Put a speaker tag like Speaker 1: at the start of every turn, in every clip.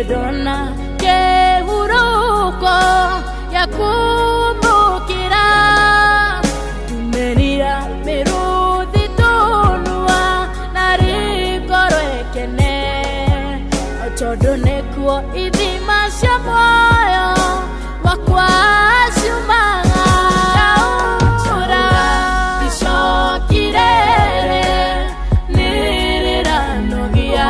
Speaker 1: Dona que huruko ya kumbukira tumeria merudhi tunua na rikoro ekene ochodone kuo idhimasha moyo wakwa shumanga ura ishokirere niranogia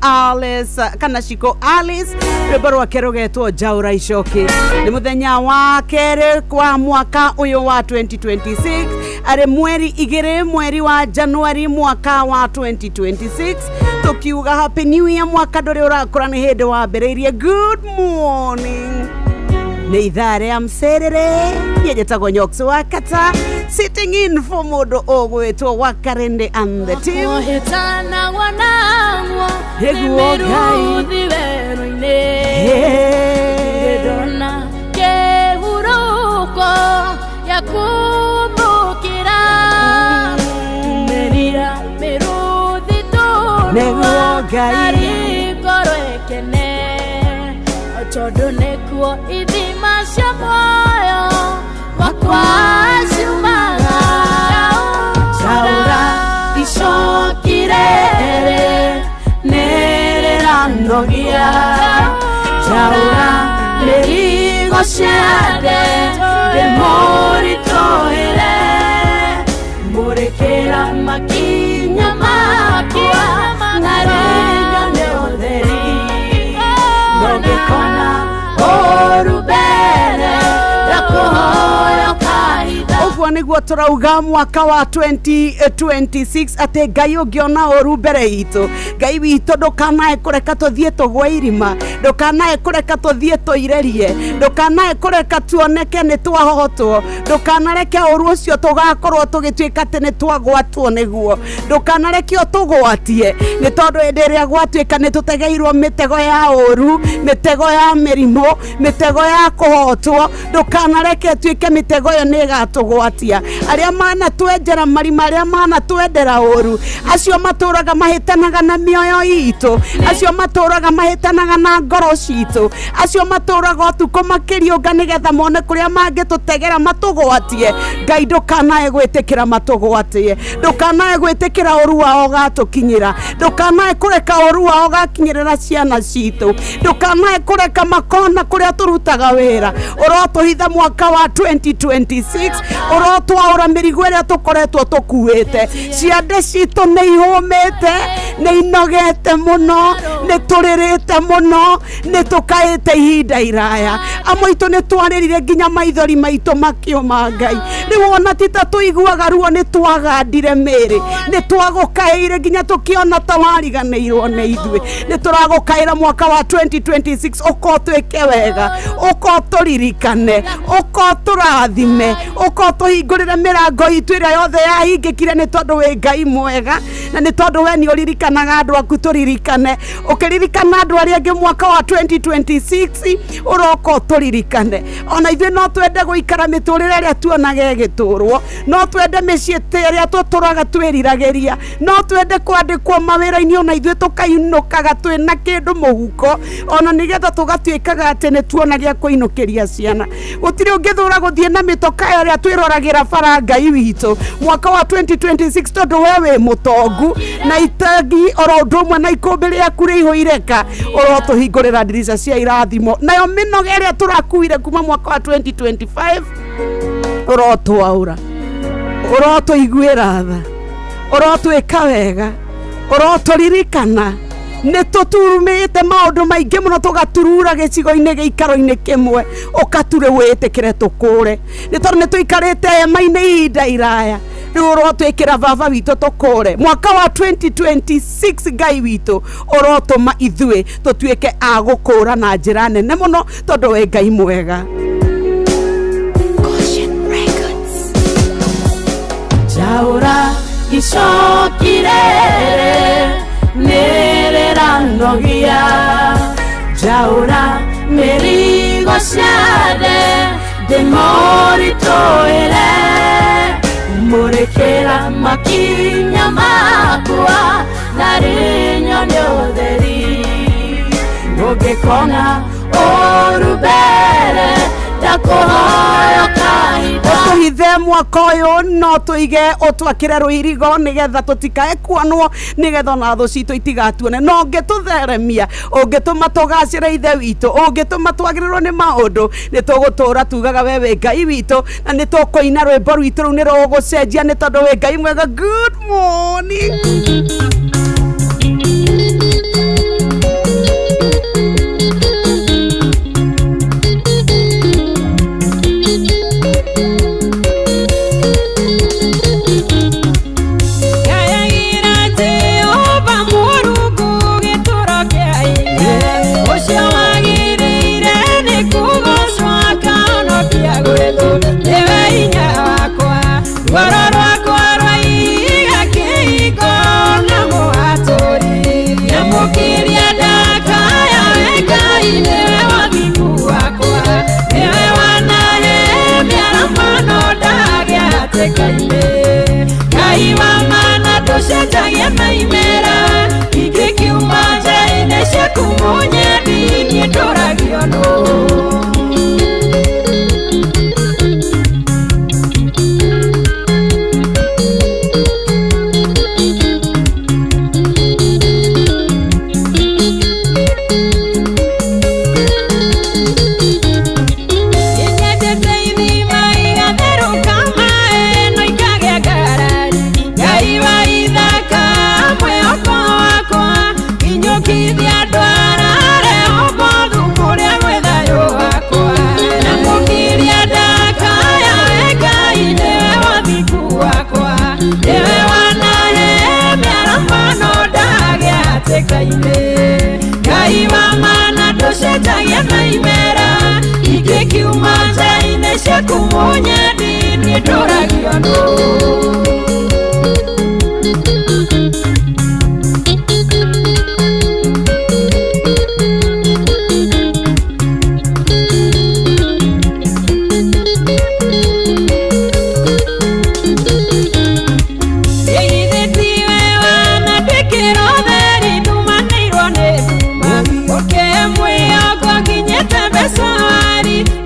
Speaker 2: Alice kana shiko Alice rwimbo rwake rugetwo Jaura Icoki ni muthenya wa kere kwa mwaka uyu wa 2026 ari mweri 2 mweri wa Januari mwaka wa 2026 tukiuga happy new year mwaka nduri urakora ni hindi wa mberirie. Good morning ni idhare ya mserere yejetagwo Nyoks Wakata sitting in for modo ogwetwo Wakarende and the team
Speaker 1: ohitana wanamwa
Speaker 2: Heguogai
Speaker 1: Dona ke huruko ya kumbukira merira merudhi tunua narikoro ekene ochodone kuo idhimasha moyo wakwa shumanga Jaura Ichokirere nereranogia Jaura lerigo shade demori toere murekera makinya makia narinyo neoderi nogekona orubere yakohoyo kaida.
Speaker 2: Uguo niguo turauga mwaka wa 2026 ate Ngai ungiona oru mbere itu. Ngai witu ndukanae kureka tuthie tugwe irima, ndukanae kureka tuthie tuirerie, ndukanae kureka tuoneke ni twahotwo, ndukanareke oru ucio tugakorwo tugitwika ati ni twagwatwo niguo, ndukanareke tugwatie ni tondu hindi iria gwatwika ni tutegeirwo mitego ya oru, mitego ya mirimo, mitego ya kuhotwo, ndukanareke twike mitego yo ni gatugwatia. Aria mana twenjera marima, aria mana twendera oru, acio maturaga mahitanaga na mioyo itu, acio maturaga mahitanaga na ngoro citu, acio maturaga utuko makiriunga nigetha mone kuria mangitutegera matugwatie. Ngai ndukanae gwitikira matugwatie, ndukanae gwitikira oru wao gatukinyira, ndukanae kureka oru wao gakinyirira ciana citu, ndukanae kureka makona kuria turutaga wira. Urotuhitha mwaka wa 2026 urotwaura mirigo iria tukoretwo tukuite, ciande citu ni ihumite, ni inogete muno, ni turirite muno, ni tukaite ihinda iraya. Amwe itu ni twaririre nginya maithori maitu makiuma Ngai. Riu ona tita tuiguaga ruo ni twagandire miri, ni twagukaire nginya tukiona ta wariganirwo ni ithue. Ni turagukaira mwaka wa 2026 uko twike wega, uko turirikane, uko turathime, uko tuhingurire mirango itu iria yothe yahingikire ni tondu we Ngai mwega, na ni tondu we ni uririkanaga andu aku turirikane. Ukiririkana andu aria angi mwaka wa 2026 uroko turirikane. Ona ithuĩ no twende guikara miturire iria tuonaga igiturwo, no twende micii iria tuturaga twiriragiria, no twende kwandikwo mawira-ini ona ithuĩ tukainukaga twina kindu muhuko, ona nigetha tugatwikaga ati ni tuonagia kuinukiria ciana. Gutiri ungithura guthie na mitoka iria twiroragĩra bara Ngai witu mwaka wa 2026 tondu we wi mutongu na itagi oro undu umwe na ikumbi riaku riihũireka urotuhingũrĩra ndirica cia irathimo. Nayo minoga iria turakuire kuma mwaka wa 2025 urotwaura, urotuiguĩra tha, urotwĩka wega, uroturirikana. Ni tuturumite maundu maingi muno tugaturura gicigo-ini giikaro-ini kimwe ukature witikire tukure ni tondu ni tuikarite hema-ini ihinda iraya riu urotwikira baba witu tukure mwaka wa 2026 Ngai witu urotuma ithui tutuike a gukura na njira nene muno tondu we Ngai mwega.
Speaker 1: Jaura icokire nirĩranogia Jaura mĩrigo ciothe ndĩmoritũĩre mũrĩkĩra makinya makwa narĩ nyone ũtheri ũngĩkona ũru mbere ndakũhoya kahinda
Speaker 2: utuhithe mwaka uyu no tuige utwakire ruirigo nigetha tutikae kwanwo nigetha na thu citu itigatuone no ngitutheremia ungituma tugacire ithe witu ungituma twagirirwo ni maundu ni tugutura tugaga wewe Ngai witu na ni tukoina rwimbo rwitu ru ni rugucenjia ni tondu we Ngai mwega. Good morning.
Speaker 1: Ngai wa mana tucenjagia maimera ikikiuma nja-inĩ ciaku mũnyendi niĩ ndũragio nũ Ngai wa mana tucenjagia maimera ikikiuma nja-inĩ ciaku mũnyendi niĩ ndũragio nũ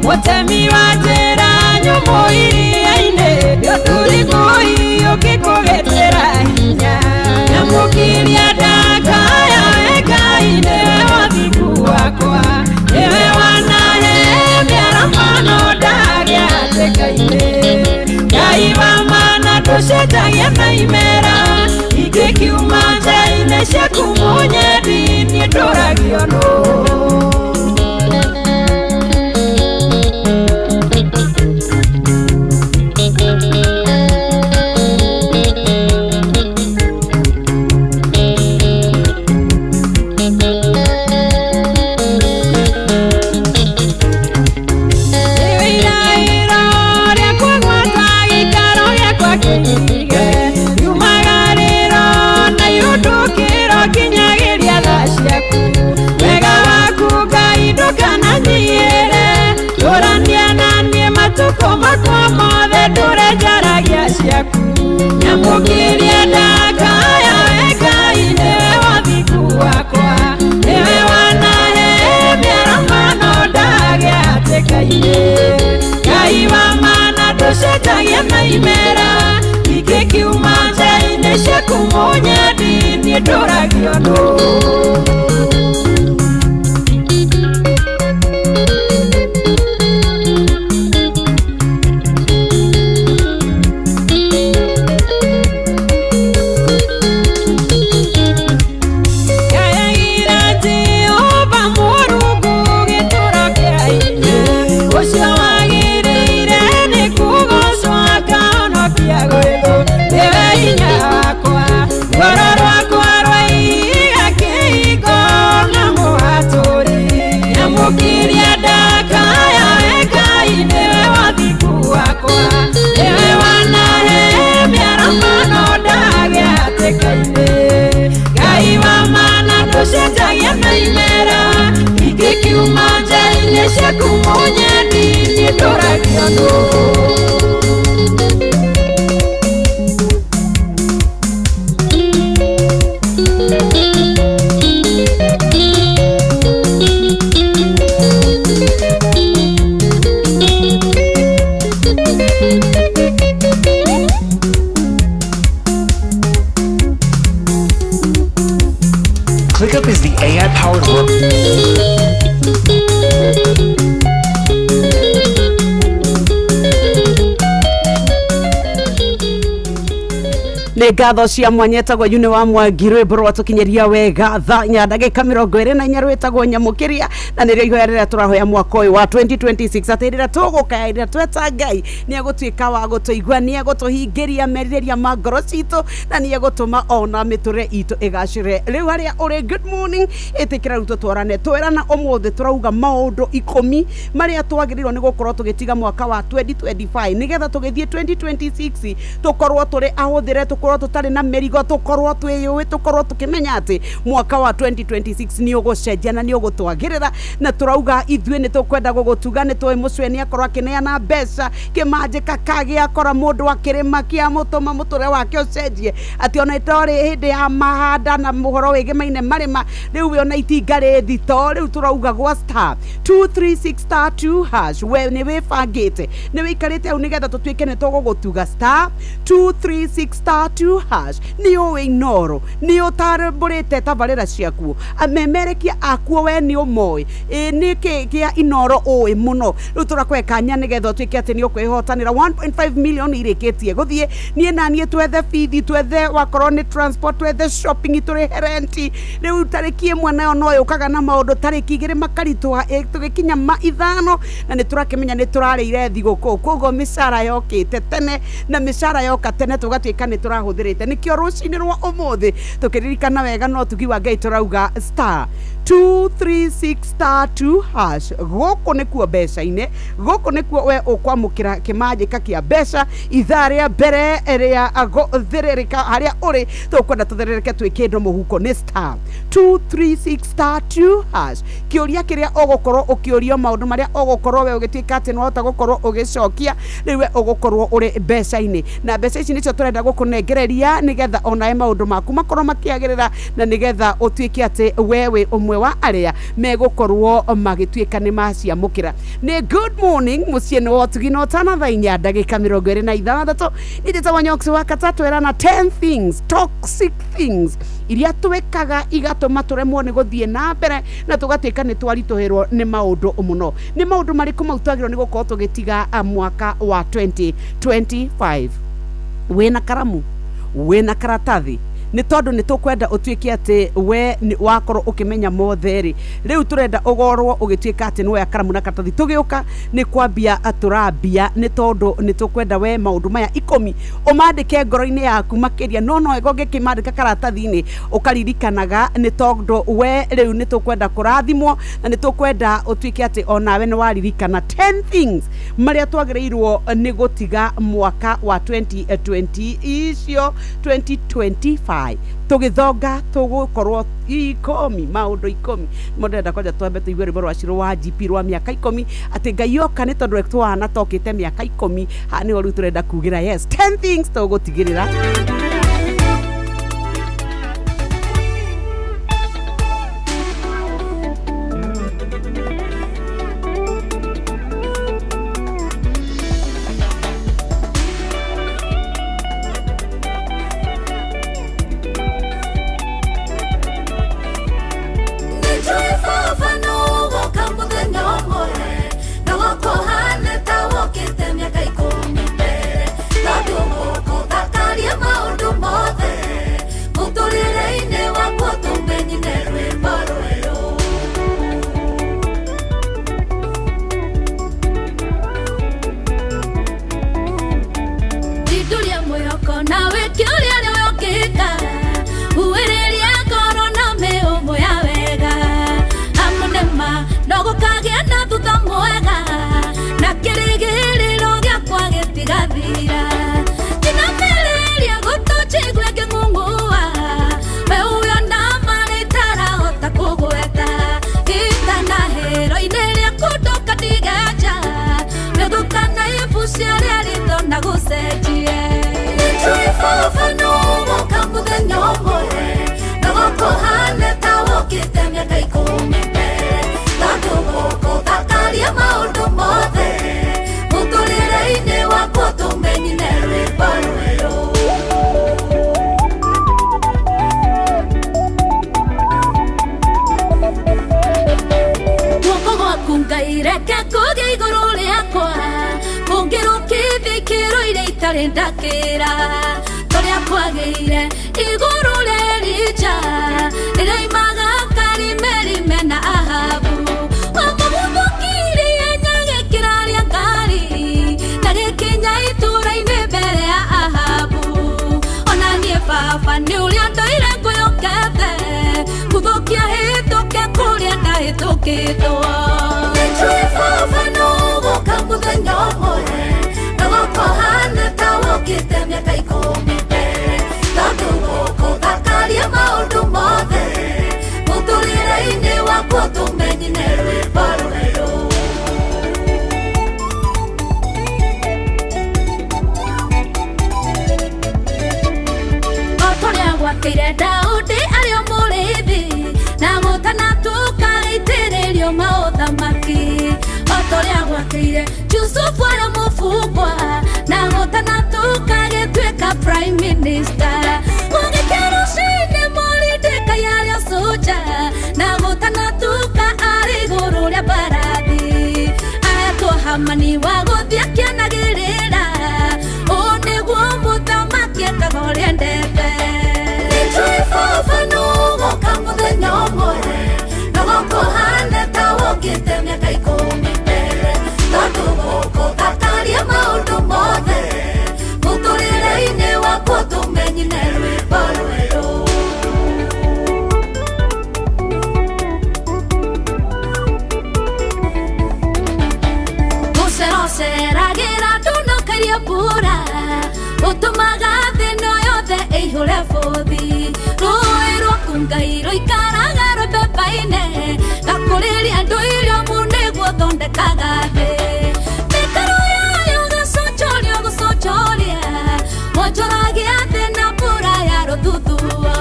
Speaker 1: Mutemi wa njĩra nyũmũ iria-inĩ ndũrĩkũi ũkĩkũgĩtĩra hinya nyamũkĩria ndakaya we Ngai nĩwe wathiku wakwa nĩwe wanahe mĩaramano ndagĩa hatĩka-inĩ Ngai wa mana ndũcenjagia maimera ingĩkiuma nja-inĩ ciaku mũnyendi niĩ ndũragio nũ makwa mothe ndũrenjaragia ciaku nyamũkĩria ndakaya we Ngai nĩwe wathiku wakwa nĩwe wanahe mĩaramano ndagĩa hatĩka-inĩ Ngai wa mana ndũcenjagia maimera ingĩkiuma nja-inĩ ciaku mũnyendi niĩ ndũragio nũ ucio wagĩrĩire nĩ kũgocwo akahonokia gwĩthũ Nemukiria ndakaya we Ngai niwe wathiku wakwa, niwe wanahe mĩaramano ndagĩa hatĩka-inĩ. Ngai wa mana ndũcenjagia na imera, ingĩkiuma njĩra-inĩ ciaku mũnyeni niĩ ndũragio nũ.
Speaker 3: ClickUp is the AI-powered work.
Speaker 2: nĩ ngatho cia mwanya etagwo June wa Mwangi rwĩmbo rwatũkinyeria wega thaa inya ndagĩka 24 rwĩtagwo nyamũkĩria na nĩrĩo ihoya rĩrĩa tũrahoya mwaka ũyũ wa 2026 atĩ rĩrĩa tũgũkaya rĩrĩa tweta Ngai nĩ egũtuĩka wa gũtũigua, nĩ egũtũhingĩria merirĩria ma ngoro citũ na nĩ egũtũma ona mĩtũrĩre itũ ĩgacĩre. Rĩu harĩa ũrĩ good morning, ĩtĩkĩra rĩu tũtwarane twĩrana ũmũthĩ tũrauga maũndũ 10 marĩa twagĩrĩirwo nĩ gũkorwo tũgĩtiga mwaka wa 2025 nĩgetha tũgĩthiĩ 2026 tũkorwo tũrĩ ahũthĩre, tũkorwo tũtarĩ na mĩrigo, tũkorwo twĩyũĩ, tũkorwo tũkĩmenya atĩ mwaka wa 2026 nĩ ũgũcenjia na nĩ ũgũtwagĩrĩra, na tũrauga ithuĩ nĩ tũkwenda gũgũtuga, nĩ tũĩ mũcwe nĩ akorwo akĩneana mbeca, kĩmanjĩka kagĩa akora mũndũ akĩrĩma kĩa mũtũma mũtũre wake ũcenjie, atĩ ona itorĩ hĩndĩ ya mahanda na mũhoro wĩgĩmaine marĩma, rĩu we ona itinga rĩ thito, rĩu tũrauga gwa star 236*2# we nĩ wĩbangĩte, nĩ wĩikarĩte hau nĩgetha tũtuĩke nĩ tũgũgũtuga star 236*2# nĩ ũĩ inoro, nĩ ũtarambũrĩte tabarĩra ciaku, amemerekia akuo we nĩ ũmoĩ, nĩ kĩa inoro ũĩ mũno, rĩu tũrakũhe kanya nĩgetha ũtuĩke atĩ nĩ ũkwĩhotanĩra 1.5 million irĩkĩtie gũthiĩ, niĩ naniĩ twethe bithi, twethe wakorwo nĩ transport, twethe shopping, tũrĩhe renti, rĩu tarĩki ĩmwe nayo no yũkaga na maũndũ tarĩki igĩrĩ makaritũha tũgĩkinya ithano, na nĩ tũrakĩmenya nĩ tũrarĩire thigũkũ, koguo mĩcara yokĩte tene na mĩcara yoka tene tũgatuĩka nĩ tũrahũthĩrĩte, nĩkĩo rũcinĩ rwa ũmũthĩ tũkĩririkana wega no tugi wa Ngai tũrauga star 236*2#. Gũkũ nĩkuo mbeca-inĩ, gũkũ nĩkuo we ũkwamũkĩra kĩmanjĩka kĩa mbeca ithaa rĩa mbere rĩa gũthĩrĩrĩka harĩa ũrĩ, tũkwenda tũthĩrĩrĩke twĩ kĩndũ mũhuko nĩ star 236*2#. Kĩũria kĩrĩa ũgũkorwo ũkĩũrio, maũndũ marĩa ũgũkorwo we ũgĩtuĩka atĩ nĩwahota gũkorwo ũgĩcokia, rĩu we ũgũkorwo ũrĩ mbeca-inĩ, na mbeca ici nĩcio tũrenda gũkũnengereria nĩgetha onawe maũndũ maku makorwo makĩagĩrĩra, na nĩgetha ũtuĩke atĩ we wĩ ũmwe wa arĩa megũkorwo magĩtuĩka nĩ maciamũkĩra. Nĩ good morning mũciĩ nĩ wotugi no tana thaa inya ndagĩka 26 nĩ ndĩtagwo Nyoksi wa Katatu erana 10 things, toxic things iria twĩkaga igatũma tũremwo nĩ gũthiĩ na mbere na tũgatuĩka nĩ twaritũhĩrwo nĩ maũndũ mũno. Nĩ maũndũ marĩkũ mau twagĩrĩirwo nĩ gũkorwo tũgĩtiga mwaka wa 2025? Wĩna karamu, wĩna karatathi, nĩ tondũ nĩ tũkwenda ũtuĩke atĩ we wakorwo ũkĩmenya mothe rĩ, rĩu tũrenda ũgorwo ũgĩtuĩka atĩ nĩ woya karamu na karatathi, tũgĩũka nĩ kwambia tũrambia, nĩ tondũ nĩ tũkwenda we maũndũ maya 10 ũmandĩke ngoro-inĩ yaku makĩria, no ĩgonge kĩmandĩka karatathi-inĩ ũkaririkanaga, nĩ tondũ we rĩu nĩ tũkwenda kũrathimwo na nĩ tũkwenda ũtuĩke atĩ onawe nĩ waririkana 10 things marĩa twagĩrĩirwo nĩ gũtiga mwaka wa 2020 icio 2025 tũgĩthonga tũgũkorwo 10 maũndũ 10 mũndũ kwanja twambe tũigue rwĩmbo rwa Shirũ wa GP rwa mĩaka 10 atĩ Ngai oka nĩ tondũ twana tokĩte mĩaka 10 ha nĩho rĩu tũrenda kugĩra yes 10 things tũgũtigĩrĩra.
Speaker 4: Kohane ta wokite miaka 10 mbere, tondũ gũkũ thakaria maũndũ na thutha mwega na kirigiriro giakwa gitigathira tina meriria gutochigwe nging'ung'ua we uyo ndamanitara hota kugweta itana hero-inĩ rĩa kundoka ndigeja megukana ibucia rĩa ritho na gucenjie nĩnjũĩ baba nũgũka mũthenya ũmwe na gũkũhane ta wũkĩte mĩaka 10 mbere tondũ gũkũ thakaria maũndũ mothe mũtũrĩre-inĩ wakwa tũmenyine rwĩmbo rwerũ guoko gwaku Ngai reke kũgĩa igũrũ rĩakwa kũngĩrũkithia ikĩro iria itarĩ ndakĩra tũrĩa kwagĩire igũrũ rĩa Elija rĩroimaga Karimeli na Ahabu wamũmũthũkirie nyagĩkĩra rĩa ngari na gĩkinya itũũra-inĩ mbere ya Ahabu ona niĩ baba nĩ ũrĩa ndoire ngũyũkete gũthũkia hĩtũke kũrĩa ndahĩtũkĩtwo nĩnjũĩ baba nũgũka mũthenya ũmwe na gũkũhane ta wũkĩte mĩaka 10 mbere tondũ gũkũ thakaria maũndũ mothe mũtũrĩre-inĩ wakwa tũmenyine rwĩmbo rwerũ otorĩa gwakĩire Daudi arĩ o mũrĩithi na mũtanatuka itĩrĩrio maũthamaki otorĩa gwakĩire Yusufu arĩ mũbungwa na mũtanatuka agĩtuĩka prime minister ũgĩkĩrũcinĩ Moridekai arĩ o soja na mũtanatuka arĩ igũrũ rĩa mbarathi ahetwo Hamani wa gũthiĩ akĩanagĩrĩra ũũ nĩguo mũthamaki ekaga ũrĩa endete nĩnjũĩ baba nũgũka mũthenya ũmwe na gũkũhane ta wũkĩte mĩaka 10 mbere tondũ gũkũ thakaria maũndũ mothe mũtũrĩre-inĩ wakwa tũmenyine rwĩmbo rwerũ gũceragĩra ndũnũkĩrie mbura ũtũmaga thĩ ĩno yothe ĩihũre bũthi rũĩ rwaku Ngai rũikaraga rũmbemba-inĩ gakũrĩria andũ irio mu nĩguo thondekaga thĩ mĩkaro yayo gũcochoria wonjoragia thĩ na mbura ya rũthuthuo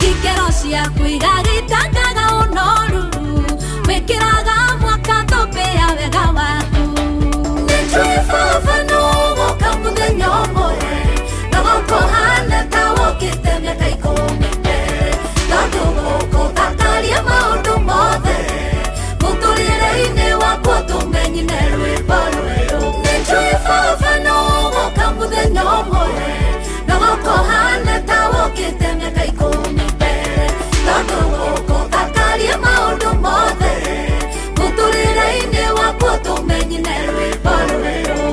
Speaker 4: ikero ciaku igagĩtangaga ũnoru wĩkĩraga mwaka thũmbĩ ya wega waku nĩnjũĩ baba nũgũka mũthenya ũmwe na gũkũhane ta wũkĩte mĩaka 10 mbere tondũ gũkũ thakaria maũndũ mothe mũtũrĩre-inĩ wakwa tũmenyine rwĩmbo rwerũ nĩnjũĩ baba nũgũka mũthenya ũmwe na gũkũhane ta wũkĩte mĩaka 10 mbere tondũ gũkũ thakaria maũndũ mothe mũtũrĩre-inĩ wakwa tũmenyine rwĩmbo rwerũ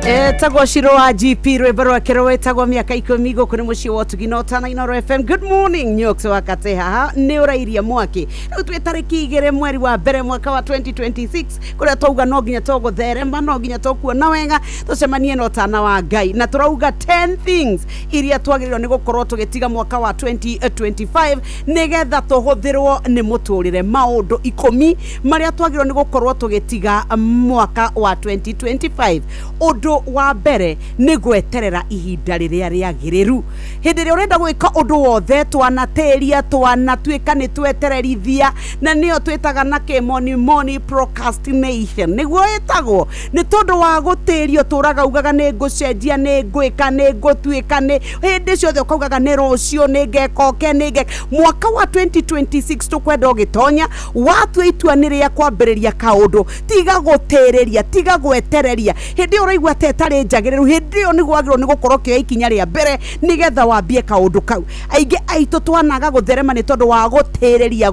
Speaker 2: etagwo Shiro wa GP rwĩmbo rwake rwĩtagwo mĩaka 10 gũkũ nĩ mũciĩ wa Ũtugi na Inooro FM. Good morning Nyoks wa Kate haha nĩ ũrairia mwaki rĩu twĩ tarĩki 2 mweri wa mbere mwaka wa 2026 kũrĩa twauga no nginya tũgũtherema no nginya tũkuona wega tũcemanie na ũtana wa Ngai na tũrauga 10 things iria twagĩrĩirwo nĩ gũkorwo tũgĩtiga mwaka wa 2025 nĩgetha tũhũthĩrwo nĩ mũtũrĩre maũndũ 10 marĩa twagĩrĩirwo nĩ gũkorwo tũgĩtiga mwaka wa 2025. Ũndũ wa mbere nĩ gweterera ihinda rĩrĩa rĩagĩrĩru. Hĩndĩ ĩrĩa ũrenda gwĩka ũndũ wothe twanatĩria twanatuĩka nĩ twetererithia na nĩyo twĩtaga na kĩmoni procrastination nĩguo ĩtagwo nĩ tondũ wa gũtĩrio tũraga ugaga nĩ ngũcenjia nĩ ngwĩka nĩ ngũtuĩka nĩ hĩndĩ ciothe ũkaugaga nĩ rũciũ nĩ ngeka nĩ mwaka wa 2026 tũkwenda ũgĩtonya watua itua nĩ rĩa kwambĩrĩria kaũndũ tiga gũtĩrĩria tiga gwetereria hĩndĩ ũraigua tetarĩ njagĩrĩru hĩndĩ ĩyo nĩguo wagĩrĩirwo nĩ gũkorwo kĩoya ikinya rĩa mbere nĩgetha wambie kaũndũ kau. Aingĩ aitũ twanaga gũtherema nĩ tondũ wa gũtĩrĩria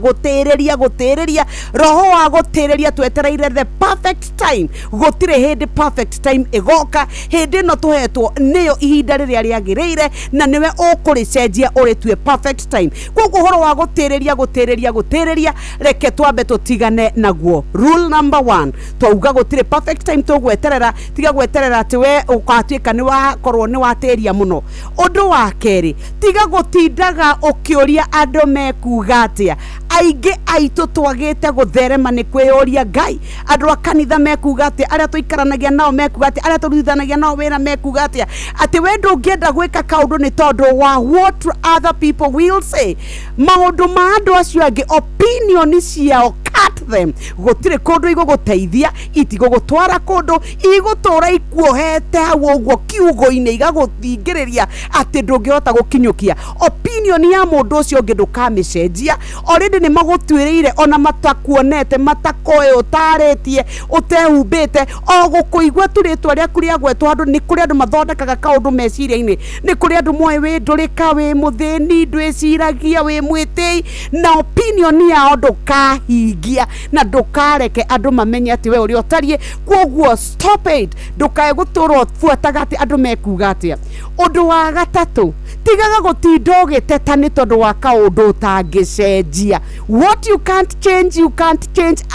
Speaker 2: roho wa gũtĩrĩria twetereire the perfect time. Gũtirĩ hĩndĩ perfect time ĩgoka, hĩndĩ ĩno tũhetwo nĩyo ihinda rĩrĩa rĩagĩrĩire na nĩwe ũkũrĩcenjia ũrĩtue perfect time. Koguo ũhoro wa gũtĩrĩria reke twambe tũtigane naguo. Rule number 1 twauga gũtirĩ perfect time tũgweterera tiga gweterera atĩ we ũkatuĩka nĩ wakorwo nĩ watĩria mũno. Ũndũ wa kerĩ tiga gũtindaga ũkĩũria andũ mekuga atĩa. Aingĩ aitũ twagĩte gũtherema nĩ kwĩyũria Ngai. Andũ a kanitha mekuga atĩa, arĩa tũikaranagia nao mekuga atĩa, arĩa tũrutithanagia nao wĩra mekuga atĩa. Atĩ we ndũngĩenda gwĩka kaũndũ nĩ tondũ wa what other people will say. Maũndũ ma andũ acio angĩ opinion ciao cut them. Gũtirĩ kũndũ igũgũteithia, itigũgũtwara kũndũ, igũtũra ikuohete hau ũguo kiugo-inĩ igagũthingĩrĩria atĩ ndũngĩhota gũkinyũkia. Opinion ya mũndũ ũcio ũngĩ ndũkamĩcenjia. Already nĩ magũtuĩrĩire ona matakuonete matakoe ũtarĩtie ũtehumbĩte o gũkũigua turĩtwa rĩaku rĩagwetwo handũ. Nĩ kũrĩ andũ mathondekaga kaũndũ meciria-inĩ, nĩ kũrĩ andũ moĩ wĩ ndũrĩka wĩ mũthĩni ndwĩciragia wĩ mwĩtĩi na opinion yao ndũkahingia na ndũkareke andũ mamenye atĩ we ũrĩa ũtariĩ. Koguo stop it, ndũkae gũtũrwo buataga atĩ andũ mekuga atĩa. Ũndũ wa gatatũ tigaga gũtinda ũgĩteta nĩ tondũ wa kaũndũ ũtangĩcenjia. What you can't change,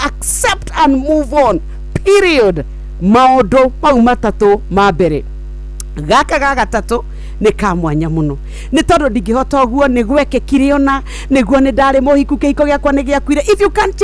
Speaker 2: accept and move on, period. Maũndũ mau matatũ ma mbere. Gaka ga gatatũ nĩ kamwanya mũno nĩ tondũ ndingĩhota ũguo nĩ gwekekire ona nĩguo nĩ ndarĩ mũhiku kĩhiko gĩakwa nĩ gĩakuire. If you can't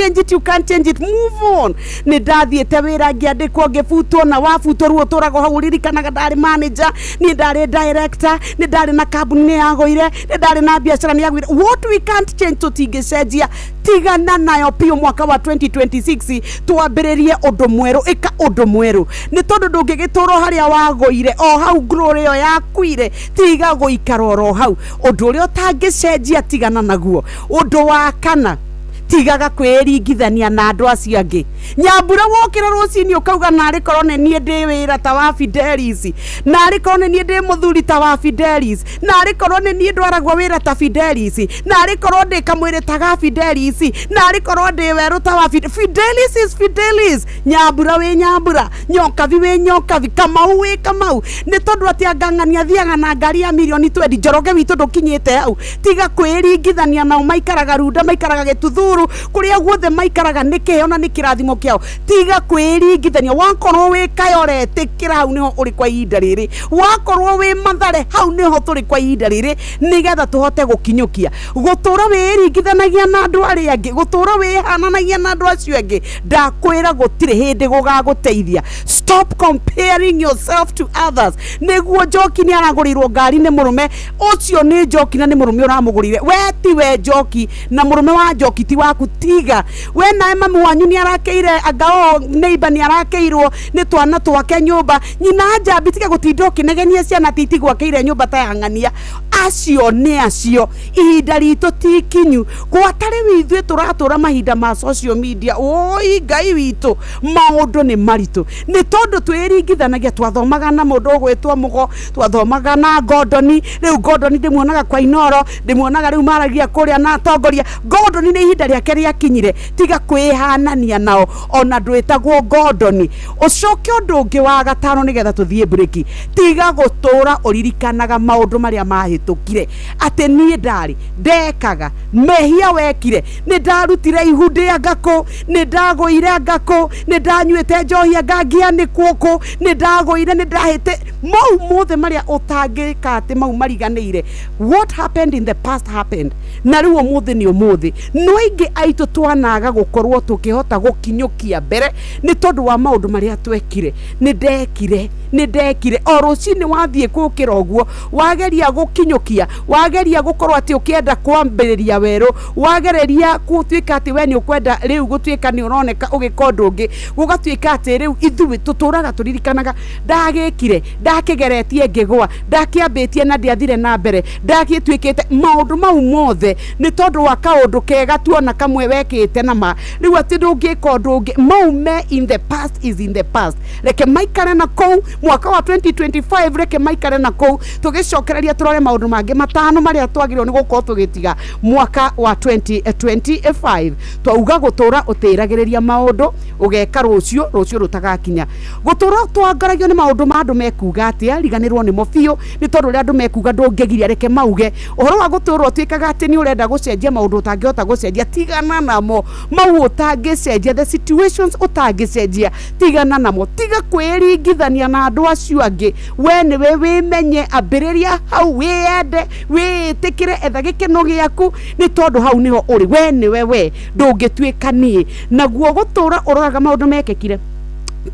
Speaker 2: change it, move on. Nĩ ndathiĩte wĩra ngĩandĩkwo ngĩbutwo na wabutwo rĩu ũtũraga hau ririkanaga ndarĩ manager, nĩ ndarĩ director, nĩ ndarĩ na kambuni nĩ yagũire, nĩ ndarĩ na biacara nĩ yagũire. What we can't change tũtingĩcenjia. Tigana nayo piũ mwaka wa 2026 twambĩrĩrie ũndũ mwerũ, ĩka ũndũ mwerũ. Nĩ tondũ ndũngĩgĩtũrwo harĩa wagũire o hau glory ĩyo yakuire tiga gũikara oro hau. Ũndũ ũrĩa ũtangĩcenjia tigana naguo. Ũndũ wa kana tigaga kwĩringithania na andũ acio angĩ. Nyambura wokĩra rũcinĩ ũkauga narĩ korwo nĩ niĩ ndĩ wĩra ta wa Fidelis, narĩ korwo nĩ niĩ ndĩ mũthuri ta wa Fidelis, narĩ korwo nĩ niĩ ndwaragwo wĩra ta Fidelis, narĩ korwo ndĩ kamwĩrĩ ta ga Fidelis, narĩ korwo ndĩ werũ ta wa Fidelis is Fidelis. Nyambura wĩ Nyambura, Nyokabi wĩ Nyokabi, Kamau wĩ Kamau. Nĩ tondũ atĩ angang'ania athiaga na ngari ya mirioni 20, Njoroge witũ ndũkinyĩte hau. Tiga kwĩringithania nao maikaraga Runda, maikaraga Gĩtuthuru, kuria guothe maikaraga nĩ kĩheo na nĩ kĩrathimo kĩao. Tiga kwĩringithania. Wakorwo wĩ Kayolete kĩra hau nĩho ũrĩ kwa ihinda rĩrĩ, wakorwo wĩ Mathare hau nĩho tũrĩ kwa ihinda rĩrĩ, nĩgetha tũhote gũkinyũkia. Gũtũra wĩringithanagia na andũ arĩa angĩ, gũtũra wĩhananagia na andũ acio angĩ, ndakwĩra gũtirĩ hĩndĩ gũgagũteithia. Stop comparing yourself to others. Nĩguo Njoki nĩ aragũrĩirwo ngari nĩ mũrũme ũcio, nĩ Njoki na nĩ mũrũme ũramũgũrire. We ti we Njoki na mũrũme wa Njoki ti waku. Tiga we nawe mamu wanyu nĩ arakeire angao neighbor nĩ arakeirwo nĩ twana twake nyũmba. Nyina Njambi tiga gũtinda ũkĩnegenia ciana titi gwakĩire nyũmba ta ya ng'ania. Acio nĩ acio. Ihinda ritũ ti kinyu. Gwatarĩ withuĩ tũratũra mahinda ma social media. Oi Ngai witũ maũndũ nĩ maritũ nĩ tondũ twĩringithanagia. Twathomaga na mũndũ ũgwĩtwo Mũgo, twathomaga na Gordoni. Rĩu Gordoni ndĩmuonaga kwa Inoro, ndĩmuonaga rĩu maragia kũrĩa na atongoria. Gordoni nĩ ihinda rĩake rĩakinyire. Tiga kwĩhanania nao ona ndwĩtagwo Gordoni. Ũcoke ũndũ ũngĩ wa gatano nĩgetha tũthiĩ break. Tiga gũtũra ũririkanaga maũndũ marĩa mahĩtũka. ndahitukire ate nie ndari ndekaga mehia wekire ni ndarutire ihundia ngako ni ndagoire ngako ni ndanyuite njohia ngangia ni kuoko ni ndagoire ni ndahite mau mothe maria utangika ati mau mariganire. What happened in the past happened, na riu umuthi ni umuthi. No ingi aitu twanaga gukorwo tukihota gukinyukia mbere ni tondu wa maundu maria twekire. Ni ndekire o rucini wathie kukira oguo wageria gukinyukia, wageria gukorwo ati ukienda kwambiriria weru, wagereria gutwika ati we ni ukwenda riu gutwika ni uroneka ugikondu ungi gugatwika ati riu ithui tuturaga turirikanaga ndagikire ndakigeretie ngigwa ndakiambitie na ndiathire na mbere ndagitwikite maundu mau mothe ni tondu wa kaundu kega tuona kamwe wekite na ma riu ati ndungika undu ungi mau me in the past is in the past. Reke maikare na kou mwaka wa 2025 reke maikare na kou tugicokereria turore maundu mangi matano maria twagirwo ni gukorwo tugitiga mwaka wa 2025. Twauga gutura utiragiriria maundu ugeka rucio rutagakinya gutura twangaragio ni maundu ma andu mekuga atia riganirwo ni mofio ni tondu ria andu mekuga ndungegiria reke mauge uhoro wa gutura twikaga ati ni urenda gucenjia maundu utangihota gucenjia tigana namo mau utangicenjia the situations utangicenjia tigana namo tiga kwiringithania na andu acio angi we ni we wimenye ambiriria hau wiende witikire etha gikeno giaku ni tondu hau niho uri we ni we ndungitwika nie naguo gutura uroraga maundu mekekire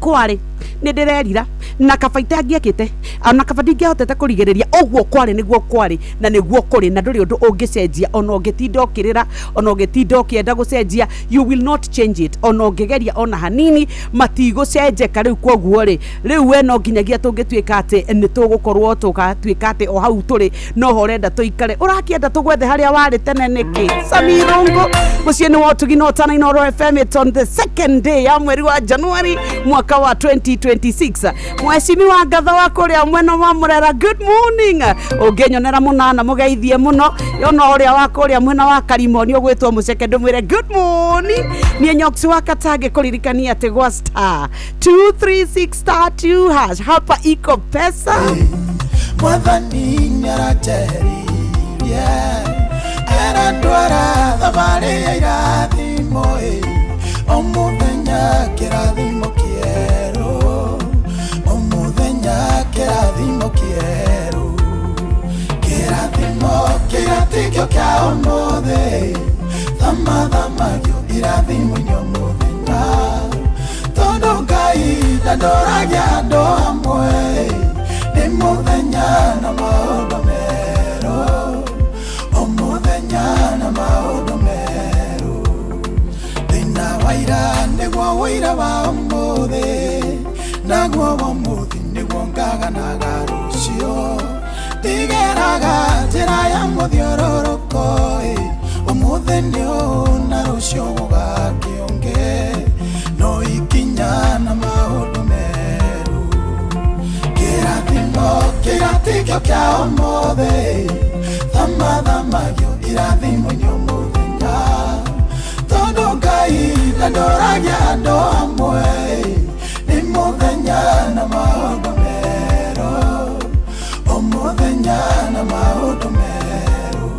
Speaker 2: kwari ni ndirerira na kabaita ngiekite na kabadi ngihotete kurigiriria ogwo kwari niguo kwari na niguo kuri na nduri undu ungicenjia ona ungitinda ukirira ona ungitinda ukienda gucenjia you will not change it ona ungigeria ona hanini matigucenjeka riu koguo riu we no nginyagia tungitwika ati ni tugukorwo tugatwika ati o hau turi no horenda tuikare urakienda tugwethe haria wari tene niki Samirongo mucie ni wotugi no tana Inooro FM. It's on the second day ya mweri wa January mwaka wa 2026. Mheshimiwa Ngatha wa kuria mwena wa Murera, good morning. Ungenyonera munana mugeithie muno yona uria wa kuria mwena wa Karimoni ugwitwo muceke ndumwire good morning. Ni nyoksi wa Katage kuririkania ati gwa star 236*2# hapa iko pesa.
Speaker 5: Mwathani nyarateri era ndwara thabari ya irathimo omuthenya kirathimo kieru omuthenya kirathimo kieru kirathimo kiratikio kia omuthe thamathamagio irathimo nyomuthenya tondu Ngai ndandoragia andu amwe ni muthenya na maundu meru omuthenya na maundu meru thina waira niguo wira wa umuthi naguo wa umuthi niguo ngaganaga rucio ndigeraga njira ya muthiururuko umuthi niu na rucio gugakiunge no ikinya na maundu meru kirathimo kiratikio kia umuthi thamathamagio irathimo nyomuthenya tondu Ngai ndandoragia andu amwe ni muthenya na maundu meru omuthenya na maundu meru.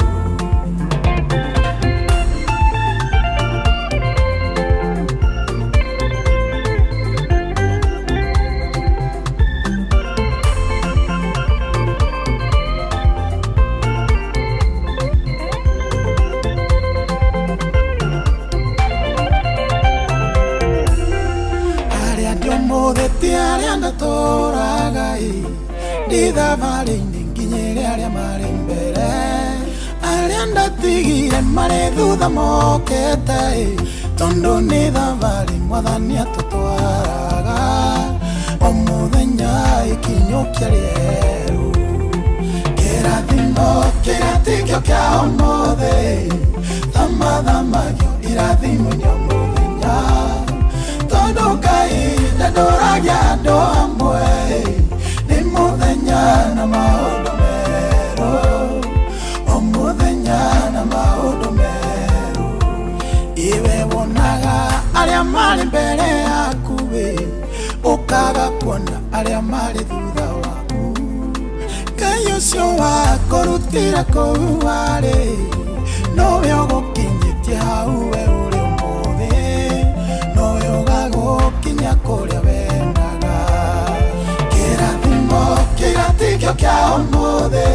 Speaker 5: Aria ndatoraga ndithabarĩinĩ nginyĩre aria marĩ mbere aria ndatigire marĩ thutha mokete tondu nĩ thabarĩ Mwathani atũtwaraga omuthenya ikinyũkia rĩeru kĩrathimo kĩratikio kia ũmũthĩ thamathamagio irathimo nyomuthenya tondu Ngai ndandoragia andu amwe ni muthenya na maundu meru omuthenya na maundu meru iwe wonaga aria mari mbere yaku ukaga kuona aria mari thutha waku Ngai Ngai ucio wakurutira kuu warĩ nowe ũgũkinyĩtie hau we ũrĩ ũmũthĩ, nowe ũgagũkinya kũrĩa wendaga. Kĩrathimo kĩgatikio kĩa ũmũthĩ,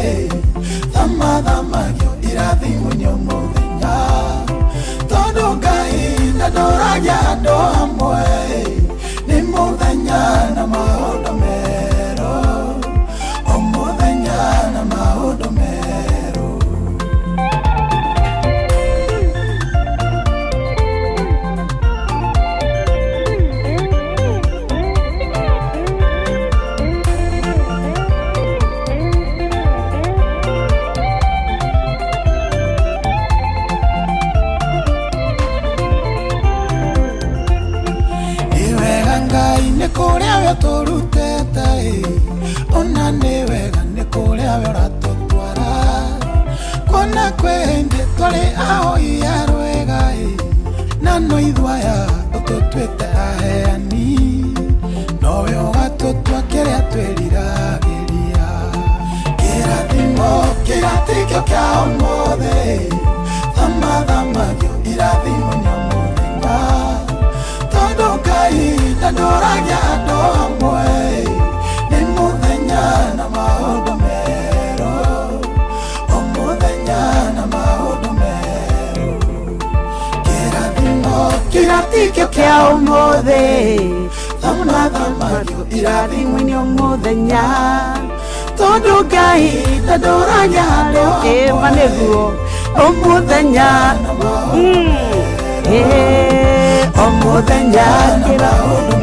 Speaker 5: thamathamagio irathimo-inĩ mũthenya, tondũ Ngai ndandoragia andũ hamwe, nĩ mũthenya na maũndũ merũ, o mũthenya na maũndũ merũ. Nĩ kũrĩa we tũrutĩte, ona nĩ wega nĩ kũrĩa we ũratũtwara, kuona kwĩ hĩndĩ twarĩ ahoi a rwega, na no ithuaya ũtũtuĩte aheani, nowe ũgatũtua kĩrĩa twĩriragĩria. Kĩrathimo kĩgatikio kĩa ũmũthĩ, thamathamagio irathimo-inĩ mũthenya, tondũ Ngai ndandoragia andũ hamwe, nĩ mũthenya na maũndũ merũ, o mũthenya na maũndũ merũ. Kĩrathimo kĩgatikio kĩa ũmũthĩ, thamathamagio irathimo-inĩ mũthenya, tondũ Ngai ndandoragia andũ hamwe, nĩguo o mũthenya na maũndũ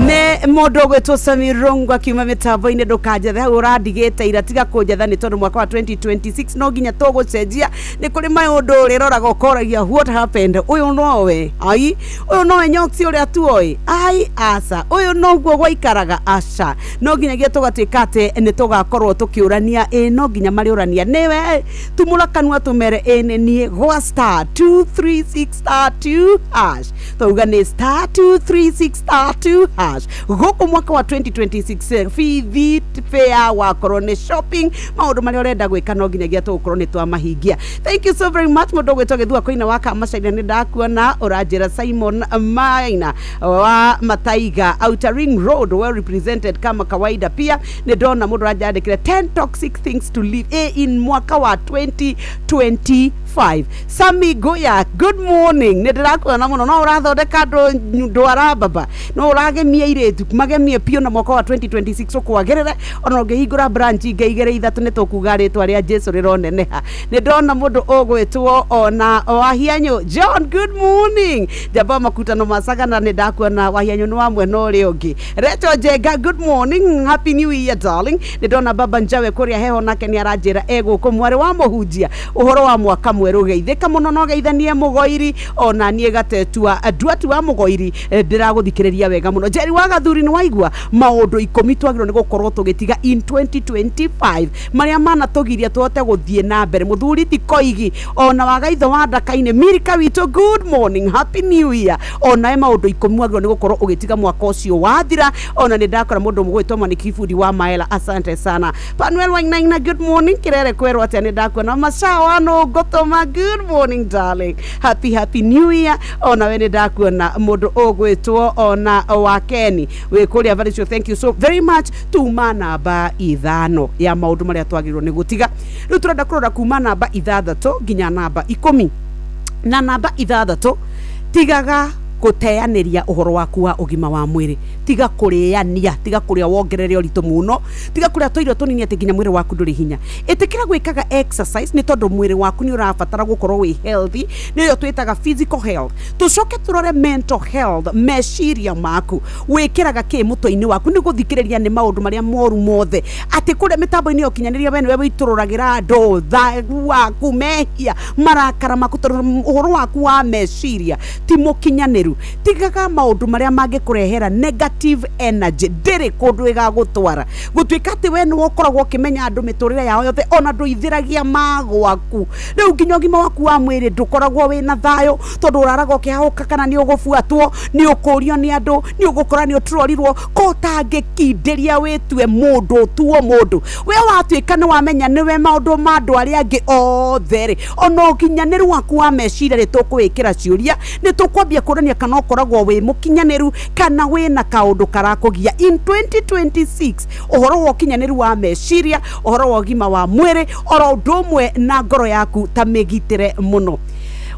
Speaker 5: nä må ndå å gwä two Samirongo akiuma mä tambo-inä ndå kanjethe hau å randigä ira tiga kå njetha nä tondå mwaka wa 2026 no nginya tå gå cenjia nä kå rä maå ndå å rä roraga å koragia what happened å yå nowe ai å yå nowe nyoksi å rä a tuoä ai aca å yå noguo gwaikaraga aca no nginyagia tå gatuä ka atä nä tå gakorwo tå kä å rania no nginya marä å rania nä we tumå ra kanua tå mere nä niä gwa star 236 star 2 hash tauga nä star 236 star 2 hash gũkũ mwaka wa 2026 fithi fair wakorwo nĩ shopping maũndũ marĩa ũrenda gwĩka no nginyagia tũgũkorwo nĩ twamahingia. Thank you so very much mũndũ ũgwĩtwo Gĩthua Koina wa Kamachaina nĩ ndakuona ũranjĩra Simon Maina wa Mataiga Outer Ring Road well represented kama kawaida. Pia nĩ ndona mũndũ ũranjandĩkĩra 10 toxic things to live in mwaka wa 2025. Sami Goya, good morning. Nĩ ndĩrakuona mũno no ũrathondeka ndwara baba no ũragemia iretu magemie pio na mwaka wa 2026 ũkwagĩrĩre ona ũngĩhingũra branch ingĩigĩrĩ ithatũ nĩ tũkuga rĩtwa rĩa Jesu rĩroneneha. Nĩ ndona mũndũ ũgwĩtwo ona Wahianyo John, good morning. Jamba makutano masagana nĩ ndakuona Wahianyo nĩ wa mwena ũrĩa ũngĩ. Reto Jenga, good morning, happy new year darling. Nĩ ndona baba Njawe kũrĩa heho nake nĩ aranjĩra egũkũ mwarĩ wa mũhunjia ũhoro wa mwaka mwerũ geithĩka mũno no geithanie mũgoiri ona niĩ gatetua nduatu wa mũgoiri ndĩragũthikĩrĩria wega mũno. Jerry wa Gathuri nĩ waigua maũndũ 10 twagĩrĩirwo nĩ gũkorwo tũgĩtiga in 2025 marĩa manatũgiria tũhote gũthiĩ na mbere. Mũthuri ti Koigi ona wa Gaitho wa Ndaka-inĩ Milika witũ, good morning, happy new year. Ona maũndũ 10 wagĩrĩirwo nĩ gũkorwo ũgĩtiga mwaka ũcio wathira. Ona nĩ ndakora mũndũ mũgwĩtwo Maniki Fundi wa Maela, asante sana. Panuel Wainaina, good morning. Kirere kwerwo atĩ nĩ ndakuona Masawa no Gotoma, good morning darling, happy new year. Ona we nĩ ndakuona mũndũ ũgwĩtwo ona wa Keni wĩ kũrĩa Varicio, thank you so very much. Tuma namba 5 ya maũndũ marĩa twagĩrĩirwo nĩ gũtiga. Rĩu tũrenda kũrora kuma namba 6 nginya namba 10 na namba 6 tigaga guteyanĩria ũhoro waku wa ũgima wa mwĩrĩ, tiga kũrĩania, tiga kũrĩa wongerere ũritũ mũno, tiga kũrĩa tũirio tũnini atĩ nginya mwĩrĩ waku ndũrĩ hinya. Ĩtĩkĩra gwĩkaga exercise nĩ tondũ mwĩrĩ waku nĩ ũrabatara gũkorwo wĩ healthy, nĩyo twĩtaga physical health. Tũcoke tũrore mental health, meciria maku wĩkĩraga kĩ mũtwe-inĩ waku nĩ gũthikĩrĩria nĩ maũndũ marĩa moru mothe atĩ kũrĩa mĩtambo-inĩ ya ũkinyanĩria we nĩwe wĩtũrũragĩra andũ thagu waku mehia marakara maku tondũ ũhoro waku wa meciria ti mũkinyanĩru. Tigaga maũndũ marĩa mangĩkũrehera negative energy,
Speaker 2: gutiri kundu igagutwara gutuika ati we ni wokoragwo ukimenya andu miturire yao yothe ona nduithiragia magwaku riu nginya gima waku wa mwiri ndukoragwo wina thayo tondu uraraga ukihahuka kana ni ugubuatwo ni ukurio ni andu ni ugukora ni utrorirwo ko tangikindiria witue mundu tuo mundu we watuika ni wamenya niwe maundu ma andu aria angi othe ona ukinyaniru waku wa meciria ri tukwikira ciuria ni tukwambia kurania kana ukoragwo wi mukinyaniru kana wina kaundu karakugia in 2026 uhoro wa ukinyaniru wa meciria uhoro wa gima wa mwiri oro ndumwe na ngoro yaku ta migitire muno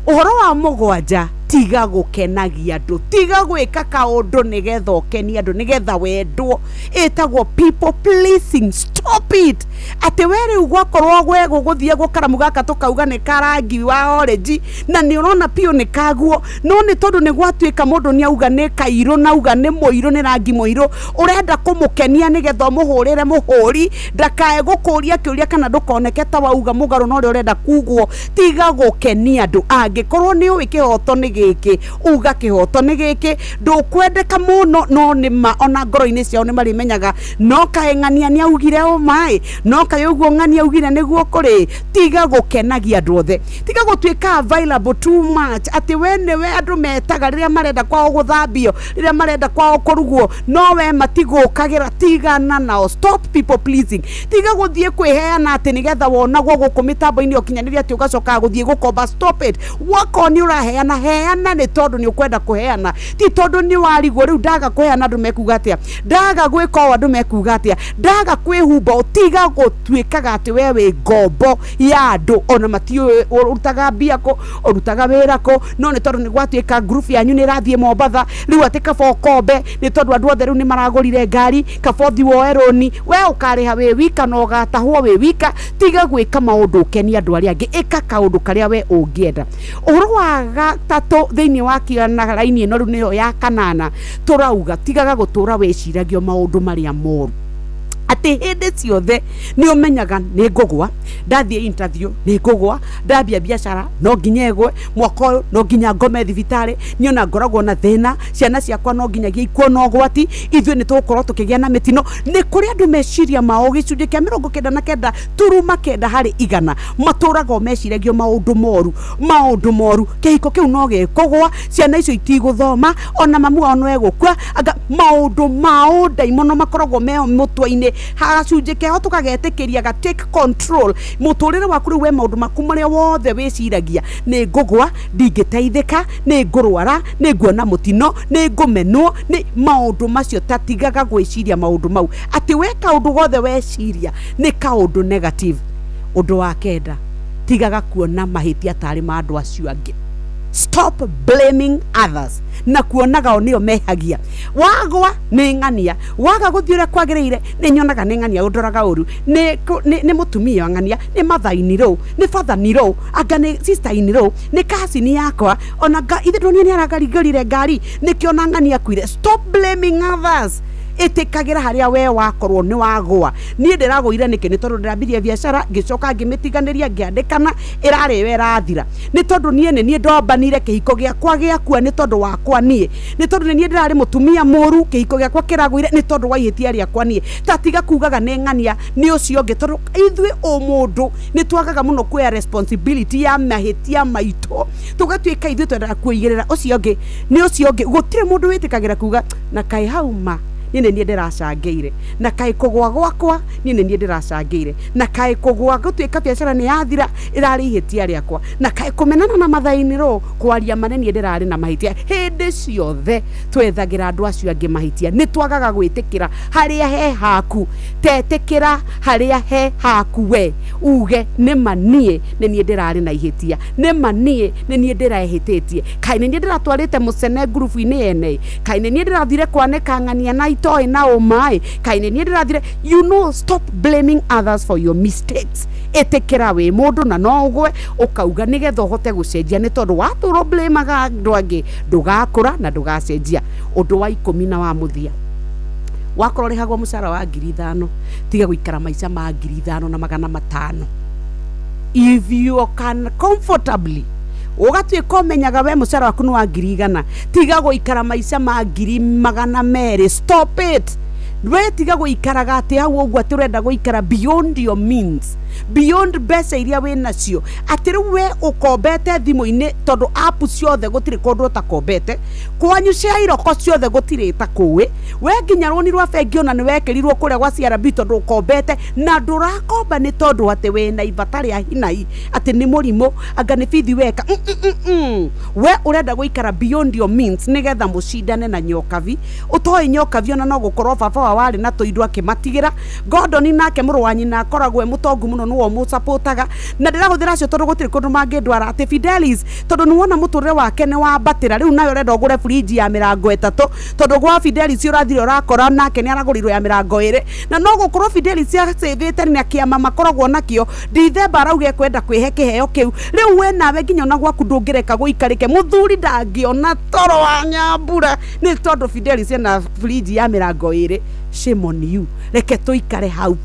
Speaker 2: uhoro wa mugwanja tiga gukenagia andu tiga gwika kaundu nigetha ukenie andu nigetha wendwo etagwo people pleasing stop it ate were ugwakorwo gwe guguthie gukaramu gaka tukauga ni karangi wa orange na ni urona pio ni kaguo no ni tondu ni gwatuika mundu ni auga ni kairo na auga ni moiro ni rangi moiro urenda kumukenia nigetha muhurire muhuri ndakae gukuria kiuria kana ndukoneke ta wauga mugaru no ri urenda kugwo tiga gukenia andu angikorwo ni wikihoto ni giki uga kihoto ni giki ndukwendeka muno no ni ma ona ngoro-ini ciao ni marimenyaga no kaeng'ania ni augire o mai no kayugo ng'ania augire niguo kuri tiga gukenagia andu othe tiga gutuika available too much ati wene we andu metaga riria marenda kwao guthambio riria marenda kwao kurugwo no we matigukagira tigana nao stop people pleasing tiga guthie kwiheana ati nigetha wonagwo guku mitambo-ini ukinyaniria ati ugacoka guthie gukomba stop it wako ni uraheana heana ni tondu ni ukwenda kuheana ti tondu ni warigwo riu ndaga kuheana andu mekuga atia ndaga gwika andu mekuga atia ndaga kwihumba tiga gutuikaga ati wewe ngombo ya andu ona matio urutaga mbia ko urutaga wira ko no ni tondu ni gwatuika group yanyu ni rathie Mombatha riu ati kabo kombe ni tondu andu othe riu ni maragurire ngari kabothi woeroni we ukariha we wika no gatahwo we wika tiga gwika maundu ukenia andu aria angi ika kaundu karia we ungienda uhoro wa gatatu thiini wa kiana raini ino riu niyo ya kanana turauga tigaga gutura weciragio maundu maria moru ati hindi ciothe ni umenyaga ni ngugwa ndathie interview ni ngugwa ndambia biashara no nginya egwe mwaka uyu no nginya ngome thibitari ni ona ngoragwo na thina ciana ciakwa no nginya giikuo no gwati ithue ni tukorwo tukigia na mitino ni kuri andu meciria mao gicunje kia 99 turuma 9 hari igana maturaga meciragio maundu moru kihiko kiu no gikugwa ciana icio itiguthoma ona mamu ono egukua anga maundu mao daimono makoragwo meo mutwa-ini hagacunje keho tukagetikiria ga take control muturire waku riu we maundu maku maria wothe wiciragia ni ngugwa ndingiteithika ni ngurwara ni nguona mutino ni ngumenwo ni maundu macio tatigaga gwiciria maundu mau ati we kaundu gothe weciria ni kaundu negative undu wa kenda tigaga kuona mahitia tari ma andu acio angi stop blaming others na kuonaga onio mehagia wagwa ni ng'ania waga guthiure kwagirire ni nyonaga ni ng'ania undoraga uru ni mutumia ng'ania ni mathaini ro ni fathani ro anga ni sister ini ro ni cousin yakwa ona ithe ndoni ni aragarigorire ngari ni kiona ng'ania kwire stop blaming others itikagira haria we wakorwo ni wagwa ni ndiragwire niki ni tondu ndirambirie biashara ngicoka ngimitiganiria ngiandikana irari we rathira ni tondu nie ndombanire kihiko giakwa giakua ni tondu wakwa nie ni tondu nie ndirari mutumia muru kihiko giakwa kiragwire ni tondu wa ihitia riakwa nie tatiga kugaga ni ng'ania ni ucio ngi tondu ithwe o mundu ni twagaga muno kuya responsibility ya mahitia maito tugatuika ithwe twenda kuigirira ucio ngi ni ucio ngi gutire mundu witikagira kuga na kai hauma nini nie ndiracangeire na kai kugwa gwakwa nini nie ndiracangeire na kai kugwa gutuika biashara ni yathira irari ihitia riakwa na kai kumenana na mathaini ro kwaria maneni ndirari na mahitia hindi ciothe twethagira andu acio angi mahitia ni twagaga gwitikira haria he haku tetikira haria he haku we uge ni manie ni nie ndirari na ihitia ni manie ni nie ndirahititie kai ni nie ndiratwarite mucene group ini ene kai ni nie ndirathire kwaneka ng'ania na itoi na omai kaine ni ndirathire stop blaming others for your mistakes etekera we mundu na no ugwe ukauga nigetha uhote gucenjia ni tondu waturo blamaga andu angi ndugakura na ndugacenjia undu wa 10 wa muthia wakorwo rihagwo mucara wa 5,000 tiga guikara maica ma 5,500 if you can comfortably ugatuika umenyaga we mucara waku ni wa 100,000 tiga guikara maica ma 200,000 stop it
Speaker 5: we tiga guikaraga ati hau ogwo ati urenda guikara beyond your means, beyond mbeca iria we nacio, ati riu we ukombete thimu-ini tondu app ciothe gutiri kundu utakombete, kwanyu cia iroko ciothe gutiri ta kuwi, we nginya roni rwa bengi ona ni wekirirwo kuria gwa CRB tondu ukombete na ndurakomba ni tondu ati we na ivatari ya hinai ati ni murimu anga ni bithi weka we urenda guikara beyond your means nigetha mucindane na nyokavi. Utoi nyokavi ona no gukorwo baba wa wari na toindu akimatigira Gordon nake muru wa nyina akoragwo mutongu muno nuwo mu supportaga na ndiraguthira cio tondu gutiri kundu mangindwara ati Fidelis tondu ni wona muturire wake ni wa batira riu nayo renda ugure fridge ya mirango 3 tondu gwa Fidelis urathire urakora nake ni aragurirwo ya mirango 2 na no gukorwo Fidelis ya savete ni akiama makoragwo nakio Dithemba arauge kwenda kwihe kiheo kiu riu we nawe nginya ona gwaku ndungireka guikarike muthuri ndangiona toro wa Nyambura ni tondu Fidelis na fridge ya mirango 2. Shame on you. Reke tuikare hau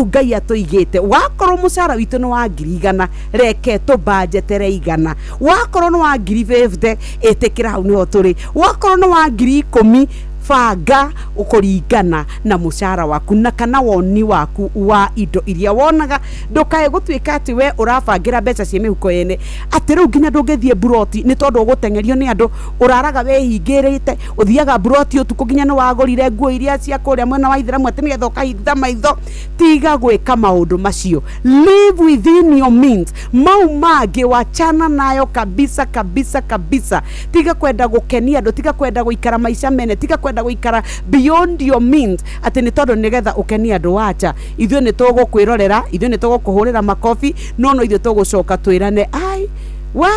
Speaker 5: Ngai atuigite wakorwo mucara witu ni wa 100 reke tu budgetere 100 wakorwo ni wa 50 itikira hau niho turi wakorwo ni wa 10 banga ukuringana na mucara waku na kana woni waku wa indo iria wonaga ndukae gutwika ati we urabangira mbeca cie mihuko yene ati riu nginya ndungithie buroti ni tondu gutengerio ni andu uraraga we hingirite uthiaga buroti utuku nginya ni wagurire nguo iria cia kuria mwena wa Ithiramu ati nigetha ukahitha maitho. Tiga gwika maundu macio, live within your means. Mau mangi wachana nayo kabisa kabisa kabisa. Tiga kwenda gukenia andu, tiga kwenda guikara maisha mene, tiga kwenda guikara beyond your means ati ni tondu nigetha ukenia andu. Wacha ithuĩ ni tugukwirorera, ithuĩ ni tugukuhurira makofi, no ithuĩ tugucoka twirane ai we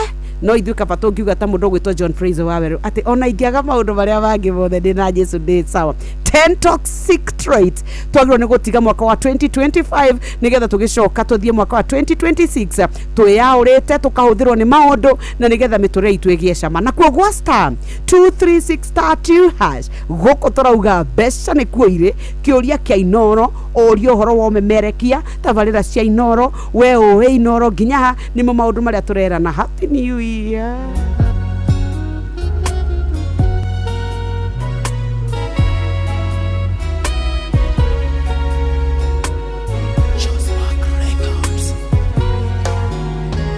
Speaker 5: no ithuĩ kaba tungiuga ta mundu gwitwo John Fraser Waweru ati ona ingiaga maundu maria bangi mothe ndina Jesu ndi sawa. 10 toxic traits twagirwo ni gutiga mwaka wa 2025 nigetha tugicoka tuthie mwaka wa 2026 tuyaurite tukahuthirwo ni maundu na nigetha miture itu igie cama na kuo gwa star 236*2# guko turauga mbeca ni kuo ire kiuria kia Inoro orio horo wa memerekia tabarira cia Inoro we o Inoro nginya ni mo maundu maria turera na happy new year.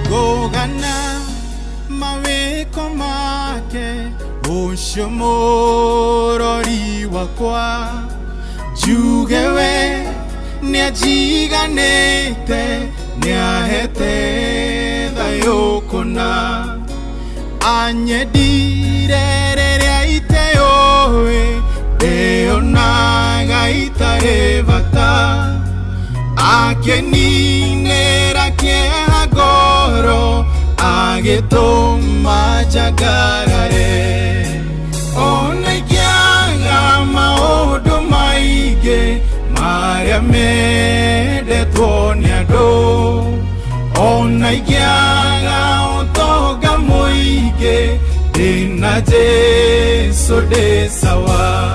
Speaker 6: Gogana maweko make ucio murori wakwa jugewe niajiganite niahete thayukuna anyedire reria iteowe deonaga itarevata akeninera kieha goro agituma jagarare ona ikiaga maundu maige maria mendetwo ni andu ona ikiaga utonga muige ndina Jesu ndi sawa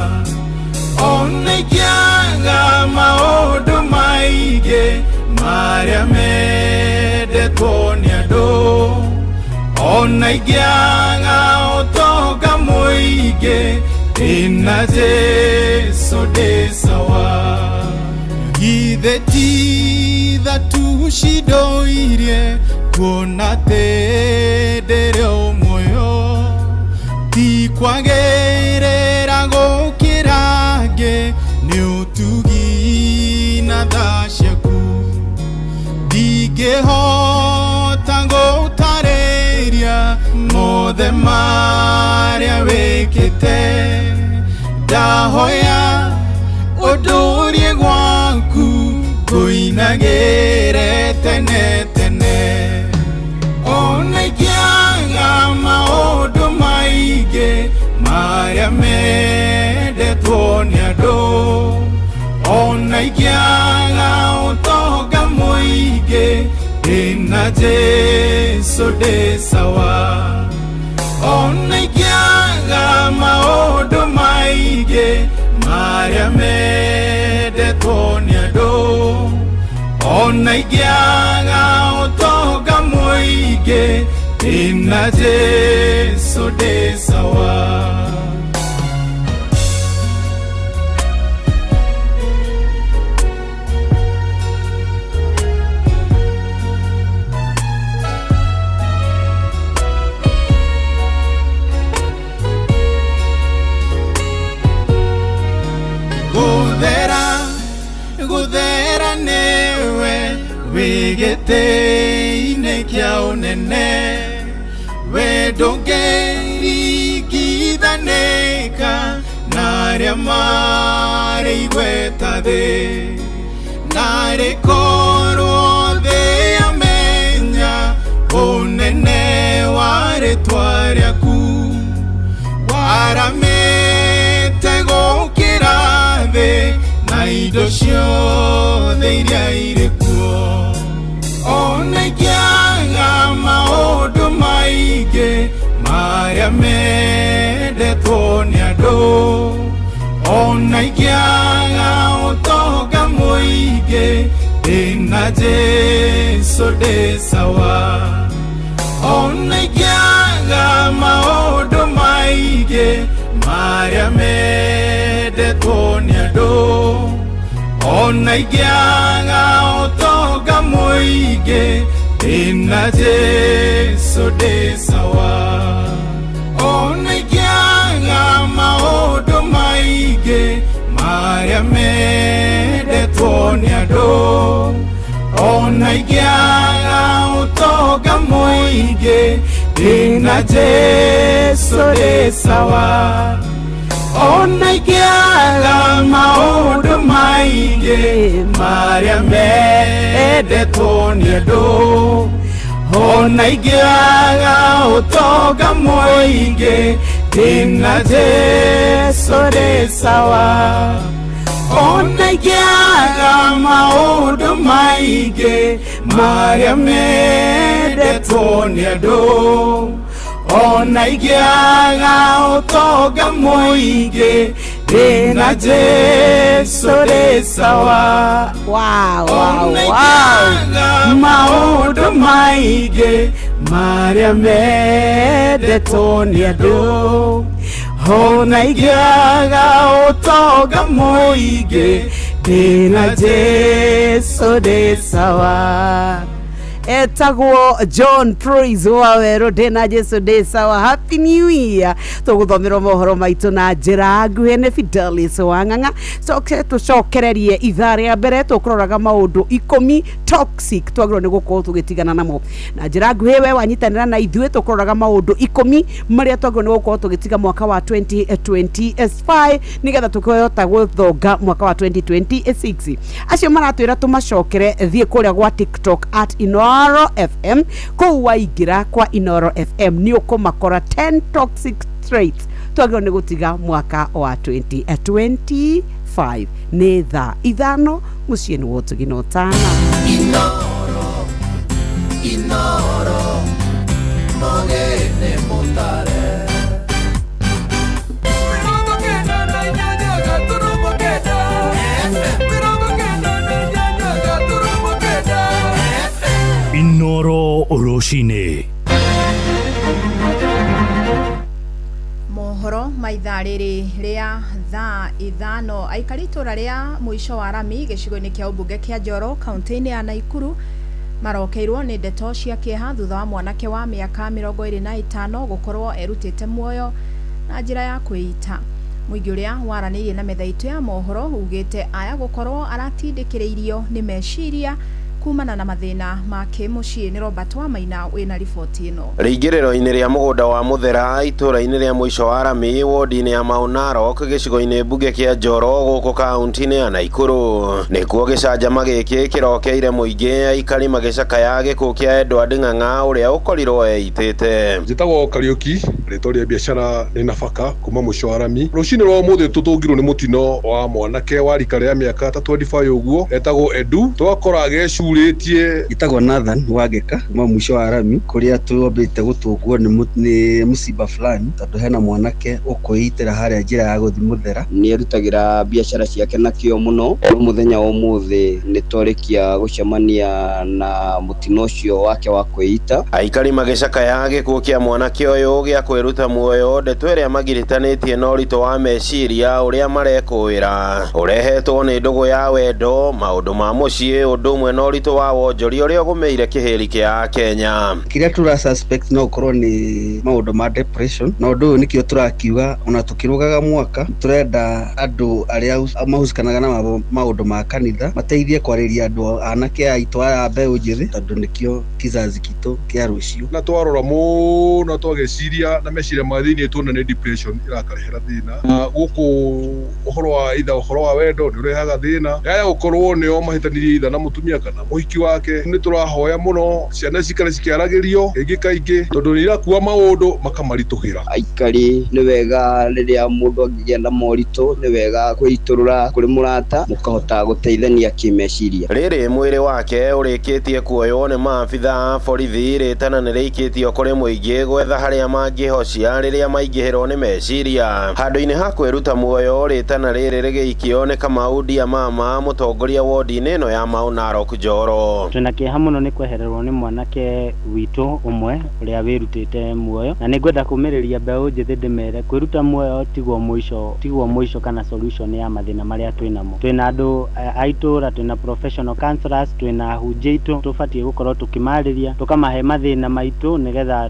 Speaker 6: ona ikiaga maundu maige maria mendetwo ni andu ona ikiaga utonga muige ndina Jesu ndi sawa. Githe titha tucidoirie kuona tendere muoyo ti kwagirira gukirange ni utugi na tha ciaku ndingihota gutariria mothe maria wikite ndahoya undurie gwaku nguinagire tene tene ona ikiaga maundu maige maria mendetwo ni andu ona ikiaga utonga muige ndina Jesu ndi sawa ona ikiaga maundu maige maria mendetwo ni andu ona ikiaga utonga muige ndina Jesu ndi sawa. gĩtĩ-inĩ kĩa ũnene we ndũngĩringithanĩka na arĩa marĩ igweta thĩ na rĩkorwo thĩ yamenya ũnene wa rĩtwa rĩaku waramĩte gũkĩra thĩ na indo ciothe iria irĩ kuo ona ingĩaga maũndũ maingĩ marĩa mendetwo nĩ andũ ona ingĩaga ũtonga mũingĩ ndĩna Jesũ ndĩ sawa ona ingĩaga maũndũ maingĩ marĩa mendetwo nĩ andũ ona ingĩaga ũtonga mũingĩ ndĩna Jesũ ndĩ sawa ona ingĩaga maũndũ maingĩ marĩa mendetwo nĩ andũ ona ingĩaga ũtonga mũingĩ ndĩna Jesũ ndĩ sawa ona ingĩaga maũndũ maingĩ marĩa mendetwo nĩ andũ ona ingĩaga ũtonga mũingĩ ndĩna Jesũ ndĩ sawa ona ingĩaga maũndũ maingĩ marĩa mendetwo nĩ andũ ona ingĩaga ũtonga mũingĩ ndĩna Jesũ ndĩ sawa ona ingĩaga maũndũ maingĩ marĩa mendetwo nĩ andũ ona ingĩaga ũtonga mũingĩ ndĩna Jesũ ndĩ sawa etagwo John Praise Waweru ndĩna Jesũ ndĩ sawa. Happy New Year. Tũgũthomera mohoro maitũ na njĩra nguhĩ nĩ Fidelis Wang'ang'a. Tũcokererie ithaa rĩa mbere tũkũroraga maũndũ 10 toxic twagĩrĩirwo nĩ gũkorwo tũgĩtigana namo na njĩra nguhĩ we wanyitanĩra na ithuĩ tũkũroraga maũndũ 10 marĩa twagĩrĩirwo nĩ gũkorwo tũgĩtiga mwaka wa 2025 nĩgetha tũkahota gũthonga mwaka wa 2026. Acio maratwĩra tũmacokere thiĩ kũrĩa gwa TikTok @Inoro FM kũu waingĩra kwa Inoro FM nĩ ũkũmakora 10 toxic traits twagĩrĩirwo nĩ gũtiga mwaka wa 2025 nĩ thaa 5 mũciĩ nĩ wotũgina ũtana Inoro Mogene Motare
Speaker 7: Inoro Oroshine
Speaker 8: mohoro maithaa rĩrĩ rĩa thaa 5 aikari itũra rĩa mũico wa Rami gĩcigo-inĩ kĩa ũmbunge kĩa Njoro kaunti-inĩ ya Naikuru marokeirwo nĩ ndeto cia kĩeha thutha wa mwanake wa mĩaka 25 gũkorwo erutĩte muoyo na njĩra ya kwĩita. Mũingĩ ũrĩa waranĩirie na methaitũ ya mohoro ugĩte aya gũkorwo aratindĩkĩrĩirio nĩ meciria kumana na mathina ma kĩmũciĩ. Nĩ Robert Wamaina wĩna riboti ĩno.
Speaker 9: Rĩingĩrĩro-inĩ rĩa mũgũnda wa Mũthera itũra-inĩ rĩa mũico wa Rami wodi-inĩ ya Mount Narok gĩcigo-inĩ mbunge kĩa Njoro gũkũ kaunti-inĩ ya Naikuru nĩkuo gĩcanjama gĩkĩ kĩrokeire mũingĩ aikari magĩcakaya gĩkuũ kĩa Edward Ng'ang'a ũrĩa ũkorirwo eitĩte.
Speaker 10: Njĩtagwo Kariuki rĩtwa rĩa biacara nĩ Nabaka kuma mũico wa Rami. Rũcinĩ rwa ũmũthĩ tũtũngirwo nĩ mũtino wa mwanake wa rika rĩa mĩaka 25 ũguo etagwo Edu twakora agecurĩtie.
Speaker 11: Gitagwo Nathan Wageka kuma mũico wa Rami kũrĩa twambĩte gũtũngwo nĩ mũciba fulani tondũ hena mwanake ũkwĩitĩra harĩa njĩra ya gũthiĩ Mũthera.
Speaker 12: Nĩ arutagĩra biacara ciake na kĩo mũno. Mũthenya ũmũthĩ nĩ twarĩkia gũcemania na mũtino ũcio wake wa kwĩita.
Speaker 9: Aikari magĩcakaya gĩkuũ kĩa mwanake ũyũ gĩa kwiruta muoyo ndeto iria magiritanĩtie na ũritũ wa meciria ũrĩa marekũĩra ũrehetwo nĩ ndũgũ ya wendo maũndũ ma mũciĩ ũndũ ũmwe na ũritũ wa wonjoria ũrĩa ũgũmĩire kĩhĩri kĩa Kenya.
Speaker 11: Kĩrĩa tura suspect no korwo nĩ maũndũ ma depression na ũndũ ũyũ nĩkĩo tũrakiuga ona tũkĩrũgaga mwaka tũrenda andũ arĩa mahusikanaga na maũndũ ma kanitha mateithie kwarĩria andũ anake aitũ aya mbeũ njĩthĩ tondũ nĩkĩo kizazi kitũ kĩa rũciũ.
Speaker 10: Na twarora mũno twageciria na meciria ma thĩinĩ tuona nĩ depression irakarehera thĩna gũkũ ũhoro wa ũhoro wa wendo nĩ ũrehaga thĩna yaya gũkorwo nĩo mahĩtanirie itha na mũtumia kana mũhiki wake. Nĩ tũrahoya mũno ciana cikare cikĩaragĩrio kaingĩ tondũ nĩ irakua maũndũ makamaritũhĩra.
Speaker 12: Aikari nĩ wega rĩrĩa mũndũ angĩgĩa na moritũ nĩ wega kwĩitũrũra kũrĩ mũrata mũkahota gũteithania kĩmeciria.
Speaker 9: Rĩrĩ mwĩrĩ wake ũrĩkĩtie kuoywo nĩ maabitha a borithi rĩtana nĩ rĩikĩtio kũrĩ mũingĩ gwetha harĩa mangĩhocia rĩrĩa maingĩhĩrwo nĩ meciria. Handũ-inĩ ha kwĩruta muoyo rĩtana rĩrĩ rĩgĩikio nĩ Kamau Ndiamama mũtongoria wodi-inĩ ĩno ya Mau Narok Njoro.
Speaker 13: Twĩna kĩeha mũno nĩ kwehererwo nĩ mwanake witũ ũmwe ũrĩa wĩrutĩte muoyo na nĩ ngwenda kũmĩrĩria mbeũ njĩthĩ ndĩmere kwĩruta muoyo tiguo mũico kana solution ya mathĩna marĩa twĩnamo. Twĩna andũ aitũra, twĩna professional counselors, twĩna hunjia itũ tũbatiĩ gũkorwo tũkĩmarĩria tũkamahe mathĩna maitũ nĩgetha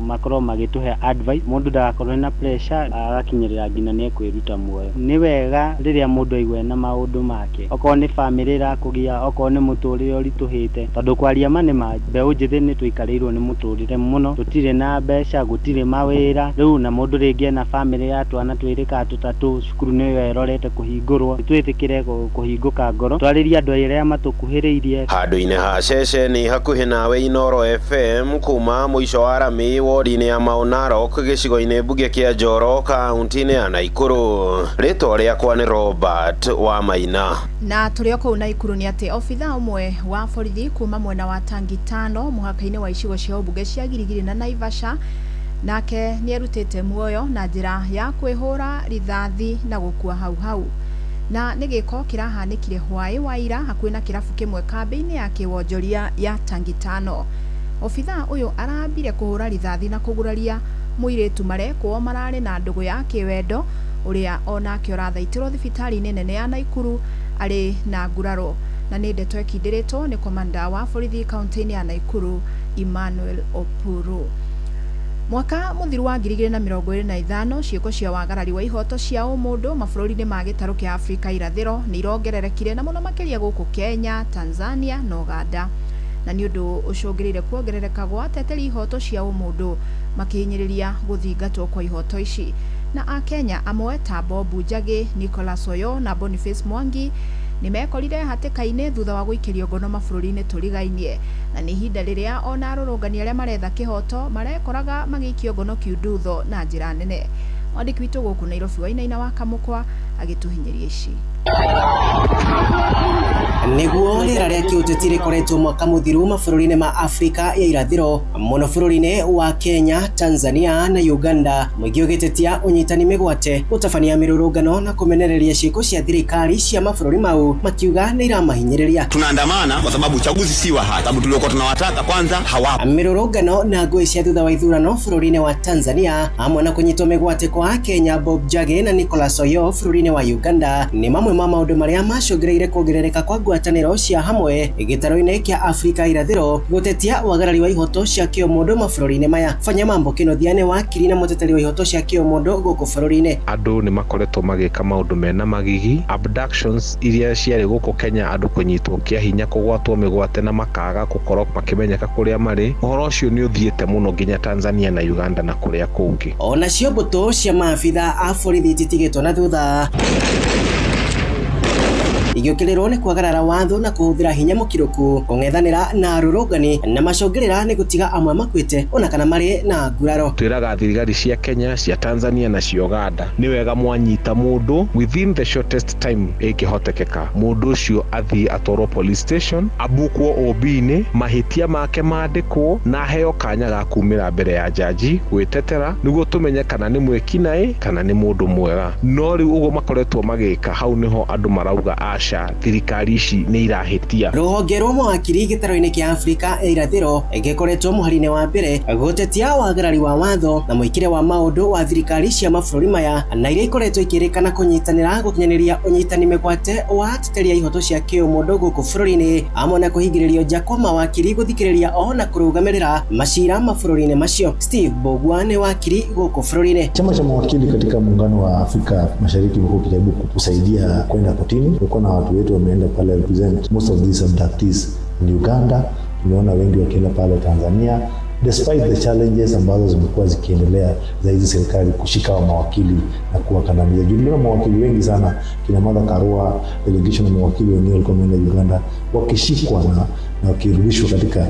Speaker 13: makorwo magĩtũhe advice. Mũndũ ndagakorwo na pressure agakinyĩrĩra nginya nĩ kwĩruta muoyo. Nĩ wega rĩrĩa mũndũ aigua na maũndũ make okorwo nĩ family ĩrakũgia okorwo nĩ mũtũrĩre ũritũhĩte tondũ kwaria ma nĩ ma mbeũ njĩthĩ nĩ tũikarĩirwo nĩ mũtũrĩre mũno tũtirĩ na mbeca gũtirĩ mawĩra rĩu na mũndũ rĩngĩ na family ya twana twĩrĩ ka tũtatũ cukuru nĩyo ĩrorete kũhingũrwo twĩtĩkĩre kũhingũka ngoro twarĩria andũ arĩa matũkuhĩrĩirie.
Speaker 9: Handũ-inĩ ha ceceni hakuhĩ nawe Inoro FM kuma mũico wa Rami wodi-inĩ ya Mau Narok gĩcigo-inĩ mbunge kĩa Njoro kaunti-inĩ ya Naikuru. Rĩtwa rĩakwa nĩ Robert wa Maina.
Speaker 8: Na tũrĩ kũu Naikuru nĩ atĩ obitha ũmwe wa borithi kuma mwena wa Tangi Tano mũhaka-inĩ wa icigo cia ũmbunge cia Girigiri na Naivasha nake nĩ erutĩte muoyo na njĩra ya kwĩhũra rithathi na gũkua hau na nĩ gĩko kĩrahanĩkire hwaĩ wa ira hakuhĩ na kĩrabu kĩmwe kambĩ-inĩ ya kĩwonjoria ya Tangi Tano. Obitha ũyũ arambire kũhũra rithathi na kũguraria mũirĩtu marekwo mararĩ na ndũgũ ya kĩwendo ũrĩa onake ũrathaitĩrwo thibitarĩ-inĩ nene ya Naikuru arĩ na nguraro na nĩ ndeto ĩkindĩrĩtwo nĩ komanda wa borithi kaunti-inĩ ya Naikuru Emmanuel Opuru. Mwaka mũthiru wa 2025 ciĩko cia wagarari wa ihoto cia ũmũndũ mabũrũri-inĩ ma gĩtarũ kĩa Afrika irathĩro nĩ irongererekire na mũno makĩria gũkũ Kenya, Tanzania na Uganda. Na nĩ ũndũ ũcũngĩrĩire kuongerereka gwa ateteri ihoto cia ũmũndũ makĩhinyĩrĩria gũthingatwo kwa ihoto ici. Na Akenya amwe ta Bob Njagi, Nicholas Oyo na Boniface Mwangi nĩ mekorire hatĩka-inĩ thutha wa gũikĩrio ngono mabũrũri-inĩ tũrigainie na nĩ ihinda rĩrĩa ona arũrũngani arĩa maretha kĩhoto marekoraga magĩikio ngono kiundutho na njĩra nene. Mwandĩki witũ gũkũ Nairobi Wainaina wa Kamũkwa agĩtũhinyĩria ici.
Speaker 14: Nĩguo rĩera rĩa kĩũteti rĩkoretwo mwaka mũthiru mabũrũri-inĩ ma Afrika ya irathĩro mũno bũrũri-inĩ wa Kenya, Tanzania na Uganda mũingĩ ũgĩtetia ũnyitani mĩgwate gũtabania mĩrũrũngano na kũmenereria ciĩko cia thirikari cia mabũrũri mau makiuga nĩ iramahinyĩrĩria.
Speaker 15: Tunaandamana kwa sababu uchaguzi si wa haki, sababu tuliokuwa tunawataka kwanza hawapo.
Speaker 14: Mĩrũrũngano na ngũĩ cia thutha wa ithurano bũrũri-inĩ wa Tanzania hamwe na kũnyitwo mĩgwate kwa Kenya Bob Njagi na Nicholas Oyo bũrũri-inĩ wa Uganda nĩ mamwe ma maũndũ marĩa macũngĩrĩire kuongerereka kwa ngwatanĩro cia hamwe gĩtarũ-inĩ kĩa Afrika irathĩro gũtetia wagarari wa ihoto cia kĩũmũndũ mabũrũri-inĩ maya. Fanya Mambo Kĩnũthia wa kiri na mũteteri wa ihoto cia kĩũmũndũ gũkũ bũrũri-inĩ.
Speaker 16: Andũ nĩ makoretwo magĩka maũndũ mena magigi, abductions iria ciarĩ gũkũ Kenya, andũ kũnyitwo kĩa hinya, kũgwatwo mĩgwate na makaga gũkorwo makĩmenyeka kũrĩa marĩ. Ũhoro ũcio nĩ ũthiĩte mũno nginya Tanzania na Uganda na kũrĩa kũngĩ.
Speaker 14: Ona cio mbũtũ cia maabitha a borithi ititigĩtwo na thutha igĩũkĩrĩrwo nĩ kwagarara watho na kũhũthĩra hinya mũkirũku kũng'ethanĩra na arũrũngani na macũngĩrĩra nĩ gũtiga amwe makuĩte ona kana marĩ na nguraro.
Speaker 16: Twĩraga thigari cia Kenya, cia Tanzania na cia Uganda nĩ wega mwanyita mũndũ within the shortest time ĩngĩhotekeka, mũndũ ũcio athiĩ atwarwo police station, abukwo OB-inĩ, mahĩtia make mandĩkwo na aheo kanya ga kumĩra mbere ya jaji gwĩtetera nĩguo tũmenye kana nĩ mwĩkinaĩ kana nĩ mũndũ mwega. No rĩu ũguo makoretwo magĩka, hau nĩho andũ marauga aca thirikari ici nĩ irahĩtia.
Speaker 14: Rũhonge rwa mawakiri gĩtaro-inĩ kĩa Afrika irathĩro gĩkoretwo mũhari-inĩ wa mbere gũtetia wagarari wa watho na mũikire wa maũndũ wa thirikari cia mabũrũri maya na iria ikoretwo ikĩrĩkana kũnyitanĩra gũkinyanĩria ũnyitani mĩgwate wa ateteria ihoto cia kĩũmũndũ gũkũ bũrũri-inĩ amwe na kũhingĩrĩrio nja kwa mawakiri gũthikĩrĩria ona kũrũgamĩrĩra macira mabũrũri-inĩ macio. Steve Bogwa ni wakili gũkũ bũrũri-inĩ.
Speaker 17: Chama cha mawakili katika muungano wa Afrika Mashariki umekuwa ukijaribu kutusaidia kwenda kotini. Tuko na watu wetu wameenda pale represent most of these abductees in Uganda. Tumeona wengi wakienda pale Tanzania despite the challenges ambazo zimekuwa zikiendelea za hizi serikali kushika wa mawakili na kuwakandamiza. Jumla mawakili wengi sana kina Martha Karua, delegation ya mawakili wenyewe walikuwa wameenda Uganda wakishikwa na wakirudishwa katika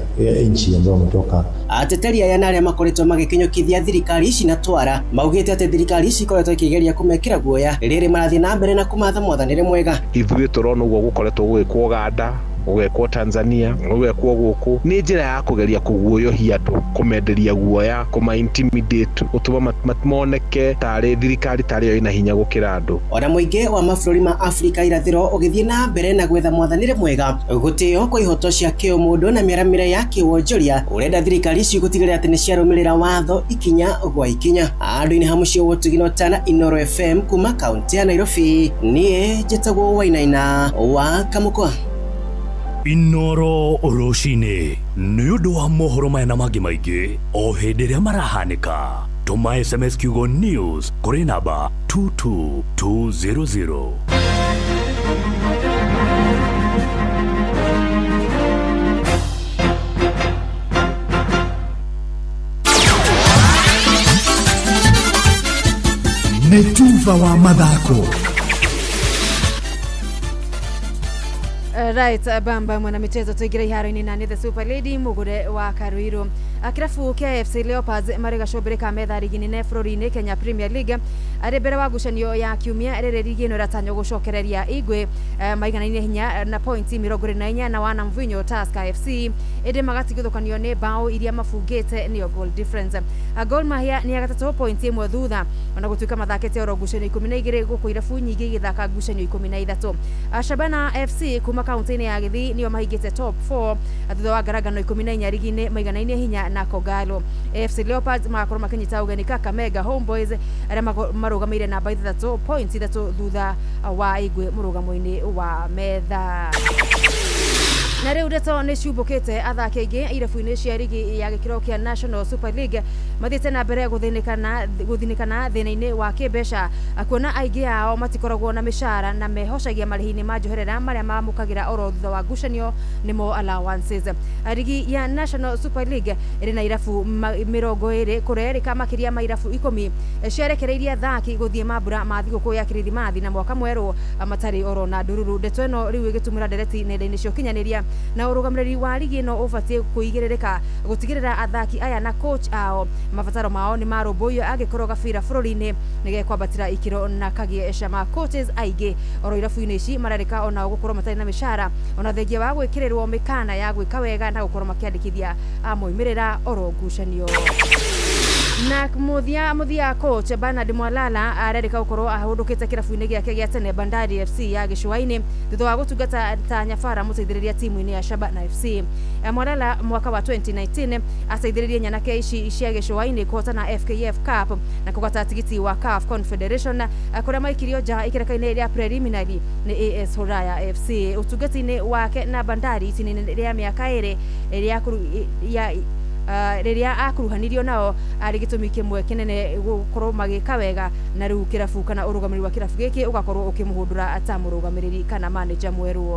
Speaker 17: nchi ambayo wametoka.
Speaker 14: Ateteri aya na arĩa makoretwo magĩkinyũkithia thirikari ici na twara maugĩte atĩ thirikari ici ikoretwo ikĩgeria kũmekĩra guoya rĩrĩ marathiĩ na mbere na kũmatha mwathanĩre mwega.
Speaker 16: Ithuĩ tũrona ũguo gũkoretwo gũgĩkwo Uganda, gũgĩkwo Tanzania, gũgĩkwo gũkũ nĩ njĩra ya kũgeria kũguoyohia andũ, kũmenderia guoya, kũma-intimidate, gũtũma mamoneke tarĩ thirikari tarĩ ĩna hinya gũkĩra andũ.
Speaker 14: Ona mũingĩ wa mabũrũri ma Afrika irathĩro ũgĩthiĩ na mbere na gwetha mwathanĩre mwega gũtĩo kwa ihoto cia kĩũmũndũ na mĩaramĩre ya kĩwonjoria ũrenda thirikari ici gũtigĩrĩra atĩ nĩ ciarũmĩrĩra watho ikinya gwa ikinya. Andũ-inĩ ha mũciĩ wa ũtugino tana Inoro FM kuma kaunti ya Nairobi, niĩ njĩtagwo Wainaina wa Kamũkwa.
Speaker 7: Inoro Oroshine nĩ ũndũ wa mohoro maya na mangĩ maingĩ o hĩndĩ ĩrĩa marahanĩka. Tũma SMS kiugo news kũrĩ namba 22200.
Speaker 18: Nĩ Tuva wa mathako.
Speaker 19: Right, bamba mwana michezo tuingira iharo-inĩ na nĩ the Super Lady Mugure wa Karuiro. Kirabu kia FC Leopards marega combĩrĩka metha rigi-inĩ bũrũri-inĩ Kenya Premier League arĩ mbere wa ngucanio ya kiumia rĩrĩ rigi ĩno ĩratanywo gũcokereria Ingwe maiganaine hinya na pointi 24 na wana Mvinyo Tusker FC ĩndĩ magatigithũkanio nĩ bao iria mabungĩte nĩyo goal difference. Gor Mahia nĩ agatatũ pointi ĩmwe thutha ona gũtuĩka mathakĩte oro ngucanio 12 gũkũ irabu nyingĩ igĩthaka ngucanio 13. Shabana FC kuma kaunti-inĩ ya Gĩthii nĩo mahingĩte top 4 thutha wa ngaragano 14 rigi-inĩ maiganaine hinya na Kogalo. FC Leopards magakorwo makinyita ugeni Kakamega Homeboys arĩa marũgamĩire namba 3 points 3 thutha wa Ingwe mũrũgamo-inĩ wa metha. Na rĩu ndeto nĩ ciumbũkĩte athaki aingĩ irabu-inĩ cia rigi ya gĩkĩro kĩa National Super League mathiĩte na mbere gũthĩnĩkana thĩna-inĩ wa kĩmbeca kuona aingĩ ao matikoragwo na mĩcara na mehocagia marĩhi-inĩ ma njoherera marĩa mamũkagĩra oro thutha wa ngucanio nĩmo allowances. Rigi ya National Super League ĩrĩ na irabu 20 kũrerĩka makĩria ma irabu 10 ciarekereirie athaki gũthiĩ mambura ma thigũkũ ya Kirithimathi na mwaka mwerũ matarĩ oro na ndururu. Ndeto ĩno rĩu ĩgĩtumĩra ndereti nenda-inĩ cia ũkinyanĩria na ũrũgamĩrĩri wa ligi ĩno ũbatiĩ kũigĩrĩrĩka gũtigĩrĩra athaki aya na coach ao mabataro mao nĩ marũmbũiyo angĩkorwo gabira bũrũri-inĩ nĩge kwambatĩra ikĩro na kagĩe cama. Coaches aingĩ oro irabu-inĩ ici marerĩka ona gũkorwo matarĩ na mĩcara ona thengia wa gwĩkĩrĩrwo mĩkana ya gwĩka wega na gũkorwo makĩandĩkithia moimĩrĩra oro ngucanio. Na muthia coach Bernard Mwalala arerĩka gũkorwo ahũndũkĩte kĩrabu-inĩ gĩake gĩa tene Bandari FC ya Gĩcũa-inĩ thutha wa gũtungata ta nyabara mũteithĩrĩria timu-inĩ ya Shabana FC. Mwalala mwaka wa 2019 ateithĩrĩrie nyanake ici cia Gĩcũa-inĩ kũhotana FKF Cup na kũgata tigiti wa CAF Confederation kũrĩa maikirio nja ikĩrĩka-inĩ rĩa preliminary nĩ AS Horaya FC. Ũtungati-inĩ wake na Bandari itinĩ rĩa mĩaka ĩrĩ rĩrĩa akuruhanirio nao arĩ gĩtũmi kĩmwe kĩnene gũkorwo magĩka wega na rĩu kĩrabu kana ũrũgamĩrĩri wa kĩrabu gĩkĩ ũgakorwo ũkĩmũhũndũra ta mũrũgamĩrĩri kana manager mwerũ.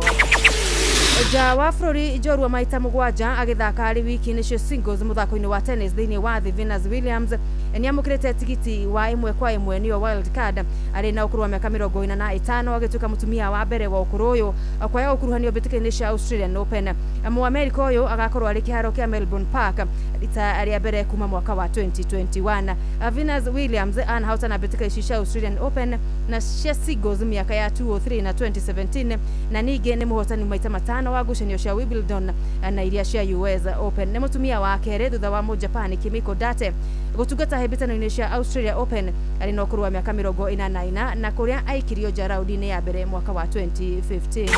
Speaker 19: Ja wa bũrũri Njorua maita mũgwanja agĩthaka arĩ wiki nĩcio singles mũthako-inĩ wa tennis thĩinĩ wa thĩ. Venus Williams nĩamũkĩrĩte tigiti wa 1-1 nĩyo wild card arĩ na ũkũrũ wa mĩaka 45 agĩtuĩka mũtumia wa mbere wa ũkũrũ ũyũ kwaya ũkuruhanio mbĩtĩka-inĩ cia Australian Open. Mũamerika ũyũ agakorwo arĩ kĩharo kĩa Melbourne Park rita rĩa mbere kuma mwaka wa 2021. Venus Williams anahotana mbĩtĩka ici cia Australian Open na cia singles miaka ya 2003 na 2017 na ningĩ nĩ mũhotani maita 5 wa ngucanio cia Wimbledon na iria cia US Open. Nĩ mũtumia wa kerĩ thutha wa Mũjapani Kimiko Date gũtungata hĩmbĩtano-inĩ cia Australia Open arĩ na ũkũrũ wa mĩaka 44 na kũrĩa aikirio nja raũndi-inĩ ya mbere mwaka wa 2015.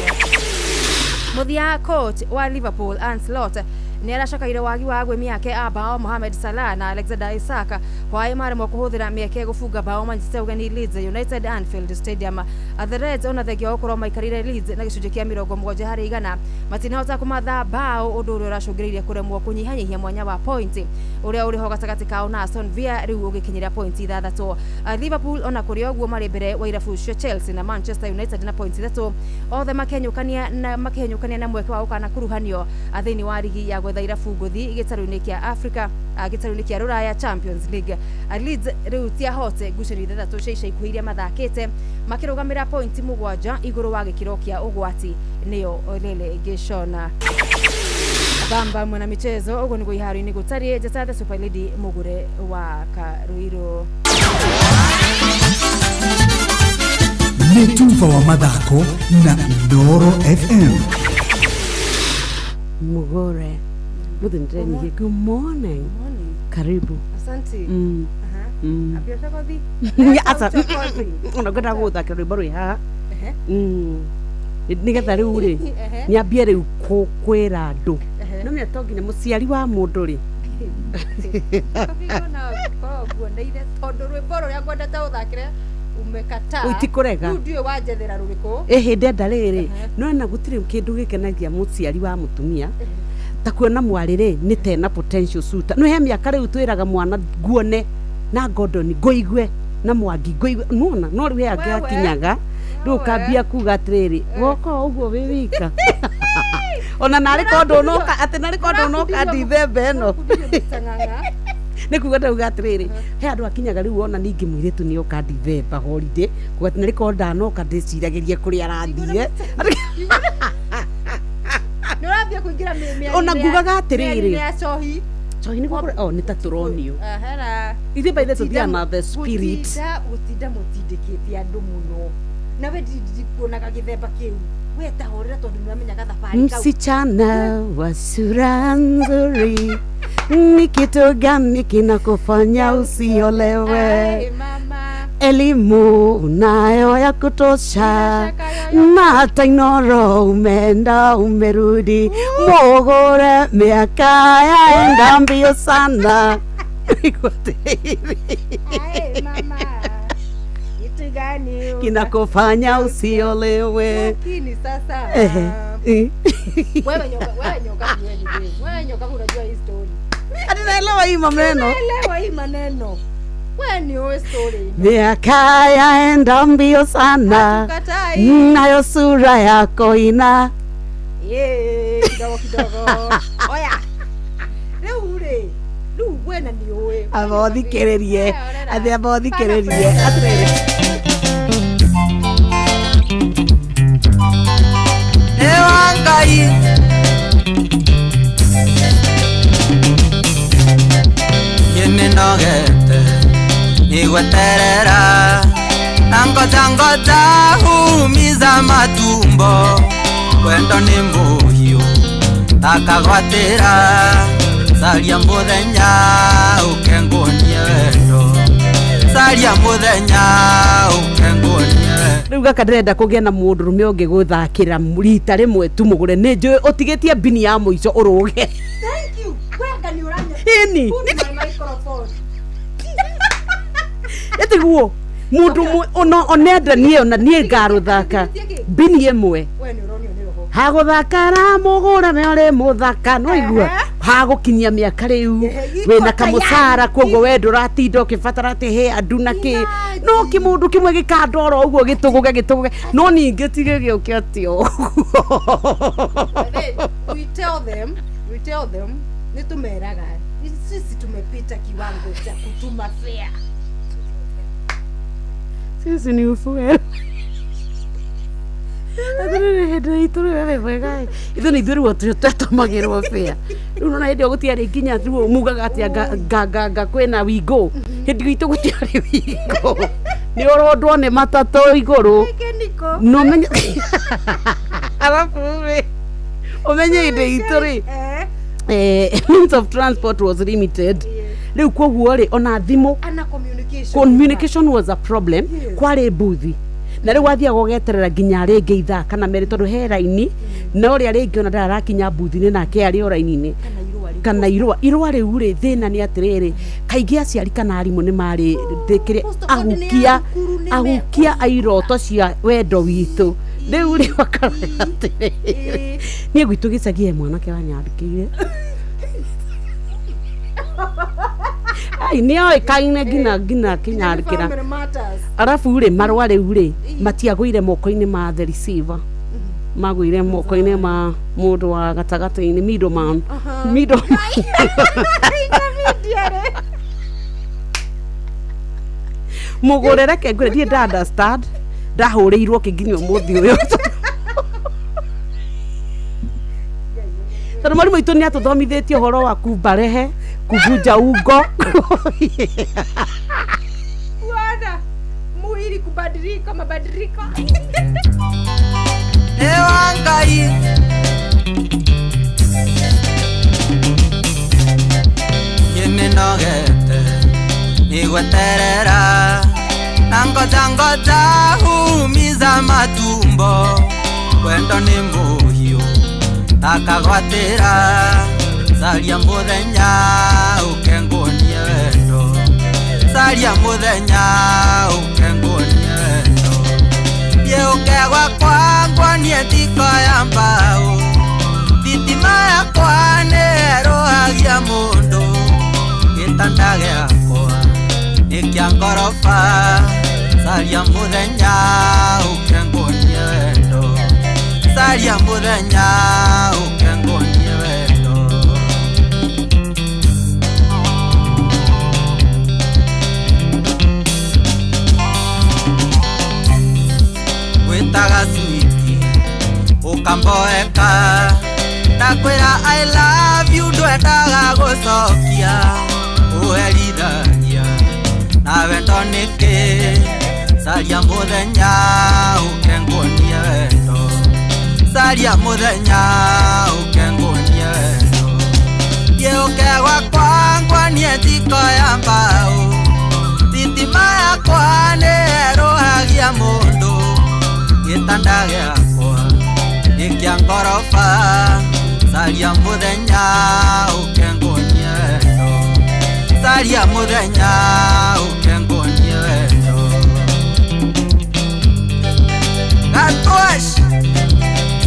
Speaker 19: Muthia coach wa Liverpool Ancelotti ni aracakaire wagi wa gwĩ mĩake a bao Mohamed Salah na Alexander Isak hwaĩ maremwo kũhũthĩra mĩeke gũbunga bao Manchester ũgeni Leeds United Anfield Stadium. The Reds ona thegĩa gũkorwo maikarire Leeds na gĩcunjĩ kĩa 70% matinahota kũmatha bao ũndũ ũrĩa ũracũngĩrĩirie kũremwo kũnyihanyihia mwanya wa point ũrĩa ũrĩ ho gatagatĩ kao na Aston Villa rĩu ũgĩkinyĩra point 3. Liverpool ona kũrĩ ũguo marĩ mbere wa irabu cia Chelsea na Manchester United na point 3 othe makĩhenyũkania na mweke wa gũkana kuruhanio thĩinĩ wa ligi ya gwetha irabu ngũthi gĩtarũ-inĩ kĩa Africa gĩtarũ-inĩ kĩa Rũraya Champions League. Leeds rĩu tiahote ngucanio 3 cia ica ikuhĩ iria mathakĩte makĩrũgamĩra point 7 igũrũ wa gĩkĩro kĩa ũgwati nĩyo relegation. Bamba mwana michezo ũguo nĩguo iharo-inĩ gũtariĩ njata the Super Lady Mugure wa Karuiro.
Speaker 18: Nĩ Tuva wa mathako na Inooro FM.
Speaker 2: Mugore. Good morning. Karibu.
Speaker 19: Asante. Abiosha kothi?
Speaker 2: Asa. Unakwenda gũthaka rwĩmbo rwĩ haha. Nĩgetha rĩu rĩ nyambie rĩu kwĩra andũ no mĩa to nginya mũciari wa mũndũ rĩ
Speaker 19: tondũ rwĩmbo rũrĩa ngwendete ũthakĩre umekataa
Speaker 2: ũtikũrega
Speaker 19: ndio wanjethera rũrĩkũ
Speaker 2: hĩndĩ rĩrĩ no na gũtirĩ kĩndũ gĩkenagia mũciari wa mũtumia ta kuona mwarĩ rĩ nĩ tena potential suitor no he mĩaka rĩu twĩraga mwana nguone na Gordon ngũigue na Mwangi ngũigue nona no rĩu he angĩakinyaga rĩu kambia kuga atĩrĩrĩ woka ũguo wĩ wika ona narĩ kondo noka atĩ narĩ kondo noka December ĩno nĩ kuga ndauga atĩrĩrĩ he andũ akinyaga rĩu ona ningĩ mũirĩtu nĩ oka December holiday kuga atĩ narĩ kondo ndanoka ndĩciragĩrie kũrĩa arathiĩ
Speaker 19: nĩ ũrambia kũingĩra mĩario
Speaker 2: ona ngugaga atĩrĩrĩ
Speaker 19: cohi
Speaker 2: nĩ gũkorwo nĩ ta tũronio ithe by the way na the spirit
Speaker 19: gũtinda mũtindĩkĩte andũ mũno na we ndikuonaga gĩthemba kĩu wetahorera tondũ nĩwamenyaga thabarĩ kau
Speaker 2: msichana wa sura nzuri ni kitu gani kinakufanya usiolewe elimu unayo ya kutosha na hata Inooro umeenda umerudi Mugure miaka yaenda mbio sana kinakufanya usiolewe
Speaker 19: lakini sasa wewe nyoka unajua hii story
Speaker 2: naelewa hii maneno
Speaker 19: wewe ni wewe story
Speaker 2: miaka yaenda mbio sana nayo sura yako ina
Speaker 19: kidogo oya rĩu wena nĩ ũĩ
Speaker 2: abothikĩrĩrie atĩ abothikĩrĩrie atĩrĩrĩ ewa Ngai
Speaker 20: nĩnogete igweterera na ngoja humiza matumbo wendo nĩ mũhiũ akagwatĩra saria mũthenya ũkenguonie wendo saria mũthenya ũkenguonie
Speaker 2: rĩu gaka ndĩrenda kũgĩa na mũndũrũme ũngĩ gũthakĩra rita rĩmwe tu Mugure nĩ njũĩ ũtigĩtie bini ya mũico ũrũge
Speaker 19: thank you wenga nĩ ũranya
Speaker 2: ini etiguo mũndũ onenda niĩ ona niĩ ngarũthaka bini ĩmwe hagũthakara Mugure me ũrĩ mũthaka no igua hagũkinyia mĩaka rĩu wĩna kamũcara koguo we ndũratinda ũkĩbatara atĩ he andu na kĩ no kĩmũndũ kĩmwe gĩkandora ũguo gĩtũgũge no ningĩ tigĩ gĩũke atĩ
Speaker 19: we tell them nĩ tumeraga sisi tumepita kiwango cha kutuma fare
Speaker 2: sisi ni ufuel Adrene hede itore wewe wega. Itho ni ithuĩ rĩu tũtũmagĩrwo fare. Rĩu nona hĩndĩ ĩyo gũtiarĩ nginya rĩu mugaga atĩ nga kwĩna wingo. Hĩndĩ itũ gũtiarĩ wingo. Nĩ ũrondwo nĩ matatũ igũrũ. No menye. Alafu umenye hĩndĩ itũ rĩ. Means of transport was limited. riu koguo ri ona thimu
Speaker 8: ana
Speaker 2: communication was a problem kwari buthi na riu wathia gogeterera nginya ringi ithaa kana meri tondu he raini no ria ringi ona ndarakinya buthi-ini nake ari o raini-ini kana irua riu ri thina ni atiriri kaingi aciari kana arimu ni mari ndikire agukia airoto cia wendo witu riu ri wakara atiriri nie gwitu gicagie mwanake wanyandikire ai nio ikaine ngina kinyarikira arafu ri marwa riu ri matiagwire moko-ini ma the receiver magwire moko-ini ma mundu wa gatagati-ini middleman mugurire ke ngure die understand ndahuriirwo kinginywa muthi uyu tondu mwarimu itu ni atuthomithitie uhoro wa kubarehe kuvunja ungo
Speaker 8: bwana muhiri kubadilika mabadiliko
Speaker 20: ewangai yeninogete igweterera nangoja humiza matumbo wendo ni muhiu takagwatira saria muthenya ukengunie wendo saria muthenya ukengunie wendo yeukegwa kwangwa nie thiko ya mbao thitima yakwa nerohagia mundu gitanda giakwa nikia ngoroba saria muthenya ukengunie wendo saria muthenya ukengunie wendo witaga switi ukamboeka ndakwira I love you ndwendaga gucokia uherithagia na wendo niki saria muthenya ukengunie wendo saria muthenya ukengunie wendo yeukegwa kwangwa nie thiko ya mbao thitima yakwa nerohagia mundu gitanda giakwa nikia ngoroba saria muthenya ukengunie wendo saria muthenya ukengunie wendo gatwash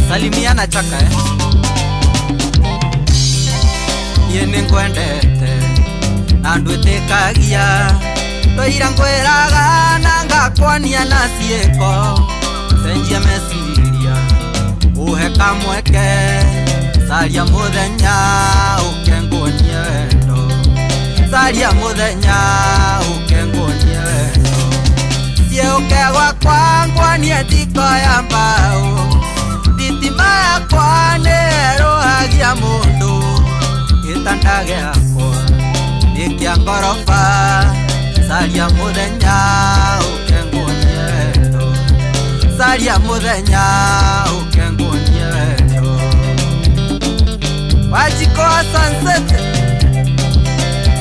Speaker 20: salimiana chaka yene ngwendete na ndwitikagia toira ngwiraga na ngakwania na cieko cenjia meciria uhe kamweke saria muthenya ukengunie wendo saria muthenya ukengunie wendo yeukegwa kwangwa nie thiko ya mbao thitima yakwa nerohagia mundu gitanda giakwa nikia ngoroba saria muthenya ukengunie wendo saria muthenya ukengunie wendo wajiko sunset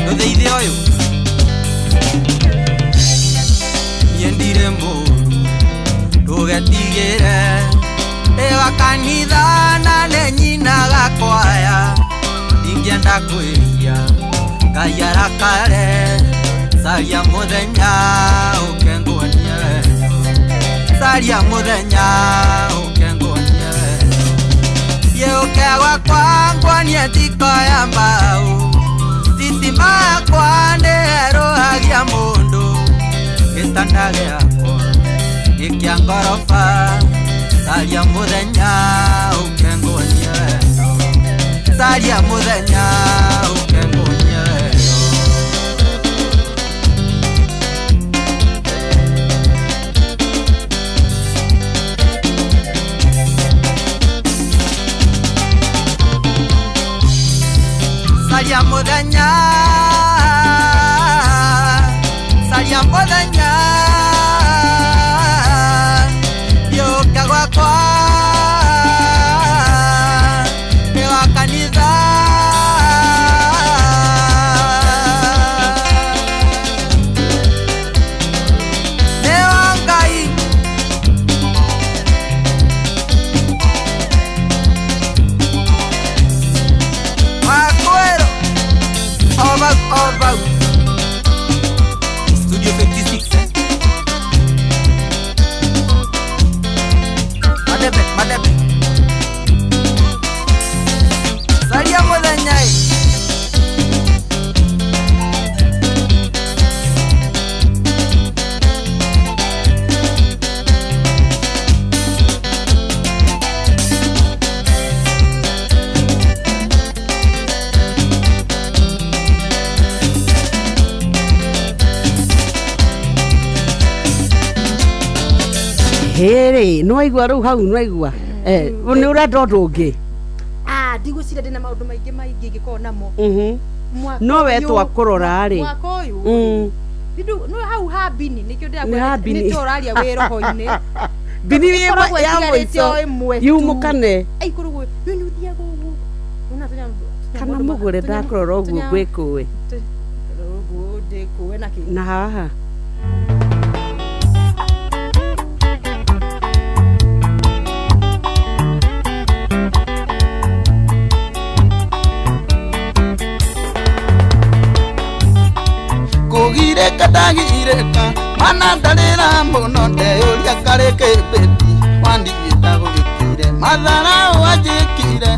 Speaker 20: ndutheithi uyu yendire muru ndugetigire ewa kanitha na nenyina gakwaya ingienda kwiria ngai arakare saria muthenya ukengunie wendo saria muthenya ukengunie wendo yeukegwa kwangwa nie thiko ya mbao thitima yakwa nerohagia mundu gitanda giakwa nikia ngoroba saria muthenya ukengunie wendo saria muthenya ukengunie wendo saria muthenya saria muthenya yukagwa kwa ewa kanitha
Speaker 2: Ehere, no igwa ru hau no igwa. Ni urenda undu ungi.
Speaker 8: Ndigwicira ndina maundu maingi ngikoo namo.
Speaker 2: No we twakurora ri.
Speaker 8: Mwaka uyu. No hau ha bini nikio ndira ni toraria wiroho-ini.
Speaker 2: Bini ya moico yumukane.
Speaker 8: Ai kurugu ni uthia gugu. Una tunya
Speaker 2: kana mugure ndakurora uguo gwikuwe.
Speaker 8: Uguo ndikuwe na ki.
Speaker 2: Na haha.
Speaker 20: Kugireka ndagireka mana ndarira muno ndeyuria kareke bebi wandigita gugikire mathara wajikire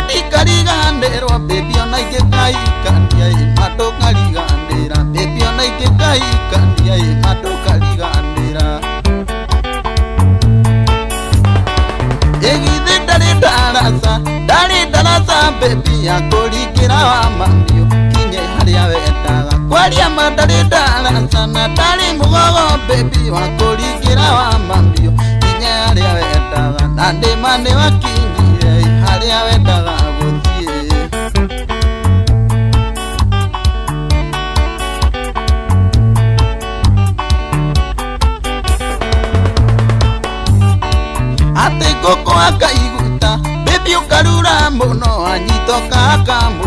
Speaker 20: ndikarigandirwo bebi ona ingikaikandia imatokariganira bebi ona ingikaikandia imatokariganira egithe ndari darasa bebi yakurikira wa mambio kinye haria wendaga kwaria mandari darasa na ndari mugogo bebi wakurikira wa mambio kinye haria wendaga na ndimane wakinyire haria wendaga guthie ate koko akaiguta bebi ukarura muno anyitoka akamu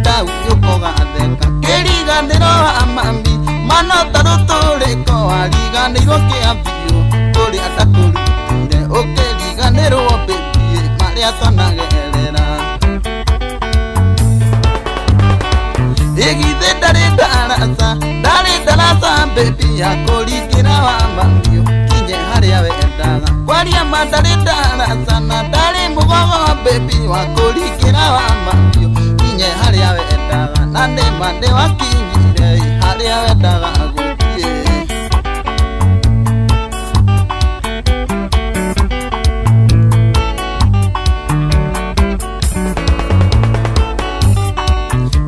Speaker 20: ndau yukoga theka kiriganiro amambi mano taruturiko ariganirwo kiambio kuri atakurutire ukiriganirwo bebi maria tanagerera igithe ndari darasa bebi yakurikira wa mambio kinye haria wendaga kwaria mandari darasa na ndari mugogo bebi wakurikira wa mambio kinye haria wendaga na ndimande wakinyire haria wendaga guthie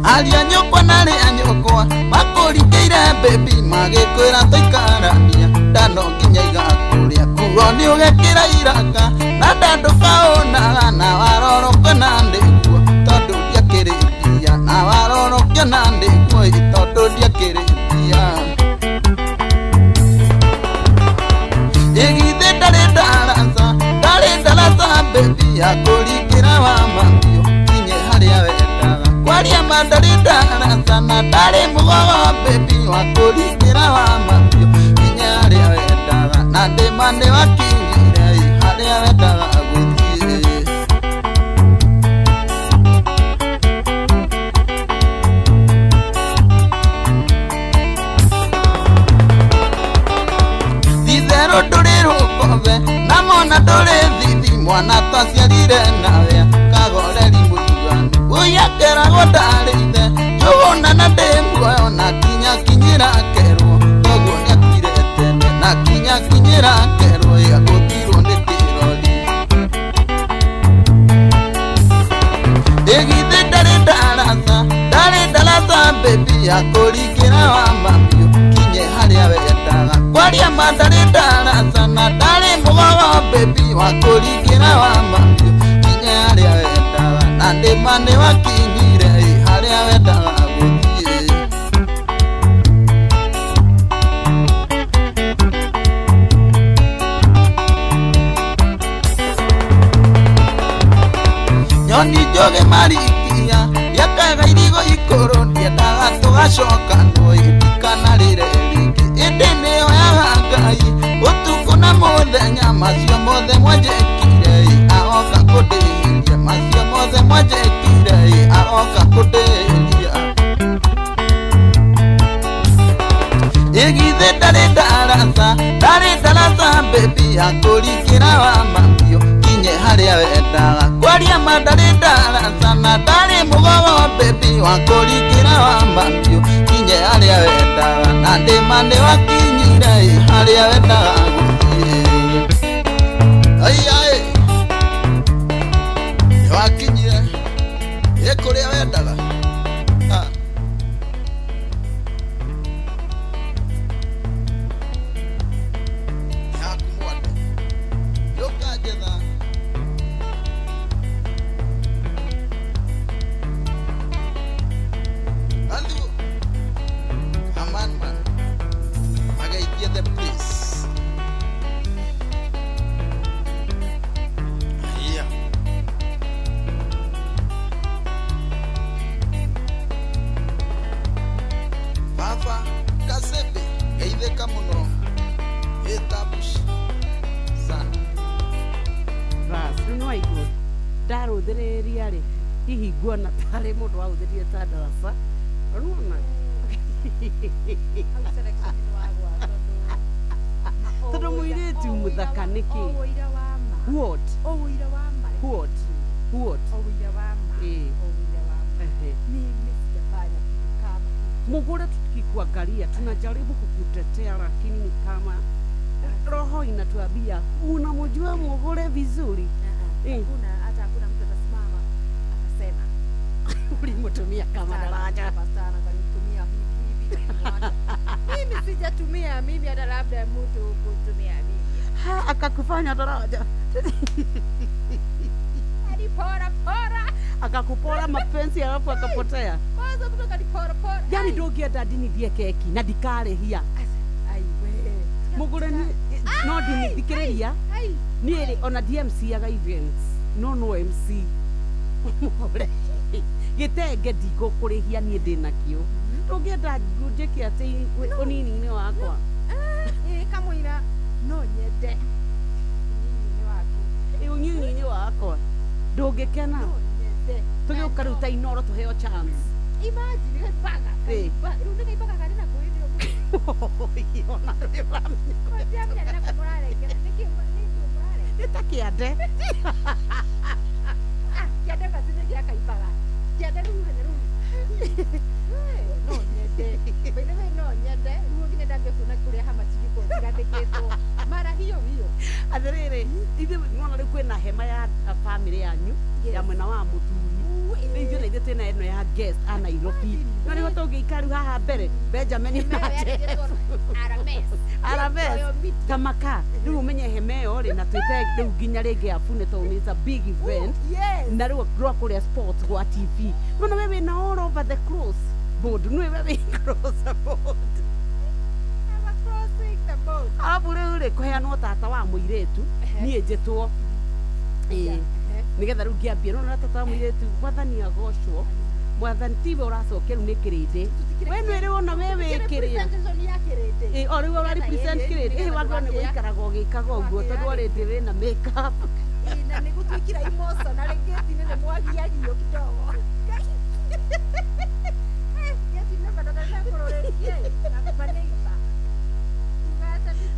Speaker 20: aria nyukwa nari anyukwa makurikire bebi magikwira tuikarania ndano nginya igakuria kuo ni ugekira iraka na ndandukaonaga na warorokwe na ndiguo tondu ndiakirimbia na warorokwe na ndiguo tondu ndiakirimbia igithe ndari darasa bebi yakurikira wa mambio kinye haria wendaga kwaria mandari darasa na ndari mugogo bebi wakurikira wa mambio kinye haria wendaga na ndimane wakinyire haria wendaga guthie thitherũ ndũrĩ rũkome na mona ndũrĩ thithi mwana twaciarire nawe kagoreri mũiguanu ũyakeragwo ndarĩ ithe njũgũna na ndĩ muoyo na kinya kinyĩra kerwo koguo nĩakuire tene na kinya kinyĩra kerwo gũtirwo nĩ kĩrori ĩgithe ndari darasa bebi yakurikira wa mambio kinye haria wendaga kwaria mandari darasa na ndari mugogo bebi wakurikira wa mambio kinye haria wendaga na ndimane wakinyire haria wendaga guthie nyoni njoge marikia yakaga irigo ikoro ndiendaga tugacoka ndikana-rĩre rĩngĩ ĩndĩ nĩyoyaga Ngai ũtukũ na mũthenya macio mothe mwanjĩkire agoka kũndĩhĩria macio mothe mwanjĩkire agoka kũndĩhĩria ĩgithe ndarĩ darasa bebi yakũrikĩra wa mambio kinye haria wendaga kwaria mandari darasa na ndari mugogo bebi wakurikira wa mambio kinye haria wendaga na ndimane wakinyire haria wendaga guthie ai wakinyire ikuria wendaga
Speaker 2: waigua ndarũthĩrĩria rĩ hihi nguona tarĩ mũndũ wahũthĩrire ta ndaraca ruona tondũ mũirĩtu mũthaka nĩkĩ what Mugure tukikuangalia tunajaribu kukutetea, lakini ni kama roho inatuambia unamjua Mugure vizuri.
Speaker 8: Hakuna mtu atasimama atasema
Speaker 2: ulimtumia kama daraja
Speaker 8: sana, kanitumia hivi mimi sijatumia mimi, hata labda mtu kutumia mimi
Speaker 2: akakufanya daraja
Speaker 8: alipora
Speaker 2: akakupora mapenzi alafu akapotea.
Speaker 8: Kwanza mtu kanipora.
Speaker 2: Yani ndũngĩenda ndinithie keki na ndikarĩhia.
Speaker 8: Aiwe.
Speaker 2: Mugure no ndinithikĩrĩria. Niĩ ona DMC aga events. No MC. Mugure. Gĩtenge ndigũkũrĩhia niĩ ndĩnakĩo. Ndũngĩenda njĩke atĩ ũnini-inĩ wakwa.
Speaker 8: Kamũira no nyende.
Speaker 2: Ũnini-inĩ wakwa. Ndũngĩkena. Tũgĩũka rĩu ta Inoro tũheo chance.
Speaker 8: Imagine nĩgaibaga. Rĩu nĩgaibaga karĩ na kũrĩ ũguo.
Speaker 2: Ona ndĩramenya.
Speaker 8: Ndiamenya nĩ nakũ mũrarengera. Nĩkĩ mũrarengera?
Speaker 2: Nĩta kĩande.
Speaker 8: Kĩande gacinĩ gĩakaibaga. Kĩande rĩu no nyende. Bĩnĩwe no nyende. Rĩu nginya ndangĩkũna kũrĩa hamacigiko tigandĩkĩtwo. Mara hiyo.
Speaker 2: Atĩrĩrĩ, ithe nĩwona rĩu kwĩna hema ya family yanyu ya mwena wa mũthuri. Nĩithuĩ na ithuĩ twĩna ĩno ya guest a Nairobi. No nĩho tũngĩikara rĩu haha mbere Benjamin Arames Kamaka. Rĩu ũmenye hema ĩyo rĩ na twĩte rĩu nginya rĩngĩ Afune tondũ it's a big event. Na rĩu kũrĩa sports gwa TV. Nona wewe na all over the cross board. Nĩwe wewe cross board. Abu rĩu rĩ kũheanwo tata wa mũirĩtu niĩ njĩtwo nĩgetha rĩu ngĩambia no tata wa mũirĩtu mwathani agocwo mwathani tiwe ũracokia rĩu nĩ kĩrĩndĩ we nĩ wĩrĩwona we wĩkĩrĩa o rĩu ũra represent kĩrĩndĩ wagĩrĩirwo nĩ gũikaraga ũgĩkaga ũguo tondũ ũrĩndĩ wĩna makeup
Speaker 8: na nĩ gũtwĩkĩra emotion na rĩngĩ nĩ mwagiagio kidogo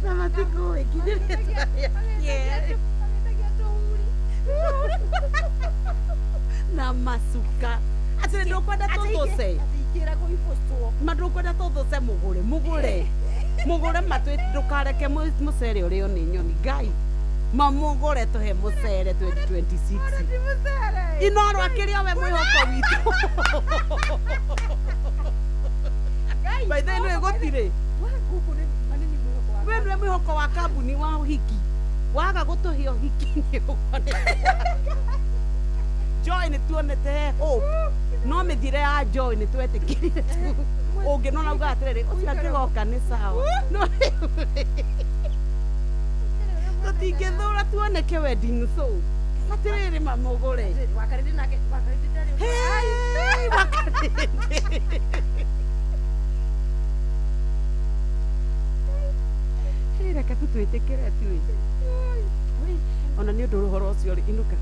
Speaker 2: na matiko ikinyĩrĩte na macuka atĩ ndũkwenda tũthũce ndũkwenda tũthũce Mugure matwĩ ndũkareke mũcere ũrĩo nĩ nyoni Ngai mamugure tũhe mũcere 2026 Inoro akĩrĩa we mwĩhoko witũ by the way gũtirĩ we nĩ mwĩhoko wa kambuni wa ũhiki waga gũtũhe ũhiki nĩ ũkone Joy nĩ tuonete hope no mĩthire ya Joy nĩ twetĩkĩrire tu ũngĩnona uga atĩrĩrĩ ũcio angĩgoka nĩ sawa no tũtingĩthũra tuoneke wedding show atĩrĩrĩ Mamugure
Speaker 8: wakarĩndĩ nake
Speaker 2: reke tũtwĩtĩkĩre tu ona nĩ ũndũ ũhoro ũcio rĩ inũka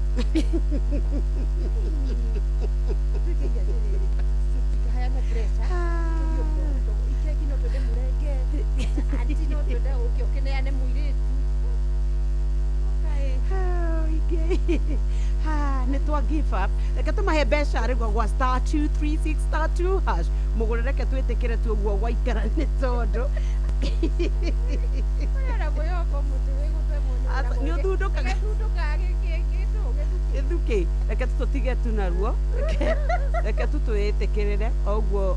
Speaker 8: tukahayana pressure ikeki no twende mũrenge anti no twende ũkĩneane mũirĩtu
Speaker 2: nĩ twa give up reke tũmahe mbeca rĩgwa gwa *236*2# Mugure reke twĩtĩkĩre tu ũguo gwaikara nĩ tondũ nĩ ũthundũkaga gĩthuki reke tũtige tu naruo reke tũtwĩtĩkĩrĩre o ũguo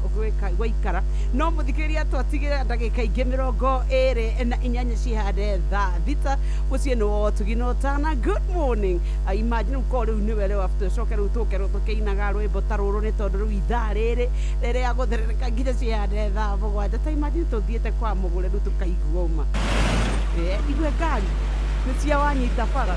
Speaker 2: gwaikara no mũthikĩrĩria twatigĩre ndagĩka ingĩ 28 cihande thaa thita mũciĩ nĩ wotugi no tana good morning imagine uko rĩu nĩwe rĩu tũcoke rĩu tũkerwo tũkĩinaga rwĩmbo ta rũrũ nĩ tondũ rĩu ithaa rĩrĩ rĩrĩa gũtherereka nginya cihande thaa mũgwanja ta imagine tũthiĩte kwa Mugure rĩu tũkaigua uma igue ngari nĩ cia wanyita bara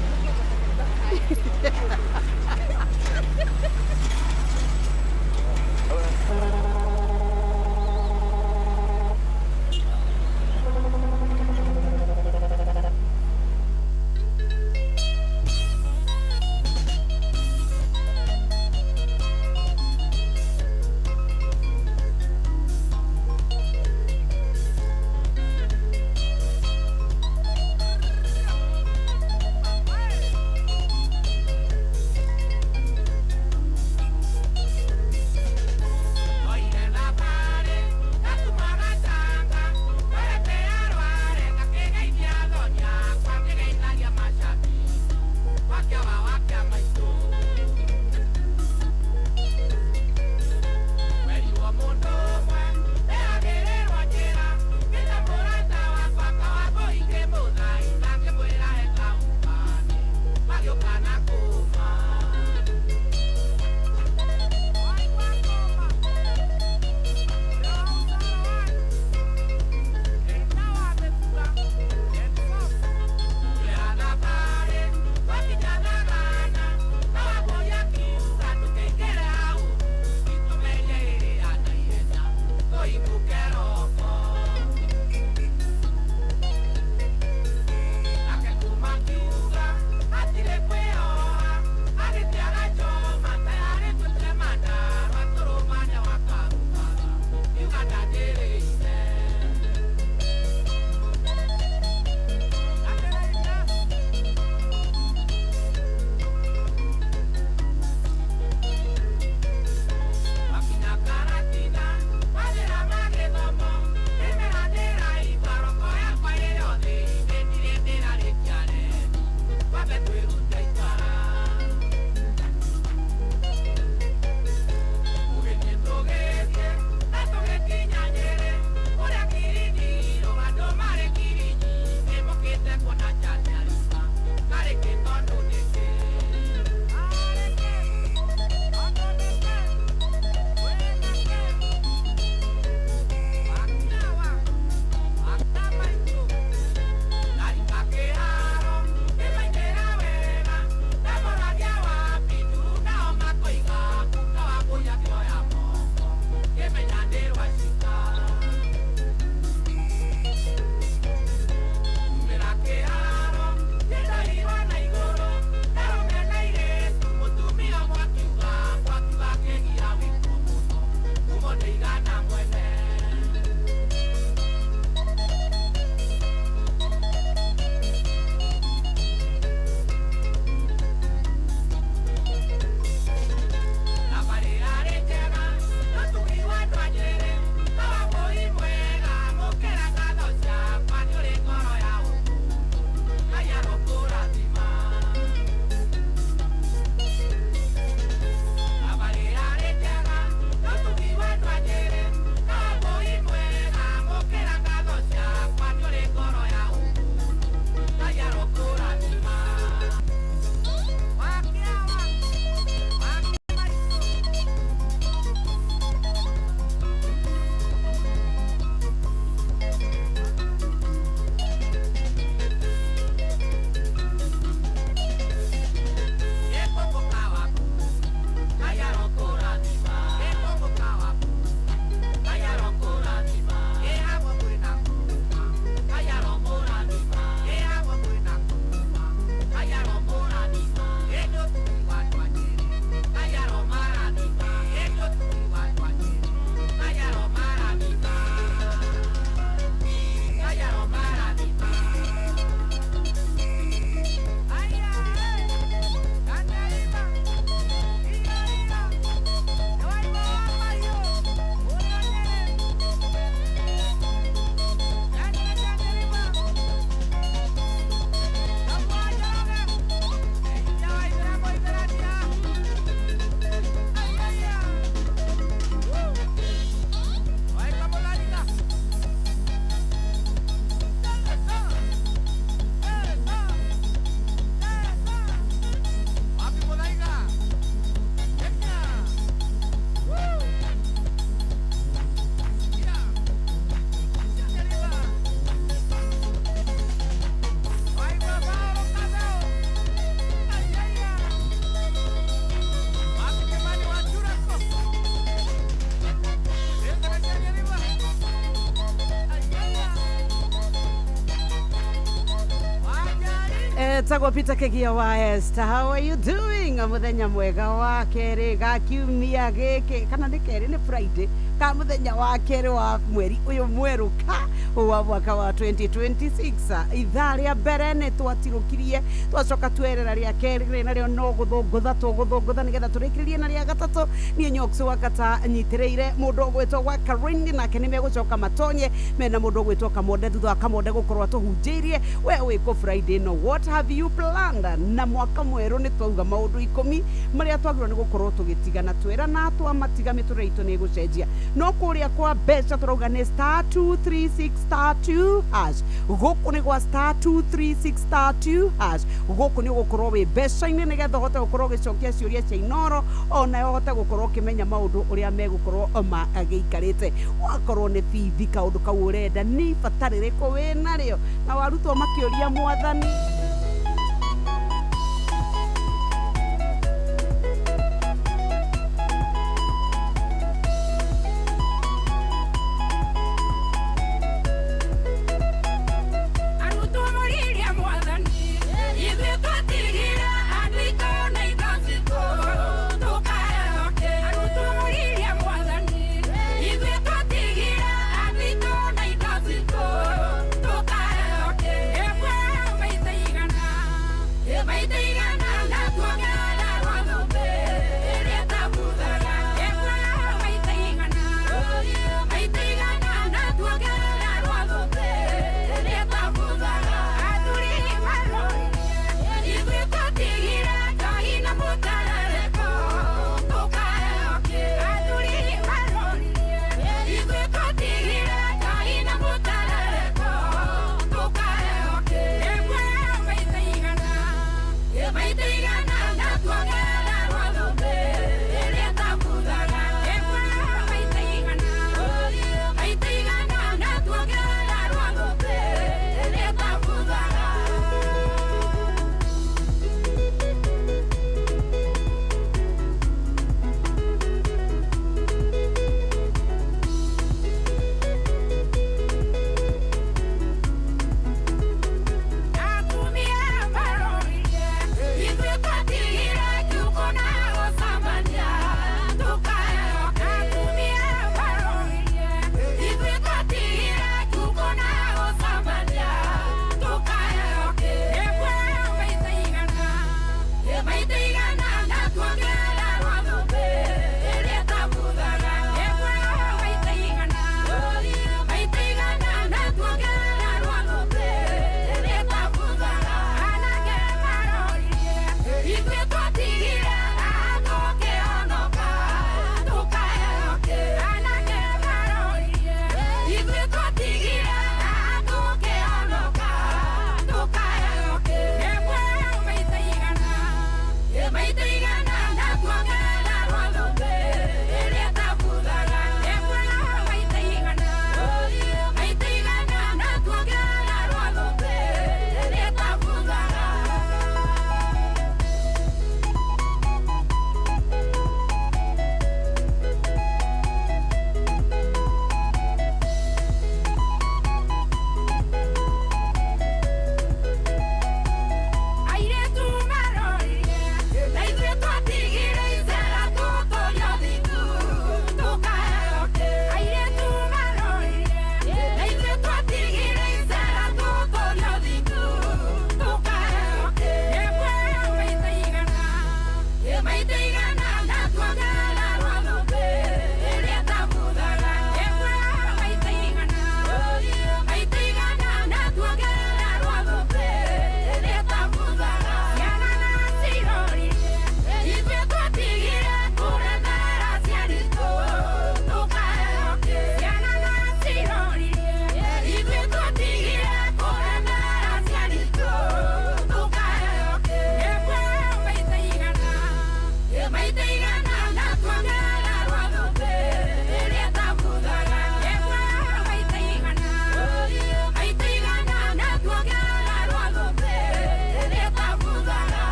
Speaker 2: etagwo Peter Kegia wa Esther. How are you doing? Muthenya mwega wa keri ga kiumia giki kana ni keri ni Friday ka muthenya wa keri wa mweri uyu mweru ka wa mwaka wa 2026. Ithaa ria mbere ni twatirukirie twacoka twerera ria keri nario no guthungutha nigetha turikiririe na ria gatatu ni Nyox wa kata nyitireire mundu gwetwo wa Karindi nake ni megucoka matonye mena mundu gwetwo Kamonde thutha Kamonde gukorwa tuhunjirie we wiko Friday no. What have you planned? Na mwaka mweru ni twauga maundu 10 maria twagirwo ni gukorwo tugitigana twira na twamatiga miture itu ni gucenjia no kuria kwa mbeca turauga ni *236*2# guku ni gwa *236*2# guku ni gukorwo wi mbeca-ini nigetha hote gukorwo gicokia ciuria cia Inoro ona hote gukorwo kimenya maundu uria megukorwo agiikarite wakorwo ni bithi kaundu kau urenda ni bataririko we nario na warutwo makiuria mwathani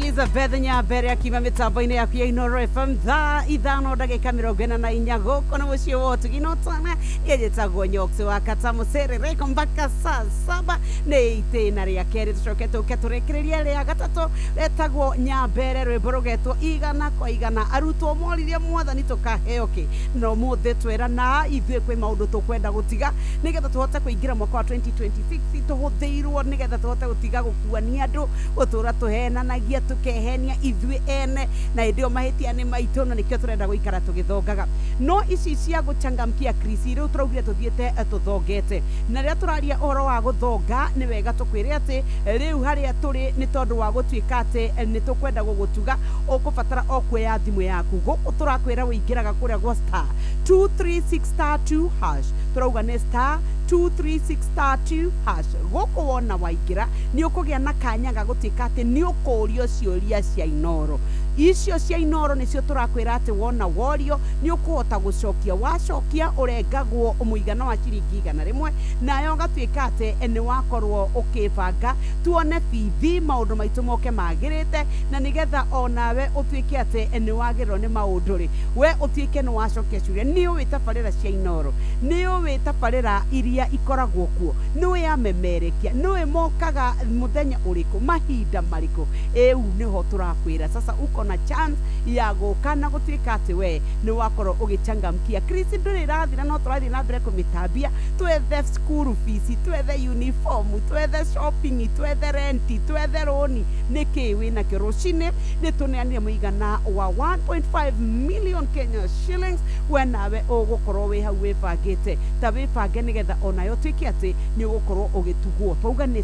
Speaker 5: is a Bethanya Beria Kima Mitaboine Akiano FM, the Idano Dageka Mirogena Inyago, Konomoshi Water, Ginotana, Editago Yoxo, Akatamo Sere, Recombaka Saba, Neite Naria Kerit Shoketo, Catoriale, Agatato, Letago, Nya Bere, Borogeto, Igana, Koigana, Aruto, Molia, more than it okay. No more that were na, if you came out to Quenda Utiga, Nega the Tota Iramoka 2026, it hold the Iro, Nega the Tota Utiga, Kuaniado, Otora to Hena, Nagia to Kehenia, Idwe Ene, Naidio Maheti and Maitono, and Ketra Wikara to Gedogaga. No is Isiago Changamkia Crisiro, Troglia to Diete at Dogete, Naratoria Oroago Doga, Nevega to Querete, Leu Haria Tore, Netodoago to Kate, and Netoqueda Wotuga, Oko Patra Oquea Dimuaku, Go Otoraquera, we get a Korea Gosta, 236*2 hash, Troganesta. 236*2 hash goko wona waigira ni ukugia na kanya ga gutikate ni ukurio cioria cia inoro icio cia inoro nicio turakwira ati wona worio ni ukuhota gucokia wacokia urengagwo umuigana wa ciringi 100 nayo gatuikate ene wakorwo ukibanga tuone bithi maundu maitu moke magirite na nigetha onawe utuike ati ene wagirwo ni maundu ri we utuike ni wacokia ciuria ni witabarira cia inoro ni witabarira iria ikoragwo kuo niwe amemerekia niwe mokaga muthenya uriku mahinda mariku eu niho turakwira sasa uko na chance ya gukana gutuika ati we ni wakoro ugichangamkia Chris nduri rathira no turathi na mbere kumitambia twethe school fees twethe uniform twethe shopping twethe rent twethe loan niki wina kirucine ni tuneania muigana wa 1.5 million Kenya shillings wenawe ugukorwo wi hau wibangite ta wibange nigetha onayo twiki ati ni ugukorwo ugitugwo twauga ni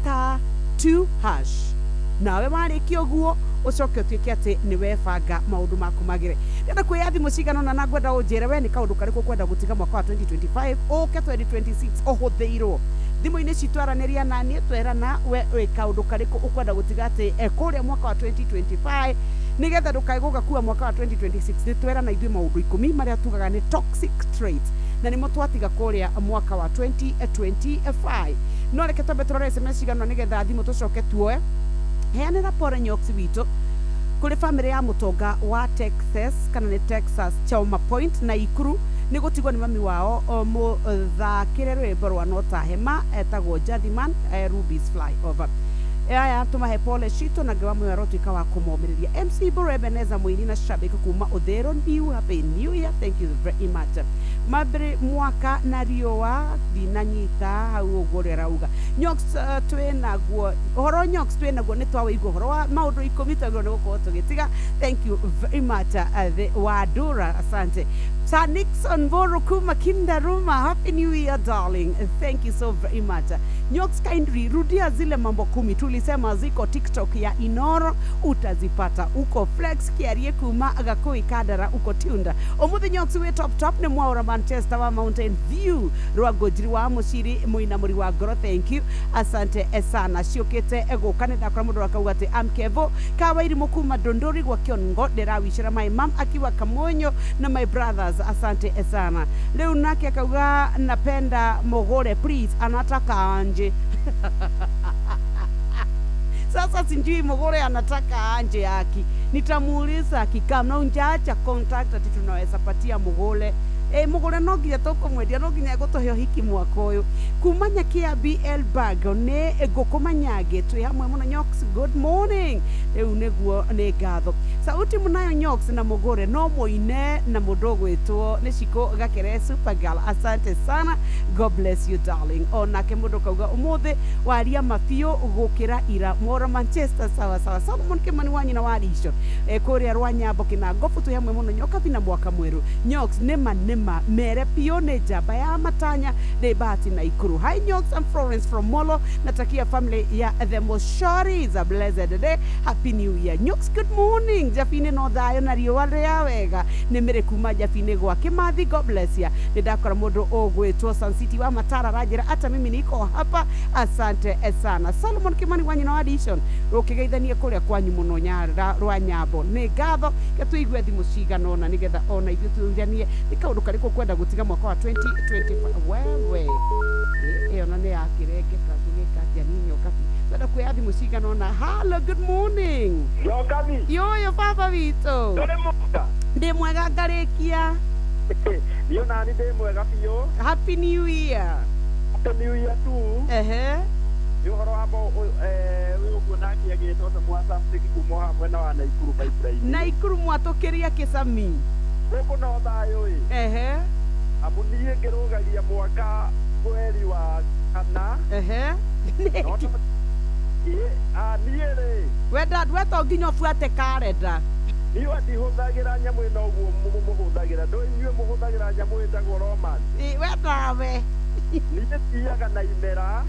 Speaker 5: *236*2 hash nawe marikio guo ucoke utwike ati ni webanga maundu maku magire ndenda kwiyathi mucigano na nagwenda unjire we ni kaundu kariku kwenda gutiga mwaka wa 2025 oke 2026 ohuthiirwo thimu-ini citwaraniria nani twerana we kaundu kariku ukwenda gutiga ati kuria mwaka wa 2025 nigetha ndukaiguga kuwa mwaka wa 2026 ni twerana ithui maundu 10 maria tugaga ni toxic traits na ni mutwatiga kuria mwaka wa 2025 no reke tombe turore SMS cigano nigetha thimu tucoke tuoe heanira pore nyoksi wito kuri family ya mutonga wa Texas kana ni Texas Choma Point na Ikuru ni gutigwo ni mami wao muthakire rwimbo rwa Notahema etagwo Jadiman Ruby's Flyover aya tumahe pole shito na gewa mwero tuika wa kumomiriria MC Borebeneza mwini na shabiki kuma Odero New Happy New Year thank you very much mabere mwaka na riowa dinanyita hau ugore rauga Nyox twenagwo horo Nyox twenagwo ni twawe igo horo wa maundu 10 tagwo niguko tugitiga thank you very much Wadura asante Sa Nixon Boro Kuma Kindaruma happy new year darling thank you so very much Nyox kindly rudia zile mambo 10 tulisema ziko TikTok ya Inoro utazipata uko Flex Kiarie Kuma agakoi kadara uko Tunda omuthi Nyox we top ni mwaura Manchester wa Mountain View rwagojiri wa muciri muina muri wa ngoro thank you asante sana ciukite ego kanida kwa mundu akaugate amkevo kawairi mukuma Dondori gwa Kiongo nderawicira my mom akiwa Kamonyo na my brothers asante sana leo nake akauga napenda mogore please anataka anje sasa sinjui mogore anataka anje yaki nitamuuliza kikama unjaacha contact ati tunaweza patia mogole mugore no nginya tukumwendia no nginya gutuhe hiki mwaka uyu kumanya kia BL bag ne gukumanyage twi hamwe muno Nyox good morning riu niguo ni ngatho sauti munayo Nyox na mugore no muine na mudogo etwo ni ciko gakere super girl asante sana god bless you darling onake mundu kauga umuthi waria mafio gukira ira mora Manchester sawa Solomon Kimani wanyi na wadisho kuria rwanyambo kinangofu twi hamwe muno nyoka bina mwaka mweru Nyox nema mere pione jaba ya matanya de bahati na Ikuru hi Nyox and Florence from Molo natakia family ya the Moshori is a blessed day happy new year Nyox good morning jafine no thayo na riwa ria wega nimere kuma jafine gwa Kimathi god bless ya ndakora mundu ogwetwo Sun City wa Matara rajira hata mimi niko hapa asante sana Solomon Kimani wanyi na audition ukigeithania kuria kwanyu muno nyara rwa nyambo ni ngatho gatuigwe thimu cigano na nigetha ona ithu tunjanie ni kaundu kariko kwenda gutiga mwaka wa 2025 wewe ona ni akirenge kagugika tia ninyo kapi
Speaker 2: twenda kuya thimu cigana ona. Hello, good morning.
Speaker 21: Yo kabi.
Speaker 2: Yo baba witũ.
Speaker 21: Ndĩ mwega.
Speaker 2: Ndĩ mwega ngarĩkia.
Speaker 21: Niĩ nani ndĩ mwega biũ.
Speaker 2: Happy New Year.
Speaker 21: Happy New Year too. Nĩ ũhoro wa wĩ ũguo nake agĩtwo ta Mwasamtiki kuma mwena wa Naikuru pipeline.
Speaker 2: Naikuru mwatũkĩria Kĩcami.
Speaker 21: Gũkũ no thayũ ĩ. Amu niĩ ngĩrũgagia mwaka mweri wa kana. Niĩ rĩ.
Speaker 2: Wenda nginya ũbuate karenda.
Speaker 21: Niĩ ndihũthagĩra nyamũ ĩno ũguo mũhũthagĩra. Ndũĩ inyuĩ mũhũthagĩra nyamũ ĩtagwo romance.
Speaker 2: Wenda we.
Speaker 21: Niĩ thiaga na imera.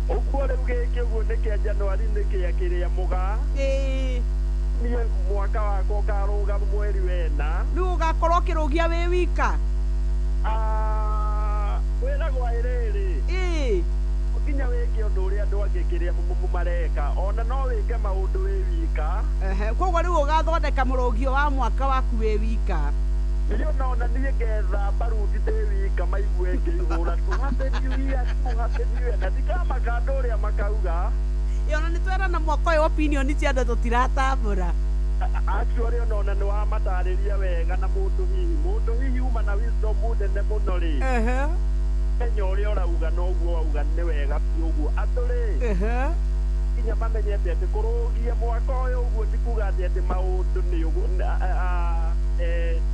Speaker 21: Ũguo rĩu gĩkĩ ũguo nĩ kĩa Januari nĩ kĩrĩa mũgaa. Niĩ mwaka wakwa ũkarũga mweri wena.
Speaker 2: Rĩu ũgakorwo ũkĩrũgia wĩ wika.
Speaker 21: Wĩragwo ĩrĩrĩ. Nginya wĩke ũndũ ũrĩa andũ angĩ kĩrĩa mareka. Ona no wĩke maũndũ wĩ wika.
Speaker 2: Koguo rĩu ũgathondeka mũrũgio wa mwaka waku wĩ wika.
Speaker 21: Nĩona ona niĩ ngetha baruti ndĩ wika maigue ngĩihũra tu Happy New Year, Happy New Year. Na ndikamaka andũ ũrĩa makauga.
Speaker 2: Ona nĩ twerana mwaka ũyũ opinion cia andũ tũtiratambũra.
Speaker 21: Actually ona nĩ wamatarĩria wega na mũndũ hihi uma na wisdom nene mũno rĩ. Menya ũrĩa ũrauga noguo wauga nĩ wega biũ ũguo. Andũ rĩ. Nginya mamenyete atĩ kũrũgia mwaka ũyũ ũguo ti kuga atĩ maũndũ nĩ ũguo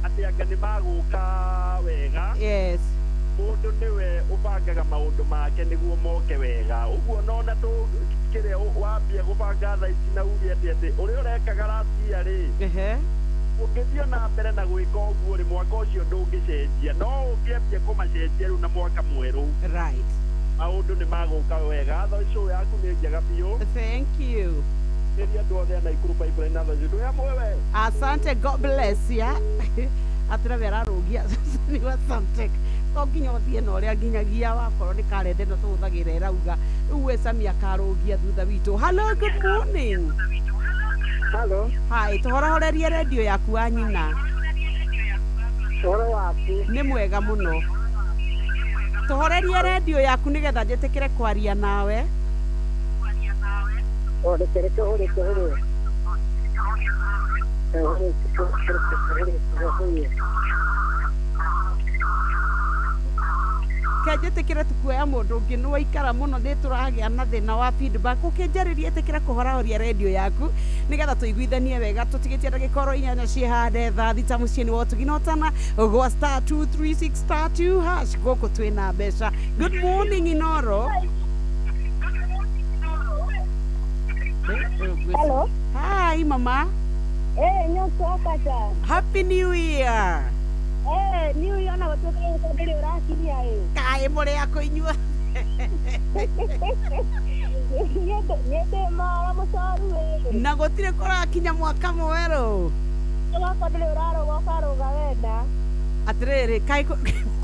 Speaker 21: atĩ anga nĩ magũka wega.
Speaker 2: Yes.
Speaker 21: Mũndũ nĩwe ũbangaga maũndũ make nĩguo moke wega. Ũguo nona kĩrĩa wambia gũbanga thaa ici na uge atĩ ũrĩa ũrekaga racia rĩ. Ũngĩthiĩ na mbere na gwĩka ũguo rĩ mwaka ũcio ndũngĩcenjia. No ũngĩambia kũmacenjia rĩu na mwaka mwerũ.
Speaker 2: Right.
Speaker 21: Maũndũ nĩ magũka wega. Thaa show yaku nĩ njega biũ.
Speaker 2: Thank you.
Speaker 21: Nĩria andũ othe a Naikuru pipeline na thaa ndũ ya mwewe.
Speaker 2: Asante, God bless ya. Atĩra wĩra rũgia nĩ wa Samtec. To nginya ũthiĩ na ũrĩa nginyagia wakorwo nĩ karenda ĩno tũhũthagĩra ĩrauga rĩu we Sami akarũgia thutha witũ. Hello, good morning.
Speaker 21: Hello.
Speaker 2: Hi, tũhorahorerie redio yaku wa nyina.
Speaker 21: Ũhoro waku?
Speaker 2: Nĩ mwega mũno. Tũhorerie redio yaku nĩgetha njĩtĩkĩre kwaria nawe.
Speaker 21: Rekereke ũrĩke.
Speaker 2: Kenjĩtĩkĩre tukuoya mũndũ ũngĩ nĩ waikara mũno nĩ tũragĩa na thĩna wa feedback. Ũkĩnjarĩria ĩtĩkĩra kũhorahoria redio yaku nĩgetha tũiguithanie wega tũtigĩtie ndagĩkorwo inyanya ciĩ hande thaa thita mũciĩ-inĩ wa ũtuginotana gwa *236*2# gũkũ twĩna mbeca. Good morning Inoro.
Speaker 22: Hello.
Speaker 2: Hi mama.
Speaker 22: Nyakata.
Speaker 2: Happy New Year.
Speaker 22: New Year na watoka ndĩrĩ ũrakinya
Speaker 2: kaĩ mũrĩ akũ inyua.
Speaker 22: Nyende mara mũcoru
Speaker 2: na gũtirĩ kũrakinya mwaka mwerũ.
Speaker 22: Ũgakora ndĩrĩ ũrarũga wenda.
Speaker 2: Atĩrĩrĩ kaĩ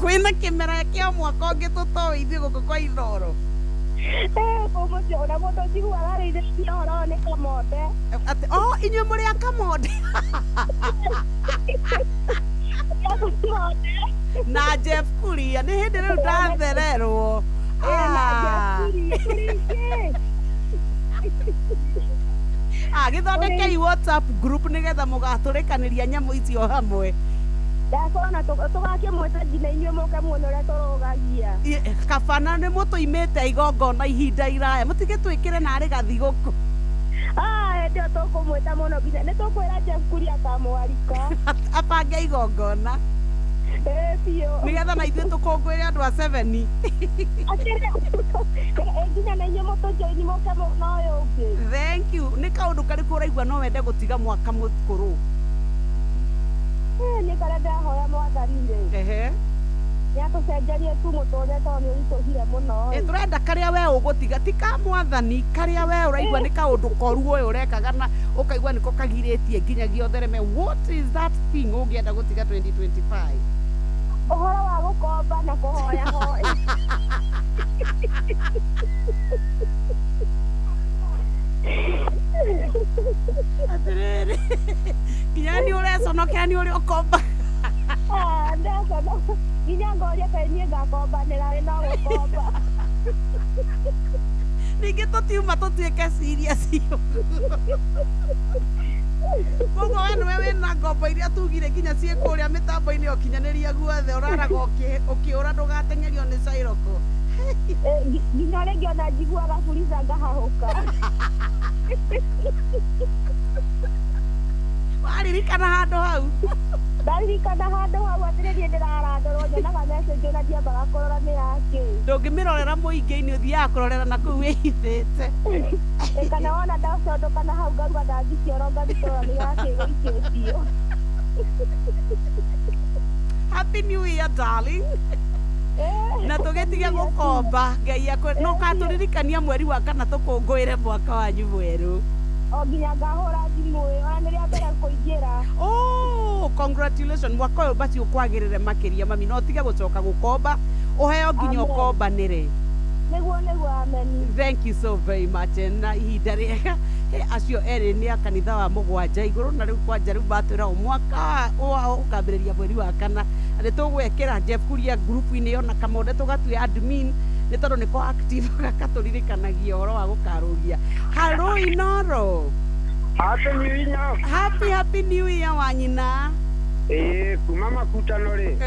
Speaker 2: kwĩna kĩmera kĩa mwaka ũngĩ tũtoĩ ithuĩ gũkũ kwa Ithoro.
Speaker 22: Kũmũcio ona mũndũ njiguaga rĩithĩtie ũhoro nĩ Kamonde.
Speaker 2: Inyuĩ mũrĩ a Kamonde. Na Jeff Kuria nĩ hĩndĩ rĩu ndathererwo. Gĩthondekei WhatsApp group nĩgetha mũgatũrĩkanĩria nyamũ icio hamwe.
Speaker 22: Ndakona tũgakie mweta nginya inyuĩ mũke muone ũrĩa tũrũgagia.
Speaker 2: Kabana nĩ mũtũimĩte igongona ihinda iraya mũtige twĩkĩre narĩ gathigũkũ.
Speaker 22: Ndio tũkũmwĩta mũno nginya nĩ tũkwĩra Jeff Kuria akamwarika
Speaker 2: abange igongona.
Speaker 22: Biũ.
Speaker 2: Nĩgetha na ithuĩ tũkũngũĩre andũ a 7.
Speaker 22: Nginya na inyuĩ mũtũjoini mũke mũno ũyũ ũngĩ.
Speaker 2: Thank you. Nĩ kaũndũ karĩkũ ũraigua no wende gũtiga mwaka mũkũrũ?
Speaker 22: Nĩ karĩa ndahoya Mwathani-rĩ. Nĩatũcenjerie tu mũtũrĩre tondũ nĩũritũhire mũno.
Speaker 2: Tũrenda karĩa we ũgũtiga ti ka Mwathani, karĩa we ũraigua nĩ kaũndũ koru ũyũ ũrekaga na ũkaigua nĩko kagirĩtie nginyagia ũthereme. What is that thing ũngĩenda gũtiga 2025?
Speaker 22: Ũhoro wa gũkomba na kũhoya hoya.
Speaker 2: Atĩrĩrĩ nginya nĩ ũreconokera nĩ ũrĩa ũkomba.
Speaker 22: Ndeconoka nginya ngoria kaĩ niĩ ngakombanĩra wĩ no gũkomba.
Speaker 2: Ningĩ tũtiuma tũtuĩke serious. Koguo we nĩwe wĩna ngombo iria tugire nginya ciĩ kũrĩa mĩtambo-inĩ ũkinyanĩria guothe ũraraga ũkĩũra ndũgateng'erio nĩ Cairoko.
Speaker 22: Nginya rĩngĩ ona njiguaga burica ngahahũka.
Speaker 2: Waririkana handũ hau?
Speaker 22: Ndaririkana handũ hau atĩrĩrĩ ndĩrarandorwo nyonaga message ona ndiambaga kũrora nĩ yake.
Speaker 2: Ndũngĩmĩrorera mũingĩ-inĩ ũthiaga kũrorera na kũu wĩhithĩte.
Speaker 22: Kana wona ndacondokana hau ngaruga ndangĩcioro ngathikorora nĩ yake gũikĩtio.
Speaker 2: Happy New Year darling. Na tũgĩtige gũkomba Ngai no katũririkania mweri wa kana tũkũngũĩre mwaka wanyu mwerũ.
Speaker 22: O nginya ngahũra thimũ ona nĩ rĩa mbere kũingĩra.
Speaker 2: Oh, congratulations mwaka ũyũ basi ũkwagĩrĩre makĩria mami no tige gũcoka gũkomba ũheo nginya ũkombanĩre.
Speaker 22: Nĩguo ameni.
Speaker 2: Thank you so very much na ihinda rĩega acio erĩ nĩ a kanitha wa mũgwanja igũrũ na rĩu kwanja rĩu batwĩra mwaka ũkambĩrĩria mweri wa kana nĩ tũgwĩkĩra Jeff Kuria group-inĩ yo na Kamonde tũgatue admin nĩ tondũ nĩko active gatũririkanagia ũhoro wa gũkarũria. Hello Inoro.
Speaker 1: Happy New Year.
Speaker 2: Happy New Year wanyina.
Speaker 1: Kuma makutano rĩ.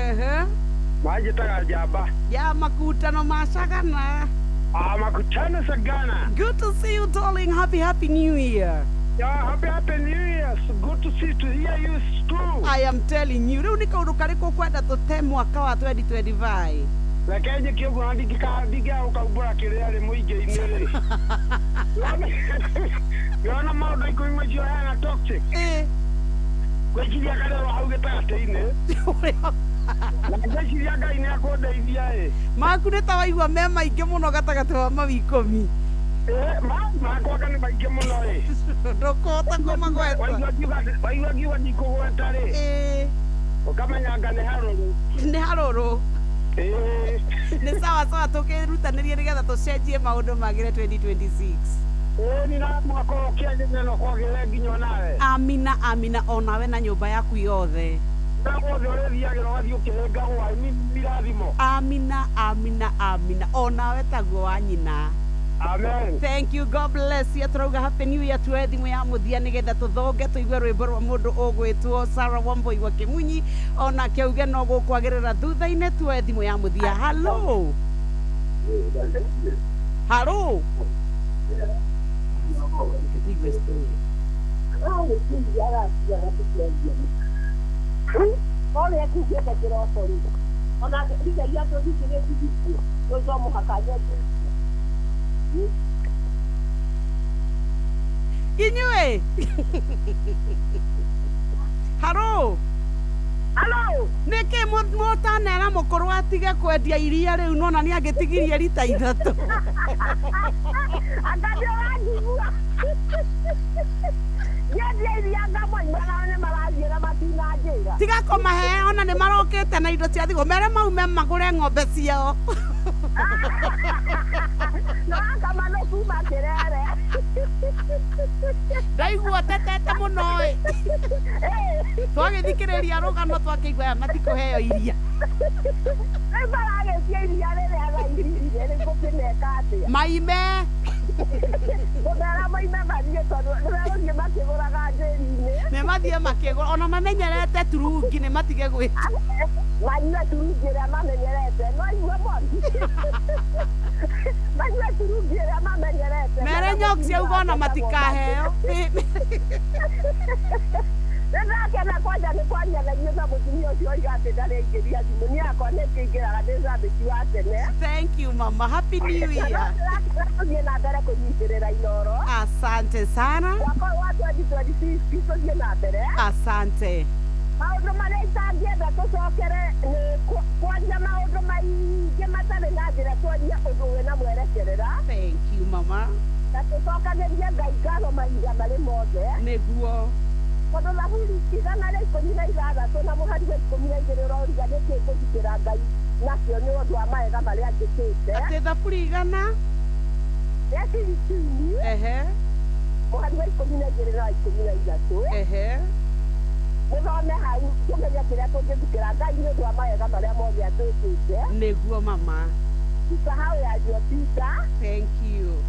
Speaker 1: Majitaga Jaba.
Speaker 2: Ya makutano masagana.
Speaker 1: Makutano Sagana.
Speaker 2: Good to see you darling. Happy New Year.
Speaker 1: Yeah, happy New Year. So good to hear you too.
Speaker 2: I am telling you. Rĩu nĩ kaũndũ karĩkũ kwenda tũte mwaka wa 2025.
Speaker 1: Lekenje kĩoguo ndigĩga ũkaubũra kĩrĩa rĩ mũingĩ-inĩ rĩ. Yona maũndũ ikũmi macio hena toxic. Gwĩciria karĩa hau gĩtagatĩ-inĩ. Na gwĩciria Ngai nĩ akũndeithia.
Speaker 2: Maku nĩ ta waigua me maingĩ mũno gatagatĩ wa mawikũmi.
Speaker 1: Makwa nĩ maingĩ mũno ĩ.
Speaker 2: Ndũkũhota kũmagweta.
Speaker 1: Waigua ngiuga ndikũgweta rĩ. Ũkamenya anga nĩ harũrũ.
Speaker 2: Nĩ harũrũ. Nĩ sawa tũkĩrutanĩrie nĩgetha tũcenjie maũndũ magĩre 2026.
Speaker 1: Ni na mwaka ũkĩanjĩrĩria no kwagĩre nginya onawe.
Speaker 2: Amina onawe na nyũmba yaku yothe.
Speaker 1: Wothe ũrĩthiagĩra ũgathiĩ ũkĩhengagwo mirathimo.
Speaker 2: Amina onawe taguo wa nyina.
Speaker 1: Amen.
Speaker 2: Thank you, God bless you. Turauga happy new year tuwe thimũ ya mũthia nĩgetha tũthonge tũigue rwĩmbo rwa mũndũ ũgwĩtwo Sarah Wambui wa Kĩmunyi onake auge no gũkwagĩrĩra thutha-inĩ tuwe thimũ ya mũthia. Hello.
Speaker 22: Olha que dia que tirou fora. Ona diga ya to dikire dikire. Yo zo mo hakanya.
Speaker 2: Inyue. Hello. Nĩkĩ mũtanera mũkũrũ atige kwendia iria rĩu nona nĩ angĩtigirie rita 3.
Speaker 22: Angadio wajibua.
Speaker 2: Tiga kũmahe ona nĩ marokĩte na indo cia thigũ mere maume magũre ng'ombe ciao. Ndaigua tetete mũno ĩ. Twagĩthikĩrĩria rũgano twakĩigua aya matikũheo iria. Maime. Nĩ mathiĩ makĩgũra ona mamenyerete turungi nĩ matige gwĩta.
Speaker 22: Manyua turungi ĩrĩa mamenyerete no igua moni. Manyua turungi ĩrĩa mamenyerete.
Speaker 2: Mere nyoki ciauga ona matikaheo.
Speaker 22: Ndakena kwanja nĩ kwaria na inyuĩ na mũtumia ũcio oiga atĩ ndarĩ aingĩria thimũ nĩ yakwa nĩ ĩkĩingĩraga ndĩ cambĩki wa tene.
Speaker 2: Thank you mama. Happy New Year.
Speaker 22: Tũthiĩ na mbere kũnyitĩrĩra Inoro.
Speaker 2: Asante sana.
Speaker 22: Mwaka wa 2026 tũthiĩ na mbere.
Speaker 2: Asante.
Speaker 22: Maũndũ marĩa itangĩenda tũcokere nĩ kwanja maũndũ maingĩ matarĩ na njĩra twaria ũndũ wĩna mwerekerera.
Speaker 2: Thank you mama.
Speaker 22: Na tũcokanĩrie Ngai ngatho mahinda marĩ mothe.
Speaker 2: Nĩguo.
Speaker 22: Tondũ thaburi igana rĩa 16 na mũhari wa 12 ũroriganĩtie kũgitĩra Ngai nacio nĩ ũndũ wa mawega marĩa njĩkĩte.
Speaker 2: Atĩ thaburi igana?
Speaker 22: Mũhari wa 12 na 13. Mũthome hau tũmenye kĩrĩa tũngĩthikĩra Ngai nĩ ũndũ wa mawega marĩa mothe atwĩkĩte.
Speaker 2: Nĩguo mama.
Speaker 22: usisahau yaliyopita.
Speaker 2: Thank you.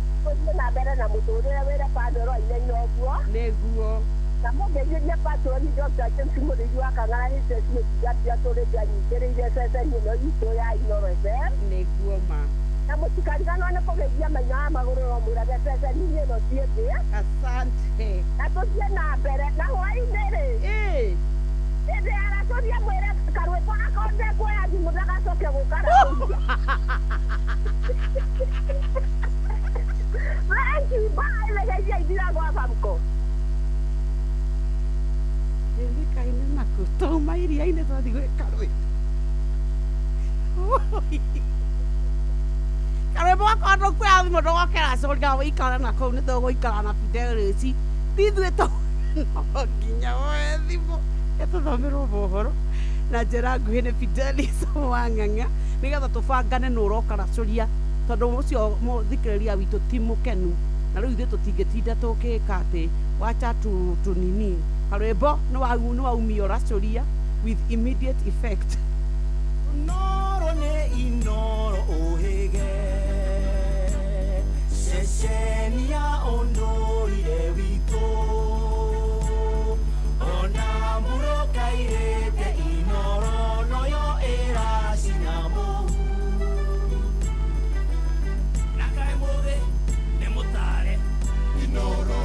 Speaker 22: Na mbere na muturire wira pandoro ile oguo
Speaker 2: neguo
Speaker 22: na mugejeje patroni Dr. James Murithi akang'ara ni sesi ya tore nyingĩrĩire ceceni-ĩno itũ ya Inooro FM
Speaker 2: neguo ma
Speaker 22: na mũtikarigano nĩ kũgeithia maina magũrũ no mwĩrage ceceni-inĩ ĩno ciĩngĩ.
Speaker 2: Asante.
Speaker 22: Na tũthiĩ na mbere na hwainĩ-rĩ hĩndĩ aratũria mwĩre karwĩmbo akonde kuoya thimũ ndagacoke gũkararia. Thank you. Bye. Megeithia ithira gwa famko.
Speaker 2: Kaine naku toma iria-inĩ twathi gwĩka rwĩmbo. Karwĩmbo gakorwo kuoya thimũ ndũgokera coria wĩikara na kũu nĩ tũgũikara na Fidelis. Ithuĩ no nginya woe thimũ tũthomerwo mohoro na njĩra nguhĩ nĩ Fidelis Wang'ang'a nĩgetha tũbangane nũ ũroka racoria tondũ ũcio mũthikĩrĩria witũ ti mũkenu na rĩu ithuĩ tũtingĩtinda tũkĩka atĩ wacha tunini karwĩmbo nĩ waumio racoria with immediate effect.
Speaker 3: Inooro nĩ Inooro ũhĩge ceceni ya ũndũire witũ ona mburo kairĩte Inooro noyo ĩracina mũhu na kaĩ mũthĩ nĩ mũtare Inooro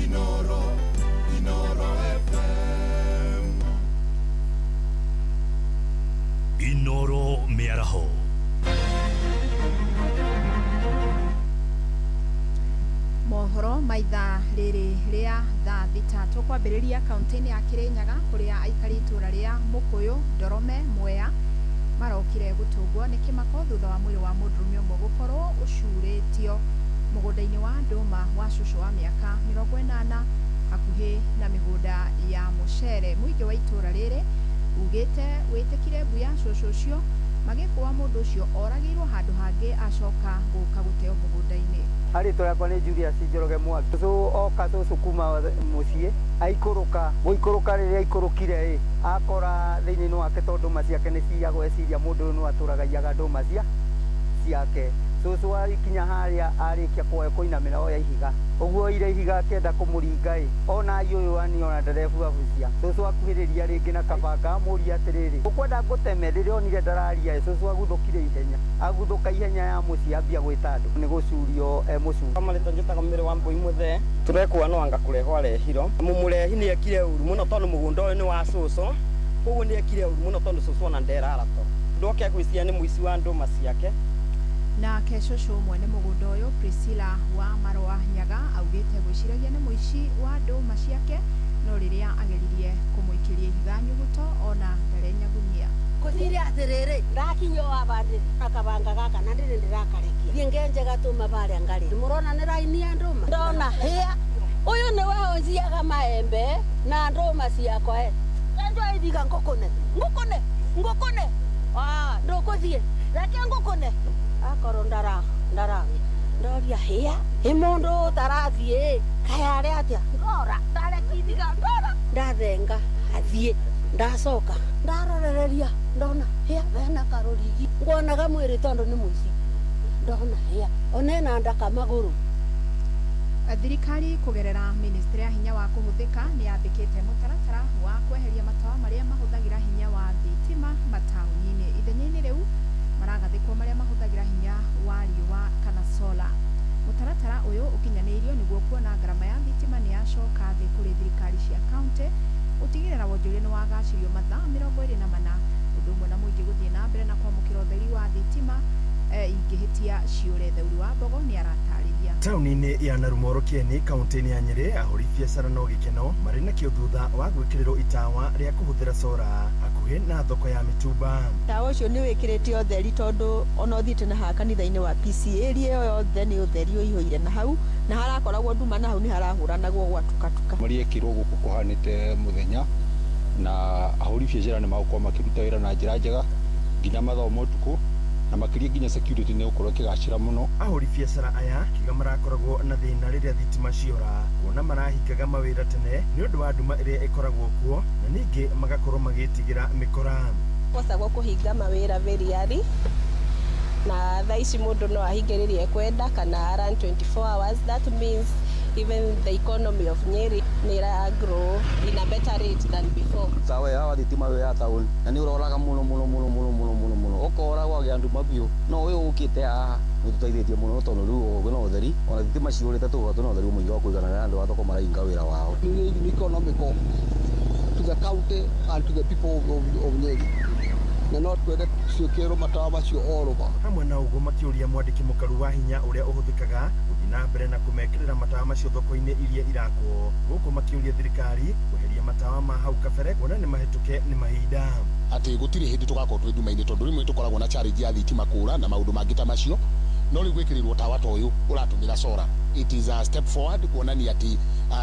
Speaker 3: Inooro Inooro FM
Speaker 7: Inooro mĩaraho.
Speaker 8: Mohoro maitha rĩrĩ rĩa thaa thita tũkwambĩrĩria kaunti-inĩ ya Kĩrĩnyaga kũrĩa aikari itũra rĩa Mũkũyũ, Ndorome, Mwea marokire gũtũngwo nĩ kĩmako thutha wa mwĩrĩ wa mũndũrũme ũmwe gũkorwo ũcurĩtio mũgũnda-inĩ wa ndũma wa cũcũ wa mĩaka 80 hakuhĩ na mĩgũnda ya mũcere. Mũingĩ wa itũra rĩrĩ ugĩte wĩtĩkire mbu ya cũcũ ũcio magĩkũa mũndũ ũcio oragĩirwo handũ hangĩ acoka gũka gũteo mũgũnda-inĩ.
Speaker 4: Arĩtwa yakwa nĩ Julius Njoroge Mwangi. Cũcũ oka cũcũ kuma mũciĩ aikũrũka gũikũrũka rĩrĩa aikũrũkire akora thĩinĩ wake tondũ ndũma ciake nĩ ciyagwo eciria mũndũ ũyũ no atũragagiaga ndũma ciake. Cũcũ akinya harĩa arĩkia kũinamĩra oya ihiga ũguo ire ihiga akĩenda kũmũringa ona ũyũ aniona nderebuabucia. Cũcũ akuhĩrĩria rĩngĩ na kabanga amũria atĩrĩrĩ ũkwenda ngũteme. Rĩrĩa onire ndararia cũcũ aguthũkire ihenya aguthũka ihenya ya mũciĩ ambia gwĩta andũ nĩ gũcurio mũcuru.
Speaker 23: Kamarĩtwo njĩtaga Mĩrĩ wa Mbũi Mũthee tũrekwa no anga kũrehwo arehiro mũmũrehi nĩ ekire ũru mũno tondũ mũgũnda ũyũ nĩ wa cũcũ koguo nĩ ekire ũru mũno tondũ cũcũ ona nderarato ndoke gwĩcia nĩ mũici wa ndũma ciake.
Speaker 8: Nake cũcũ ũmwe nĩ mũgũnda ũyũ Priscilla wa Marwa Nyaga augĩte gwĩciragia nĩ mũici wa ndũma ciake no rĩrĩa ageririe kũmũikĩria ihiga nyuguto ona ndarenyagunyia.
Speaker 24: Kũthire atĩrĩrĩ ndakinya wabandĩrĩ akabanga gaka na ndĩrĩ ndĩrakarekia thiĩ ngenje gatũma barĩa ngarĩ. Mũrona nĩ raini ya ndũma ndona hĩa ũyũ nĩ wahũnciaga maembe na ndũma ciakwa enjwa ithiga ngũkũne ndũkũthiĩ reke ngũkũne akorwo ndoria hĩa mũndũ ũtarathiĩ kayarĩ atĩa ndora ndarekithiga ndathenga athiĩ ndacoka ndarorereria ndona hĩa wena karũrigi nguonaga mwĩrĩ tondũ nĩ mũici ndona hĩa onena ndaka magũrũ.
Speaker 8: Thirikari kũgerera ministry ya hinya wa kũhũthĩka nĩ yambĩkĩte mũtaratara wa kweheria matawa marĩa mahũthagĩra hinya wa thitima mataũni-inĩ. Ithenya-inĩ rĩu maragathĩkwo marĩa mahũthagĩra hinya wa riũa kana solar. Mũtaratara ũyũ ũkinyanĩirio nĩguo kuona ngarama ya thitima nĩ yacoka thĩ kũrĩ thirikari cia kaunti gũtigĩrĩra wonjoria nĩ wagacirio mathaa 24 ũndũ ũmwe na mũingĩ gũthiĩ na mbere na kwamũkĩra ũtheri wa thitima ingĩhĩtia ciũre. Thauri wa Mbogo nĩ aratarĩria.
Speaker 25: Taũni-inĩ ya Narumoro Kieni kaunti-inĩ ya Nyeri ahũri biacara no gĩkeno marĩ na kĩo thutha wa gwĩkĩrĩrwo itawa rĩa kũhũthĩra sora hakuhĩ na thoko ya Mĩtumba.
Speaker 26: Tawa ũcio nĩ wĩkĩrĩte ũtheri tondũ ona ũthiĩte na haha kanitha-inĩ wa PCA area ĩyo yothe nĩ ũtheri ũihũire na hau na harakoragwo nduma na hau nĩ harahũranagwo gwatukatuka.
Speaker 27: Mariekirwo gũkũ kũhanĩte mũthenya na ahũri biacara nĩ magũkorwo makĩruta wĩra na njĩra njega nginya mathomo ũtukũ na makĩria nginya security nĩ gũkorwo kĩgacĩra mũno.
Speaker 25: Ahũri biacara aya kiuga marakoragwo na thĩna rĩrĩa thitima ciora kuona marahingaga mawĩra tene nĩ ũndũ wa nduma ĩrĩa ĩkoragwo kuo na ningĩ magakorwo magĩtigĩra mĩkora.
Speaker 26: Kwacagwo kũhinga mawĩra very early na thaa ici mundu no ahingĩrĩrie kwenda kana run 24 hours. That means even the economy of Nyeri nira grow in a better rate than before.
Speaker 23: Sawa ya thitima ya tauni na ni uroraga muno okora gwa andu mabio no we ukite haha nitutaithĩtie muno tondu riu no theri ona thitima ciurite tuga no theri muingi wa kuigana na andu athoko marainga wira wao.
Speaker 6: Economical to the county and to the people of Nyeri. Na not kwenda ciokero matawa macio all over.
Speaker 25: Hamwe na uguo makiuria mwandiki mukaru wa hinya uria uhuthikaga guthi na mbere na kumekirira matawa macio thoko-ini iria irakwo. Guku makiuria thirikari kweheria matawa ma hau kabere kuona ni mahituke ni mahinda.
Speaker 9: Ati gutiri hindi tugakorwo twi nduma-ini tondu rimwe tukoragwo na challenge ya thitima kura na maundu mangi ta macio no riu gwikirirwo tawa ta uyu uratumira solar. It is a step forward kuonania ati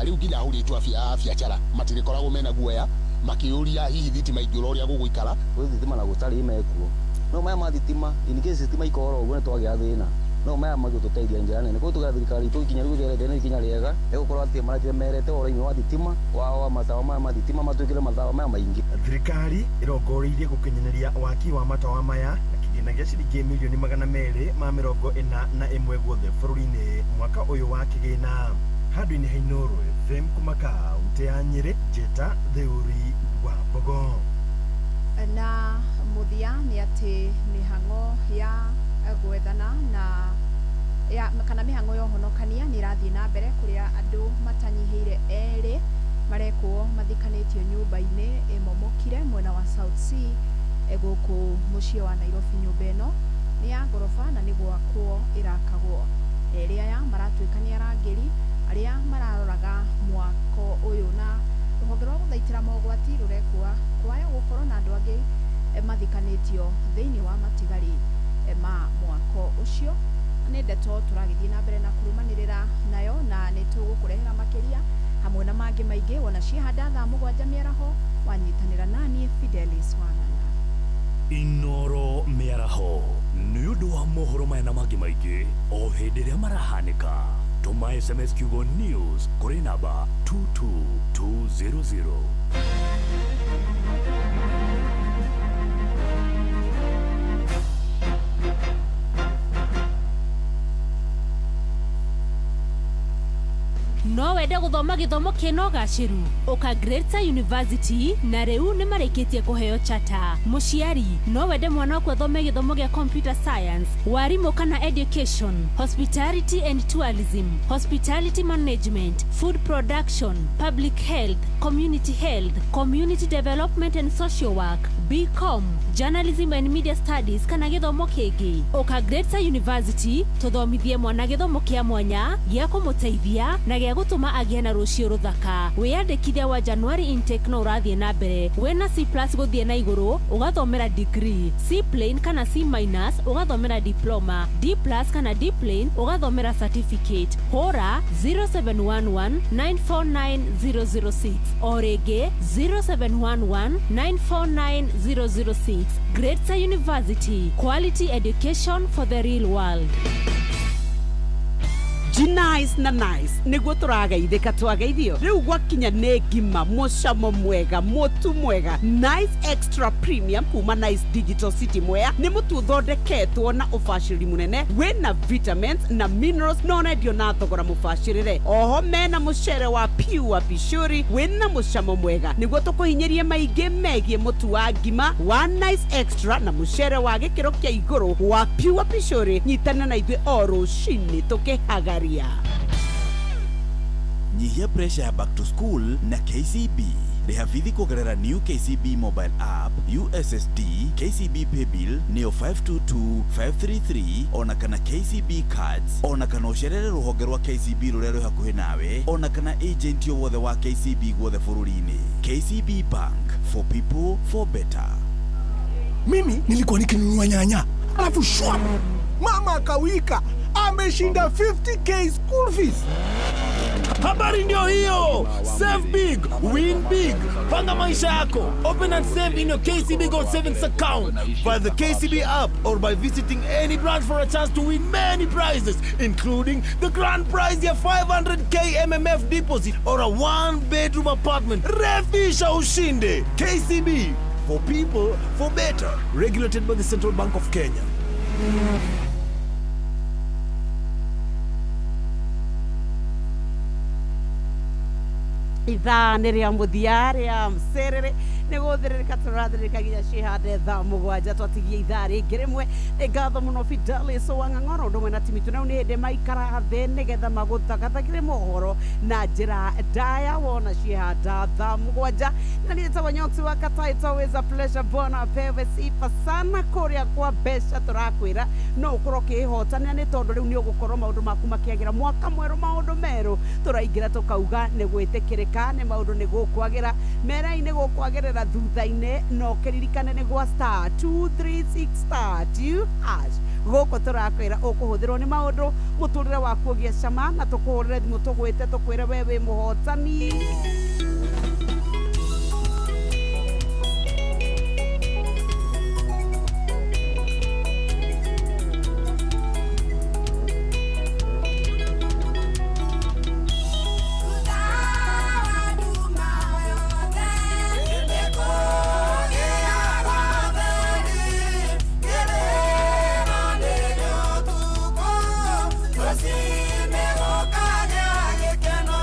Speaker 9: riu nginya ahuri tu biacara matirikoragwo mena guoya makiuria hihi thitima ingĩũra gũgũikara
Speaker 23: thitima na gũtarĩ imekuo no maya ma thitima in case thitima ikora ũguo nĩ twagĩa thĩna no maya magĩtũteithia njĩra nene koguo tuga thirikari itũ ikinya rĩu rĩerete ikinya rĩega ĩgũkorwo atĩ maramerete ũhoro-inĩ wa thitima wa matawa maya ma thitima matwĩkĩre matawa maya maingĩ.
Speaker 25: Thirikari ĩrongoreirie gũkinyanĩria waki wa matawa maya na kĩgĩna gĩa ciringi mirioni 241 guothe bũrũri-inĩ mwaka ũyũ wa kĩgĩna. Handũ-inĩ ha Inooro FM kuma kaunti ya Nyeri, Njeta Theuri wa Bogo.
Speaker 8: Na muthia ni ati mihango ya gwethana na kana mihango ya ũhonokania ni irathii na mbere kuria andu matanyihiire eri marekwo mathikanĩtio nyũmba-inĩ ĩmomokire mwena wa South Sea gũkũ mũciĩ wa Nairobi. Nyũmba ĩno ni ya ngoroba na nĩ gwakwo irakagwo. Eri aya maratuĩka nĩ arangĩri aria mararoraga mwako uyu na rũhonge rwa gũthaitĩra mogwati rũrekwa kwaya gũkorwo na andũ angĩ mathikanĩtio thĩinĩ wa matigari ma mwako ũcio. Nĩ ndeto tũragĩthiĩ na mbere na kũrũmanĩrĩra nayo na nĩ tũgũkũrehera makĩria hamwe na mangĩ maingĩ wona ciehanda thaa 7 mĩaraho wanyitanĩra naniĩ Fidelis Wanana.
Speaker 7: Inooro mĩaraho nĩ ũndũ wa mohoro maya na mangĩ maingĩ o hĩndĩ ĩrĩa marahanĩka. Tuma SMS Kiugo News kuri namba 22200.
Speaker 10: No wende guthoma githomo kino gaciru uka Greater University na riu ni marikitie kuheo charter. Muciari no wende mwana wako athome githomo gia computer science, warimu kana education, hospitality and tourism, hospitality management, food production, public health, community development and social work, BCom, journalism and media studies kana githomo kingi. Uka Greater University tuthomithie mwana githomo kia mwanya gia kumuteithia na gia gutuma agia na rucio ruthaka. Wiyandĩkithia wa January intake no ũrathiĩ na mbere. Wena C+ gũthiĩ na igũrũ ũgathomera degree, C plain kana C- ũgathomera diploma, D+ kana D plain ũgathomera certificate. Hora 0711949006 o rĩngĩ 0711949006. Greater University, quality education for the real world.
Speaker 2: Nice na nice niguo turageithika twageithio riu gwakinya ne ngima mucamo mwega mutu mwega Nice Extra Premium kuma Nice Digital City Mwea ni mutu uthondeketwo na ubashiri munene wina vitamins na minerals no rendio na thogora mubashirire. Oho mena mucere wa pure pishori wina mucamo mwega niguo tukuhinyirie maingi megie mutu wa ngima wa Nice Extra na mucere wa gikiro kia iguru wa pure pishori. Nyitana na ithuĩ o rũcinĩ tukihagaria.
Speaker 11: Nyihia pressure ya back to school na KCB. Rĩhabithi kũgerera new KCB mobile app, USSD, KCB Paybill, Neo 522533, ona kana KCB cards, ona kana ũcerere rũhonge rwa KCB rũrĩa rwĩ hakuhĩ nawe, ona kana agent o wothe wa KCB guothe bũrũri-inĩ. KCB Bank, for people, for better.
Speaker 12: Mimi nilikuwa nikinunua nyanya, alafu shwap, mama akawika ameshinda 50k school fees.
Speaker 3: Habari ndio hiyo. Save big, win big. Panga maisha yako. Open and save in your KCB Gold Savings account via the KCB app or by visiting any branch for a chance to win many prizes, including the grand prize ya 500k MMF deposit or a 1-bedroom apartment. Refisha ushinde. KCB, for people, for better. Regulated by the Central Bank of Kenya.
Speaker 2: ithaa nä rä a må thia rä a mcerere nä gå thä rä rä ka tå rathä rä ka nginya cihande thaa må gwanja twatigie ithaa rä ngä rä mwe nä ngatho må no Fidelis wa Ng'ang'oro å ndå mwe na timitu nau nä hä ndä maikara thä nä getha magå thagathagä mohoro na njä ra ndaya wona cihanda thaa må gwanja na nä tagwo Nyoksi wa Katai. It's always a pleasure. Bwana pewe sifa sana kå rä a kwa mbeca tå rakwä ra no å korwo kä hotanä nä tondå rä u nä å gå korwo maå ndå maku makä agä ra mwaka mwerå maå ndå merå tå raingä ra tå kauga nä gwä tä kä rä ka nä maå ndå nä gå kwagä ra merai nä gå kwagä rä ra thutha-inä no kä ririkane nä gwa star 236 star 2 hash gå kå tå rakwä ra å kå hå thä rwo nä maå ndå må tå rä re waku å gä a cama na tå kå hå rä re thimå tå gwä te tå kwä re we wä må hotani.
Speaker 13: Sim, me voy a callar, que no.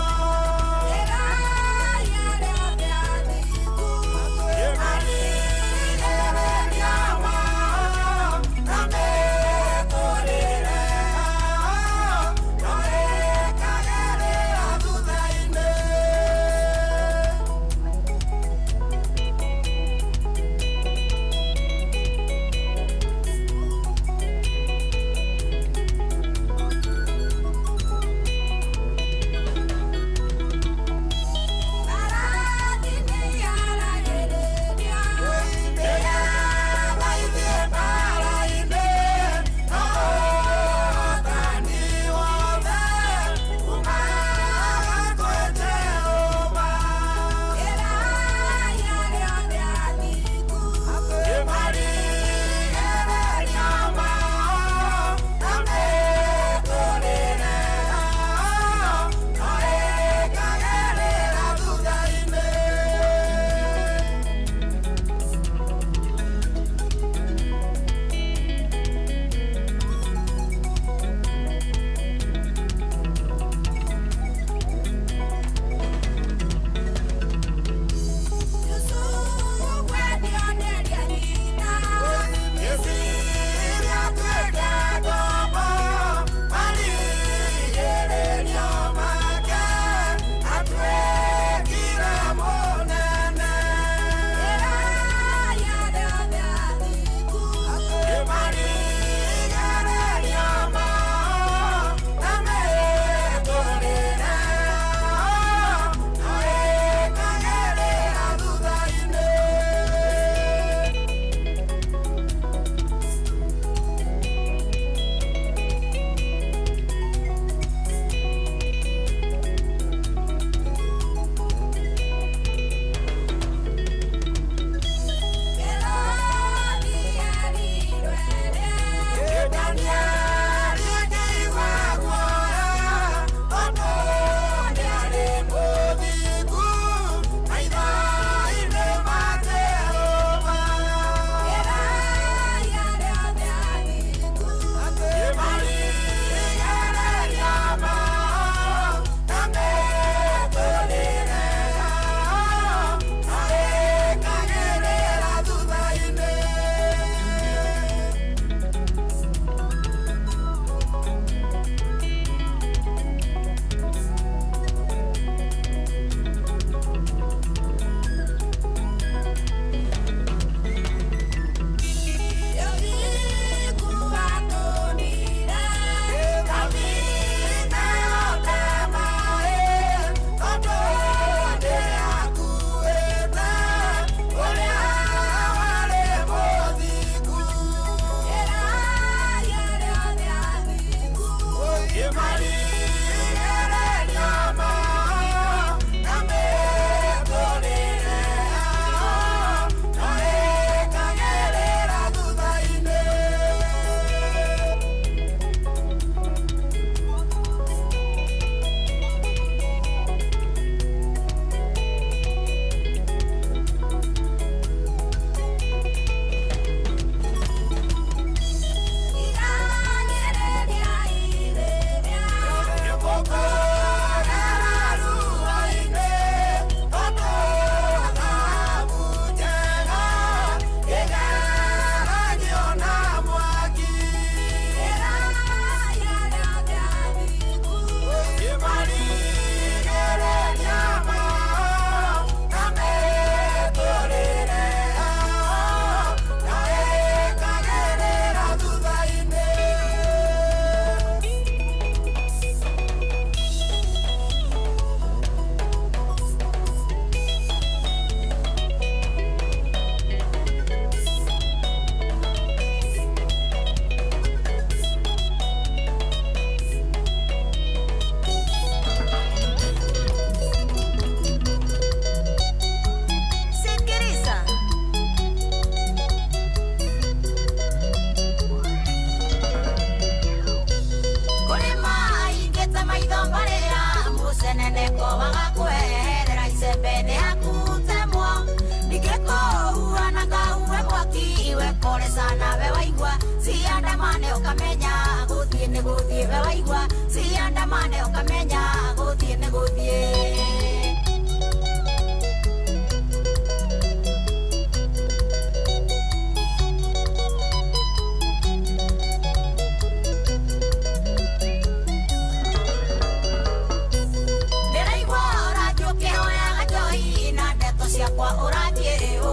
Speaker 13: Magoti we pole sana we waigua siandamane ukamenya guthie ni guthie we waigua siandamane ukamenya guthie ni guthie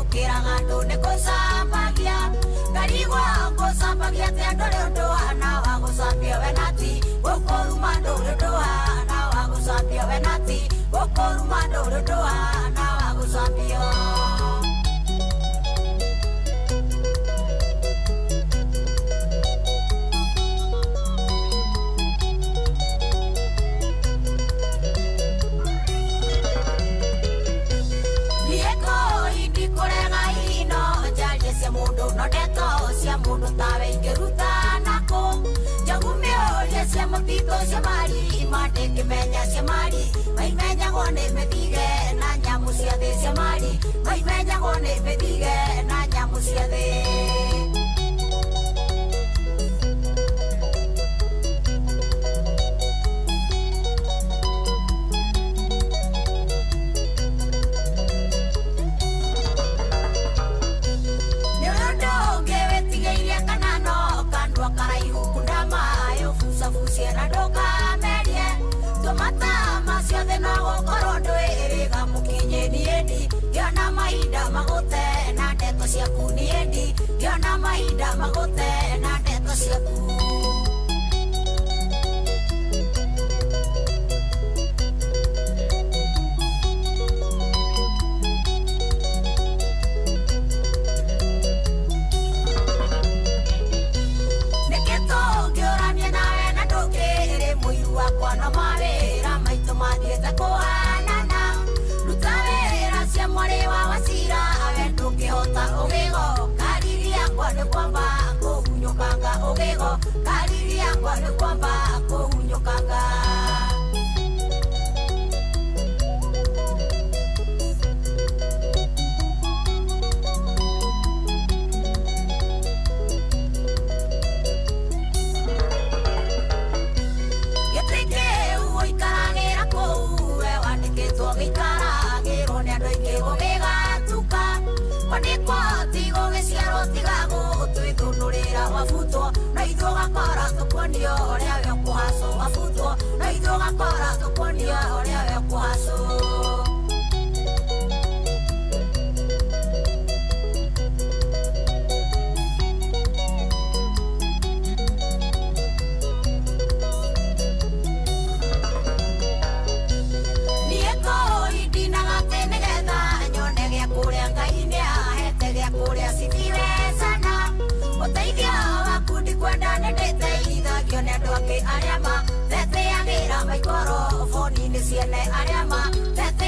Speaker 13: Ukiraga ndune kusambagia Karigwa kusambagia Tendo liondoa wa kusambia wenati Ukoruma nduliondoa wa kusambia wenati Ukoruma nduliondoa wa kusambia no deto sia mundu tawe ingeruta nako jagumio sia motito sia mari mate que menya sia mari mai menya gone me dige na nyamu sia de sia mari mai menya gone me dige na nyamu sia de Fusiera doka merie tomata masio de nago korondo erega mukinye niedi yana maida magote na deto sia kuniedi yana maida magote na deto sia ku Cuando mavera maito madieta koanana lutavera sia mwarewa wasira avendu kihota ogego kariria kwani kwamba kuhunyukanga ogego kariria kwani kwamba kuhunyukanga Wafuto na idhoga para tuponio oria we kuhaso wafuto na idhoga para tuponio oria we kuhaso Nieko idina gatene getha nyone gya kuria ngaine ahete gya kuria sithiwe sana Oteithia wakundi kwenda nendete ithagio nĩ andũ angĩ arĩa ma teteagĩra maikoro boni-inĩ ciene arĩa ma tete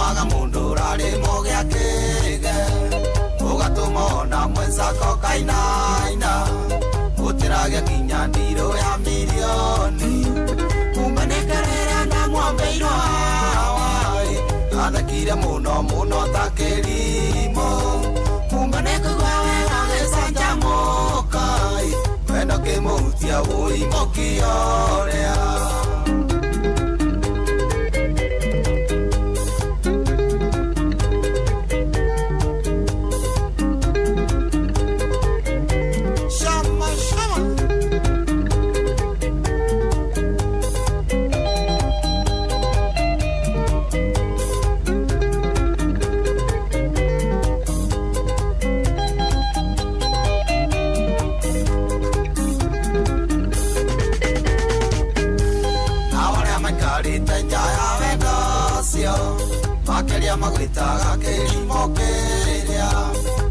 Speaker 14: Utumaga mundu rari mugia kige ugatuma ona mwenzako kainaina utiragia kinya ndiro ya milioni umanekerera na mwambeiro hawai athakire muno muno ta kirimo umanekugwa wega gicanjamukai wendo kimuhutia uimukiorea makeria magwitaga kirimo kiria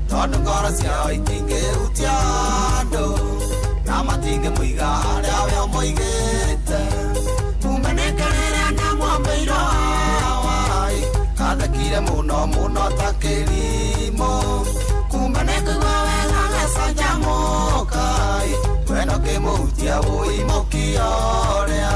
Speaker 14: tondu ngoro ciao itingĩhutia andũ na matingĩ mũiga harĩa we mũigĩte umanekerera na mwambeiro hawai athakire mũno mũno ta kĩrimũ kumanekũgwa wega gĩcanjamũkai weno kĩmũhutia ũimũkia ũrĩa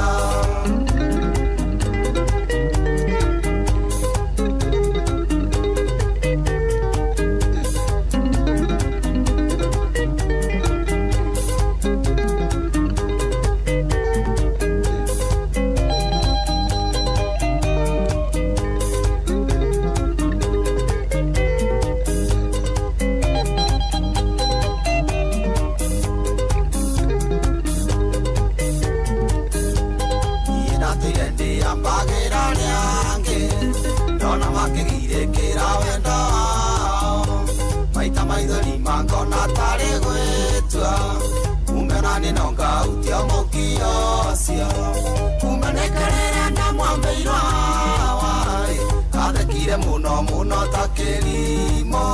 Speaker 14: umanekerera na mwambeiro hawai athakire mũno mũno ta kĩrimũ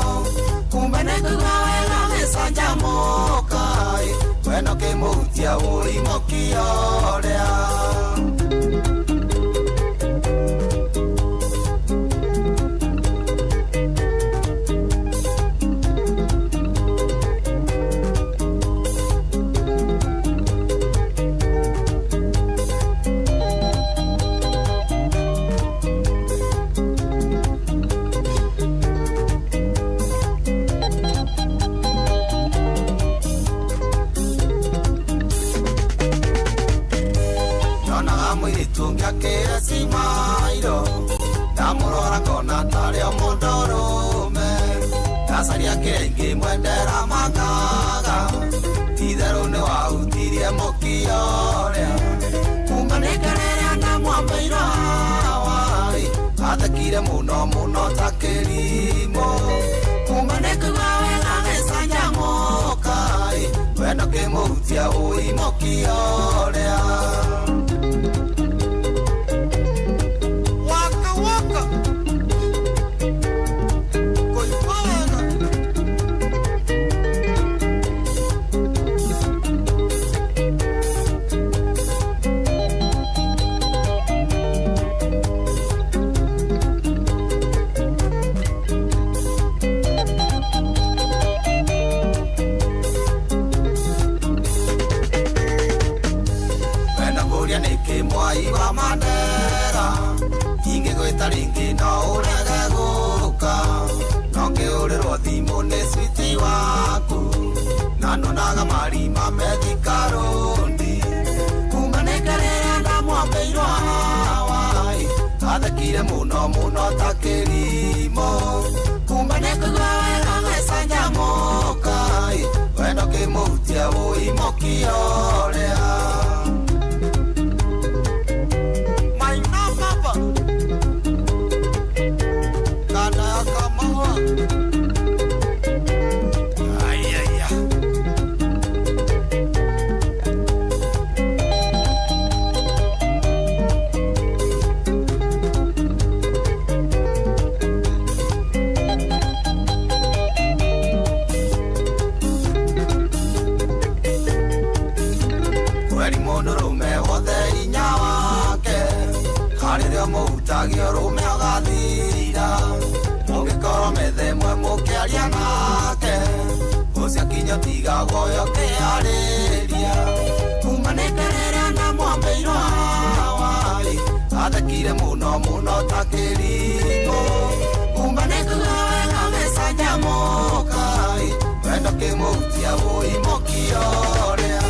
Speaker 14: umanekũgwa wega gĩcanjamũkai weno kĩmũhutia ũimũkia ũrĩa Simairo ndamurora kona tario mundurume ndacaria kĩrĩngĩ mwendera magaga itherũ nĩ wahutirie mũkio ũrĩa umanekerera na mwambeiro hawai athakire mũno mũno ta kĩrimũ umanekũgwa wega gĩcanjamũkai wendo kĩmũhutia ũimũkia ũrĩa Iwa Mandera ingĩgwĩta rĩngĩ no ũrege gũka no ngĩũrĩrwo thimũ nĩ switi waku na nonaga marima methikarũndi kumanekerera na mwambeiro hawai athakire mũno mũno ta kĩrimũ kumanekũgwa wega gĩcanjamũkai wendo kĩmũhutia ũimũkia ũrĩa mũhutagia ũrũme ũgathira kawaida mũngĩkorwo metha ĩmwe mũkĩaria nake ũcio kinya tiga guoyo kĩarĩria kumanĩte rĩrĩa na mwambĩirwo Hawaii athekire mũno mũno ta kĩrimũ kumanĩte wega gĩcanjamũka wendo kĩmũhutia ũimũkia ũrĩa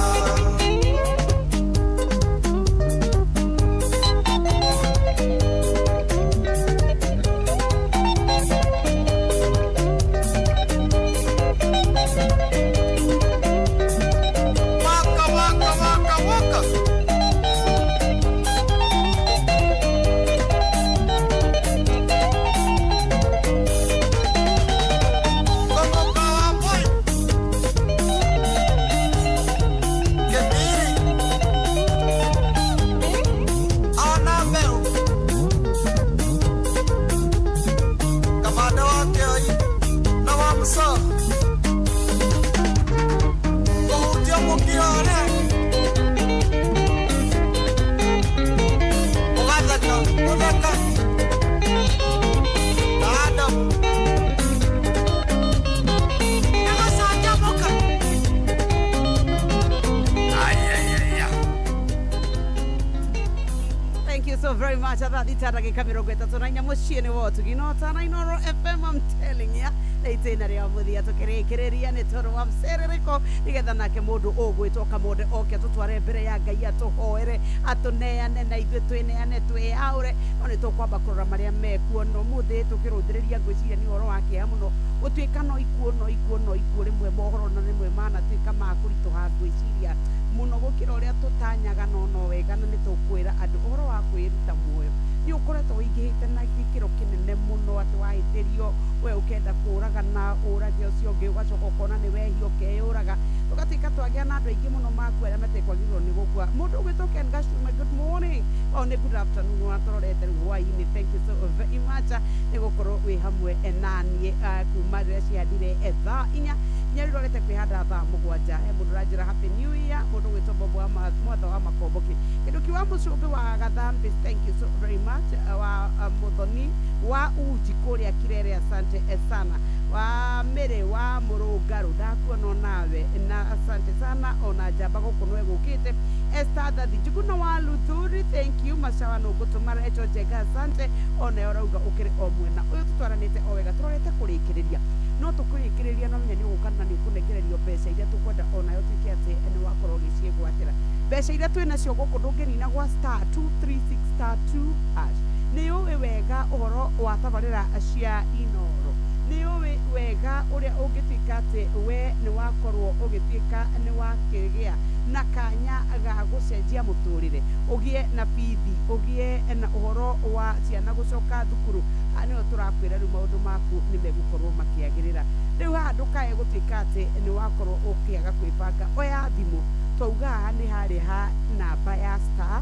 Speaker 2: ndagika 34 muciini wotu ginota na Inoro FM. I'm telling ya itena ria muthia tukirikireria ni toro wa mserereko nigetha nake mundu ugwitoka mundu oke tutware mbere ya Ngai atuhoere atuneane na ithu twineane twiaure oni tukwamba kurora maria mekuo no muthi tukirundiriria ngwiciria ni horo wake ya muno gutuika no ikuo rimwe mohoro na rimwe mana tuika makurituha ngwiciria muno gukira uria tutanyaga no wega na nitukwira andu horo wa kwiruta muoyo ni ukoretwo wingihite na gikiro kinene muno ati waitirio we ukenda kuraga na urage ucio ngi ugacoka ukona ni wehi ukeyuraga tugatika twagia na andu aingi muno makwera matekwagirwo ni gukua mundu gwitoka ngashuma good morning or good afternoon watororete hwaini. Thank you so very much ni gukorwo wi hamwe enanie kuma ria ciandire etha inya nyarorete kwihanda thaa mugwanja mundu ranjira happy new year mundu gwitwo Bobo mwatha wa makomboki kindu kiwa mucumbi wa Gathambi. Thank you so very much wa muthoni wa uji kuria Kirere asante sana wa mere wa Murungaru ndakuona nawe na asante sana ona jamba gukunwe gukite Esther Dijuguna wa Luthuri. Thank you masawa no gutumara echo jega asante ona yorauga ukiri omwena uyu tutwaranite owega turorete kurikiriria no tukurikiriria no menya ni gukana ni kunegererio mbeca iria tukwenda ona yo twike ati ene wakorwo giciegwatira mbeca iria twina cio guku ndungenina gwa star 236 *2# ni uwe wega uhoro wa tabarira cia Inoro ni uwe wega uria ungituika ati we ni wakorwo ugituika ni wakigia na kanya ga gucenjia muturire ugie na bithi ugie na uhoro wa ciana gucoka thukuru ani turakwira ri maundu maku ni megukorwo makiagirira riu handu kae gutuika ati ni wakorwo ukiaga kwibanga oya thimu twauga ni hari ha namba ya star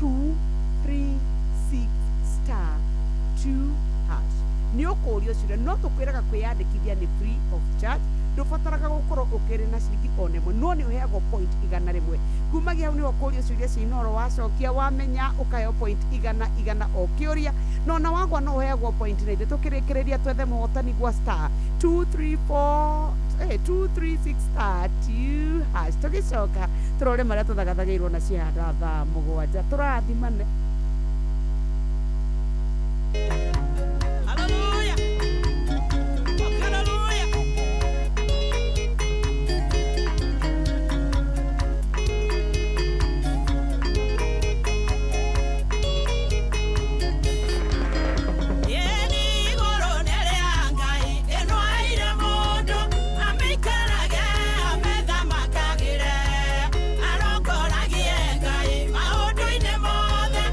Speaker 2: 236 *2# ni ukurio cire no tukwiraga kwiyandikithia ni free of charge ndubataraga gukorwo ukiri na ciringi onemwe no ni uheagwo point igana rimwe kumagia ni ukurio ciria cia Inoro wacokia wamenya ukayo point igana o kiuria no na wagwa no uheagwo point na ithu tukirikiriria twethe muhotani gwa star 236 *2# tugicoka turore maria tuthagathagiirwo na cianda thaa mugwanja turathimane.
Speaker 13: Maundu-ini mothe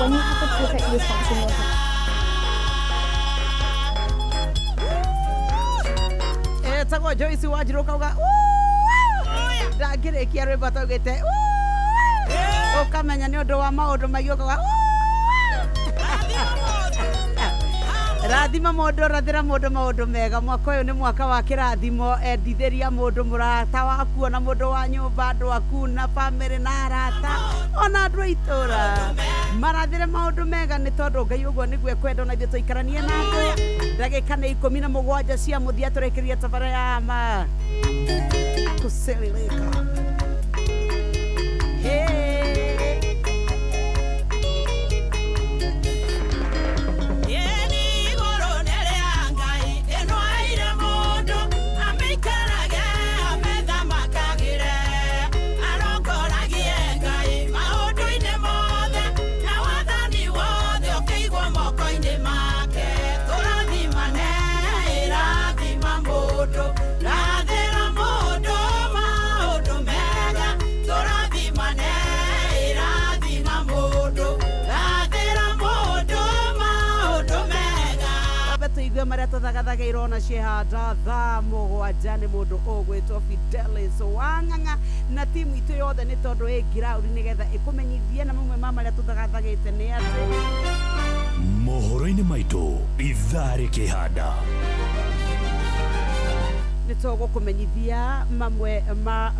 Speaker 5: when you have to take responsibility.
Speaker 2: Etagwo Joyce Wanjiru kauga ndangĩrĩkia rwĩmbo taugĩte ũkamenya nĩ ũndũ wa maũndũ maingĩ kauga rathima mũndũ rathĩra mũndũ maũndũ mega mwaka ũyũ nĩ mwaka wa kĩrathimo endithĩria mũndũ mũrata waku ona mũndũ wa nyũmba andũ aku na bamĩrĩ na arata ona andũ a itũũra marathĩre maũndũ mega nĩ tondũ Ngai ũguo nĩguo ekwenda na ithuĩ tũikaranie na andũ ndagĩka nĩ 17 cia mũthia tũrĩkĩria tabara ya ma kũseleleka maria tuthagathageirwo na cihanda thaa mũgwanja nĩ mũndũ ũgwĩtwo Fidelis Wang'ang'a na timu itũ yothe nĩ tondũ ĩ ground nĩgetha ĩkũmenyithie na mamwe ma maria tuthagathagĩte nĩ atĩ
Speaker 7: mohoro-inĩ maitũ ithaa rĩkĩhanda
Speaker 2: nĩ tũgũkũmenyithia mamwe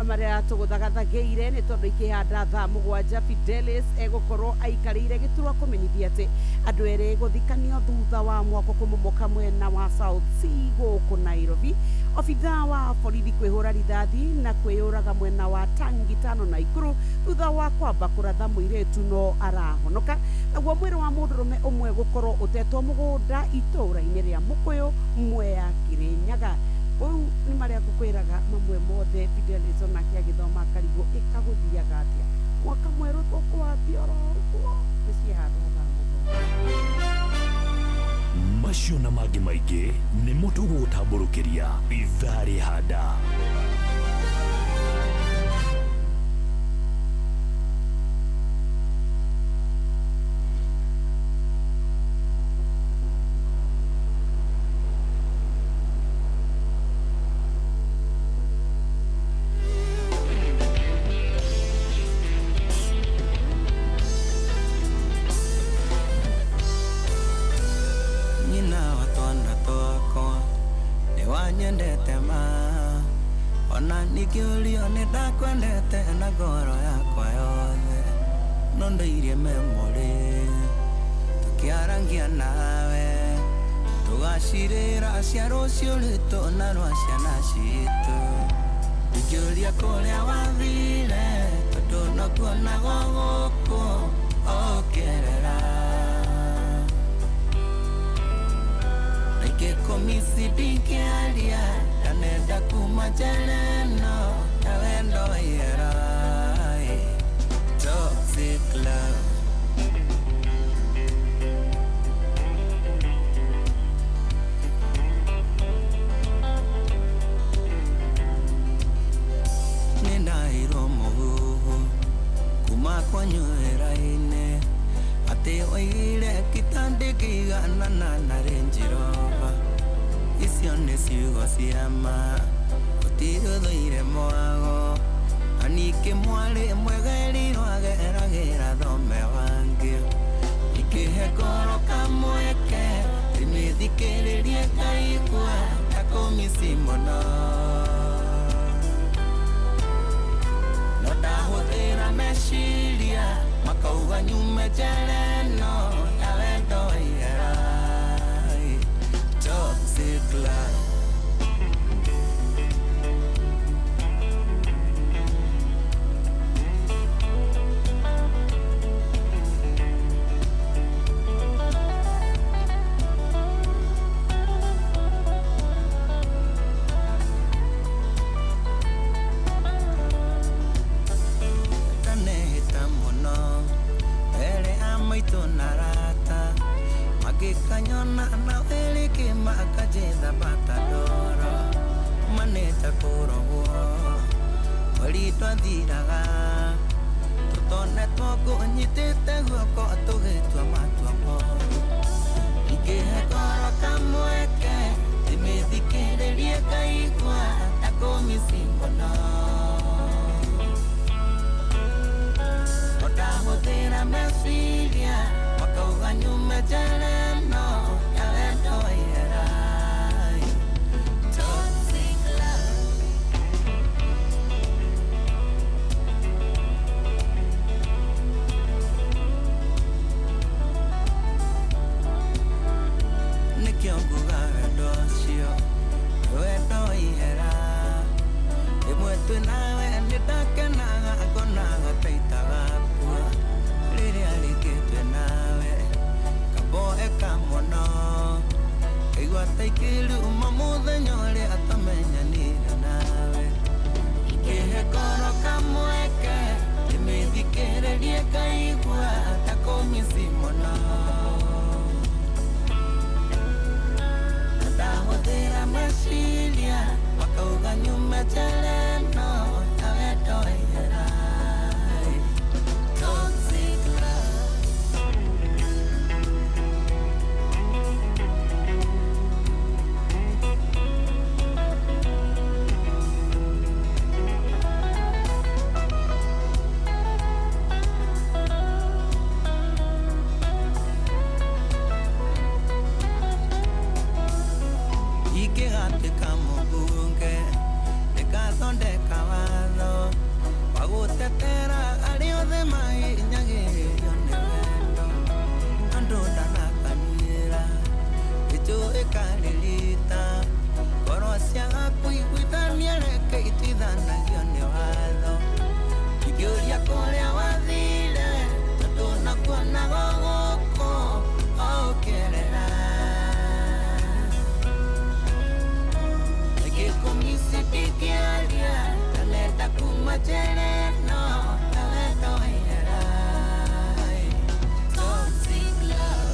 Speaker 2: maria tũgũthagathagĩire nĩ tondũ ikĩhanda thaa mũgwanja Fidelis egũkorwo aikarĩire gĩturwa kũmenyithia atĩ andũ erĩ gũthikanio thutha wa mwako kũmomoka mwena wa South C gũkũ Nairobi obithaa wa borithi kwĩhũra rithathi na kwĩyũraga mwena wa Tangitano na Ikuru thutha wa kwamba kũratha mũirĩtu no arahonoka naguo mwĩrĩ wa mũndũrũme ũmwe gũkorwo ũtetwo mũgũnda itũũra-inĩ rĩa Mũkũyũ Mwea Kĩrĩnyaga ũyũ nĩ marĩa ngũkwĩraga mamwe mothe Fidelis onake agĩthoma akarigwo ĩkagũthiaga atĩa mwaka mwerũ tũkwambia ũguo nĩ ciahanda
Speaker 7: macio na mangĩ maingĩ nĩ mũndũ gũgũtambũrũkĩria ithaa rĩhanda
Speaker 14: Nikiulio nĩndakwendete na ngoro yakwa yothe no ndĩirie memory tũkĩarangia nawe tũgacirĩra cia rũciũ rwitũ na rwa ciana citũ ngĩũria kũrĩa wathire tondũ nakuonago gũkũ ũkĩrera ingĩkũmisi ndingĩaria ndanenda kuma njereno ya wendo yera toxic love nĩndahĩirwo mũhuhu kuma kwanywĩra-inĩ atĩ oigire kitandĩ kĩiganana na Range Rover icio nĩ ciugo cia ma ũtigũthũire mwago na ningĩ mwarĩ mwega erirwo ageragĩra thome wangĩ ikĩhe ngoro kamweke ndĩmĩthikĩrĩrie ngaigua takũmisi mũno no ndahũthĩra meciria makauga nyume njereno ya wendo yera toxic love kanyona na wele ke makajetha batadoro maneta korogo wali twathiraga tutone twako nyitete guoko tugitwa ndahũthĩra meciria makauga nyume njere no ya wendo ihera. Toxic love. Nikio nguga wendo ũcio wendo ihera. Rimwe twĩ nawe nĩndakenaga ngonaga taitaga kua rĩrĩa rĩngĩ twĩ nawe kaboeka mũno kaigua ta ikĩruma mũthenya ũrĩa tũmenyanire nawe ikĩhe ngoro kamweke ndĩmĩthikĩrĩrie ngaigua ta kũmĩci mũno. Ndahũthĩra meciria makauga nyume njere no ya wendo ihera. Toxic love. Ikĩgatĩka mũmbunge ĩgathondeka watho wa gũtetera arĩa othe mahinyagĩrĩrio nĩ wendo. Andũ ndanakanĩra gĩtũĩ karĩrita ngoro ciaga kũiguithania reke ituithanagio nĩ watho. Ingĩũria kũrĩa wathire tondũ nakuonaga gũkũ o ũkĩrera. Komisikialia taleta kumajere no taleta ihera. Toxic love.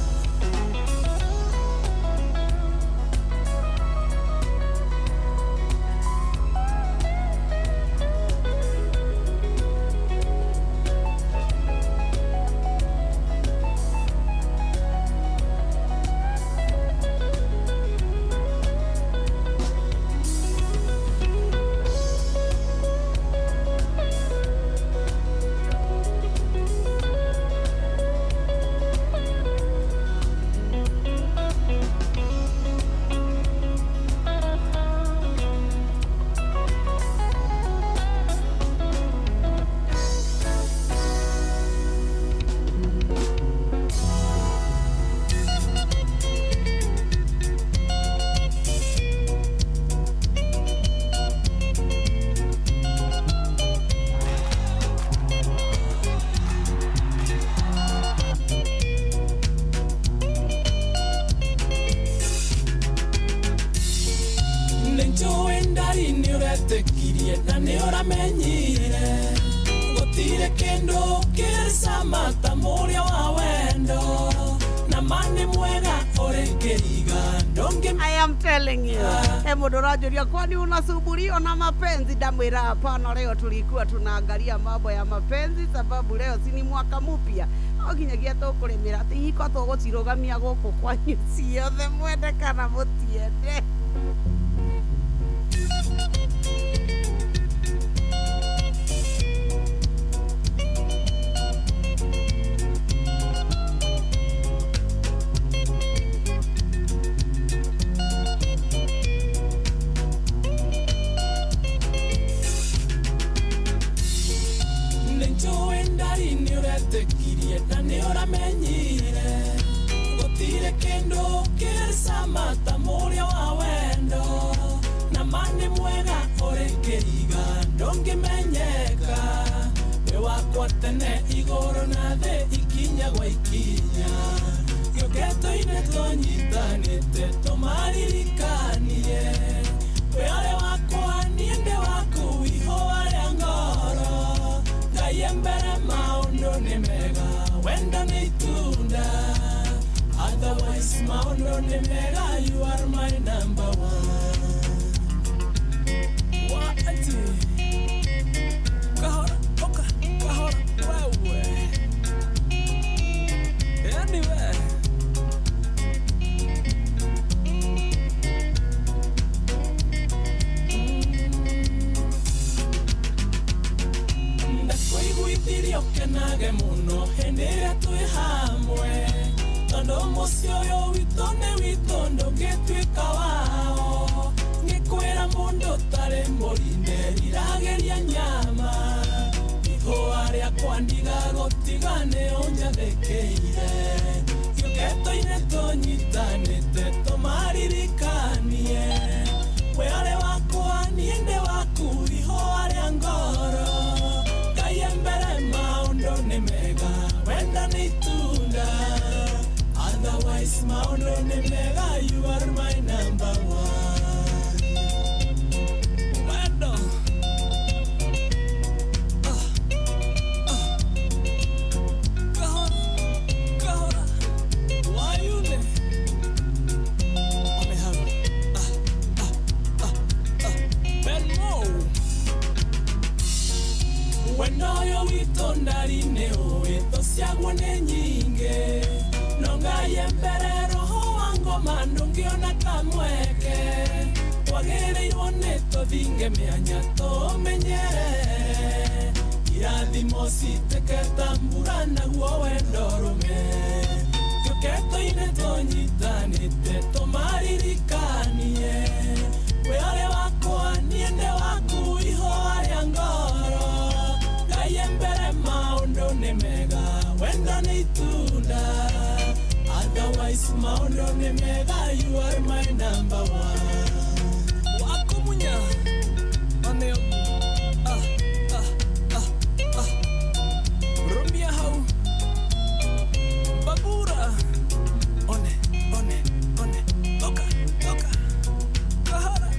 Speaker 2: I am telling you. Rajuria, kwani unasuburio na mapenzi? Damwira hapana, leo tulikuwa tunaangalia mambo ya mapenzi sababu leo si mwaka mpya. Oginyagia tukurimira ati iko tugucirugamia guku kwanyu ciothe mwende kana mutiende.
Speaker 15: Kendo kirsa mata moria wa wendo na mane mwega orekeriga ndonge menyeka we wakwa tene igoro na the ikinya gwa ikinya yogeto ine tonyitanite tomaririkanie we ale wakwa niende waku iho ale ngoro ngayembere maondo ni mega wenda ni tunda. Otherwise, Mauno Nemega, you are my number one. What a day. Kahora, Oka, Kahora, where? Anyway. Ndakoi guithirio kenage muno he tondo mucio yo witone witondo ngetwika wao ngikwira mundu tare morine rirageria nyama ihua riakwa ndigagotigane onjathekeire gĩũketoine tũnyitanĩte tũmaririkanie wĩare wakwa niĩ ndĩ waku ihũa rĩa ngoro Ngai mbere maũndũ nĩ mega wenda nĩ itunda otherwise maũndũ nĩ mega you are my number one wendo Wenoyo wito ndarine owito siagwo nĩ nyingĩ no Ngai mbere roho wangu mandũngĩona kamweke twagĩrĩirwo nĩ tũthinge mĩanya tũmenyere irathimo citĩkĩta mbura naguo wendo rũme gĩũketoine tũnyitanĩte tũmaririkanie wĩare wakwa niĩ ndĩ waku ihũa rĩa ngoro mbere maũndũ nĩ mega wenda nĩ itunda otherwise maũndũ nĩ mega you are my number one wakumunya aneo rumia hau babura one toka kahara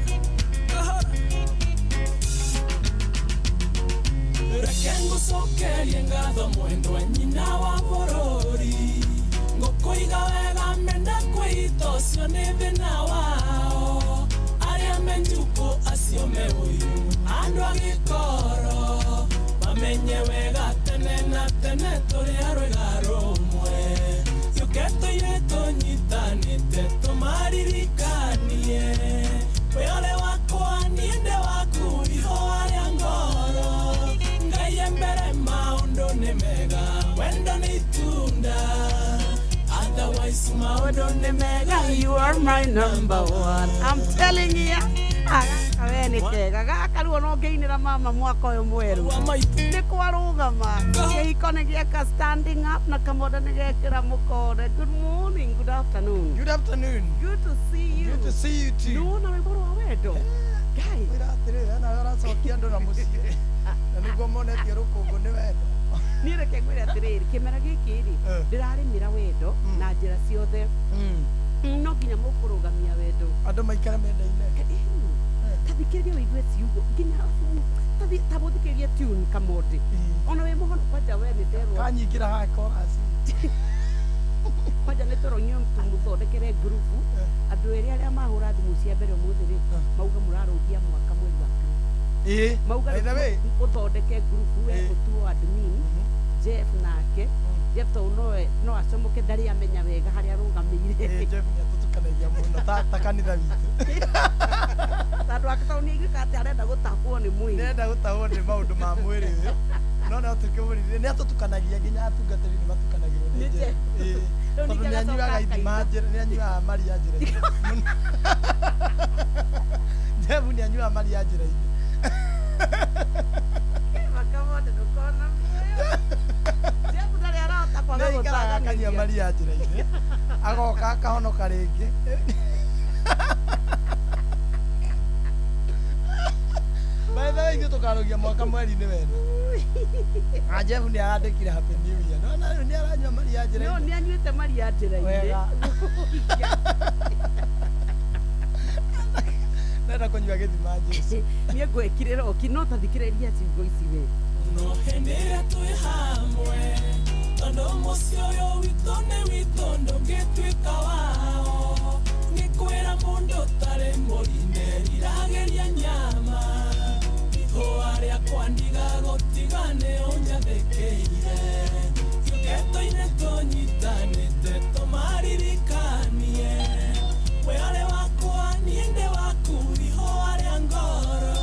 Speaker 15: Rekengo sokerie ngatho mwendwa nyina wa bũrũri ngũkũiga wega menda kwĩita ũcio nĩ thĩna wao arĩa menjuku acio me ũiru andũ a gĩkoro mamenye wega tene na tene tũrĩa rwĩga rũmwe gĩũketoire tũnyitanĩte tũmaririkanie wĩore wakwa niĩ ndĩ waku ihũa rĩa ngoro mbere maũndũ nĩ mega wenda nĩ itunda otherwise maũndũ nĩ mega
Speaker 2: you are my number one I'm telling you we nĩ kega gaka rĩu no ngĩinĩra mama mwaka ũyũ mwerũ nĩ kwarũgama kĩhiko nĩ gĩeka standing up na kamoda nĩ gekĩra mũkore good morning good afternoon
Speaker 1: good
Speaker 2: to see you
Speaker 1: too
Speaker 2: nĩwona wĩmũrũ wa wendo Ngai
Speaker 1: wĩratĩrĩ na ũracokia andũ na mũciĩ na nĩguo monetie rũkũngũ nĩ wendo
Speaker 2: niĩ reke ngwĩre atĩrĩrĩ kĩmera gĩkĩ rĩ ndĩrarĩmĩra wendo na njĩra ciothe no nginya mũkũrũgamia wendo
Speaker 1: andũ maikare menda-inĩ
Speaker 2: tathikĩrĩrie wĩigue ciugo nginya tabũthikĩrĩrie tune kamondi ona wĩ mũhono kwanja we nĩ nderwo
Speaker 1: kanyingĩra haha chorus
Speaker 2: kwanja nĩ tũronio tũmũthondekere ngurubu andũ erĩ arĩa mahũra thimũ cia mbere ũmũthĩ rĩ mauga mũrarũgia mwaka mweri wa mauga ũthondeke ngurubu we ũtuo admin Jeff nake Jeff to no acomoke ndarĩ amenya wega harĩa arũgamĩire
Speaker 1: Jeff nĩ atũtukanagia mũno ta kanitha witũ
Speaker 2: tondũ akĩtaũnia igwĩka atĩ arenda gũtahwo nĩ mwĩrĩ
Speaker 1: nĩenda gũtahwo nĩ maũndũ ma mwĩrĩ ũyũ no tũkĩmũrire nĩ atũtukanagia nginya atungatĩri nĩ matukanagio nĩ Jeff tondũ nĩ anyuaga ithima nĩ anyuaga maria njĩra-inĩ Jeff nĩ anyuaga maria njĩra-inĩ nĩikaragakania maria njĩra-inĩ agoka akahonoka rĩngĩ baitha ithuĩ tũkarũgia mwaka mweri-inĩ wena na Jeff nĩ arandĩkire happy new year no na rĩu nĩ aranyua maria njĩra-inĩ
Speaker 2: nĩ anyuĩte maria njĩra-inĩ
Speaker 1: nenda kũnyua gĩthima Jesu
Speaker 2: niĩ ngwĩkirĩra oki no tathikĩrĩria ciugo ici we
Speaker 15: no hĩndĩ ĩrĩa twĩ hamwe tondũ mũciĩ ũyũ witũ nĩ witũ ndũngĩtuĩka wao ngĩkwĩra mũndũ tarĩ mũrinde rirageria nyama ihũa rĩakwa ndigagũtigane ũnjathĩkĩire gĩũketoine tũnyitanĩte tũmaririkanie wĩare wakwa niĩ ndĩ waku ihũa rĩa ngoro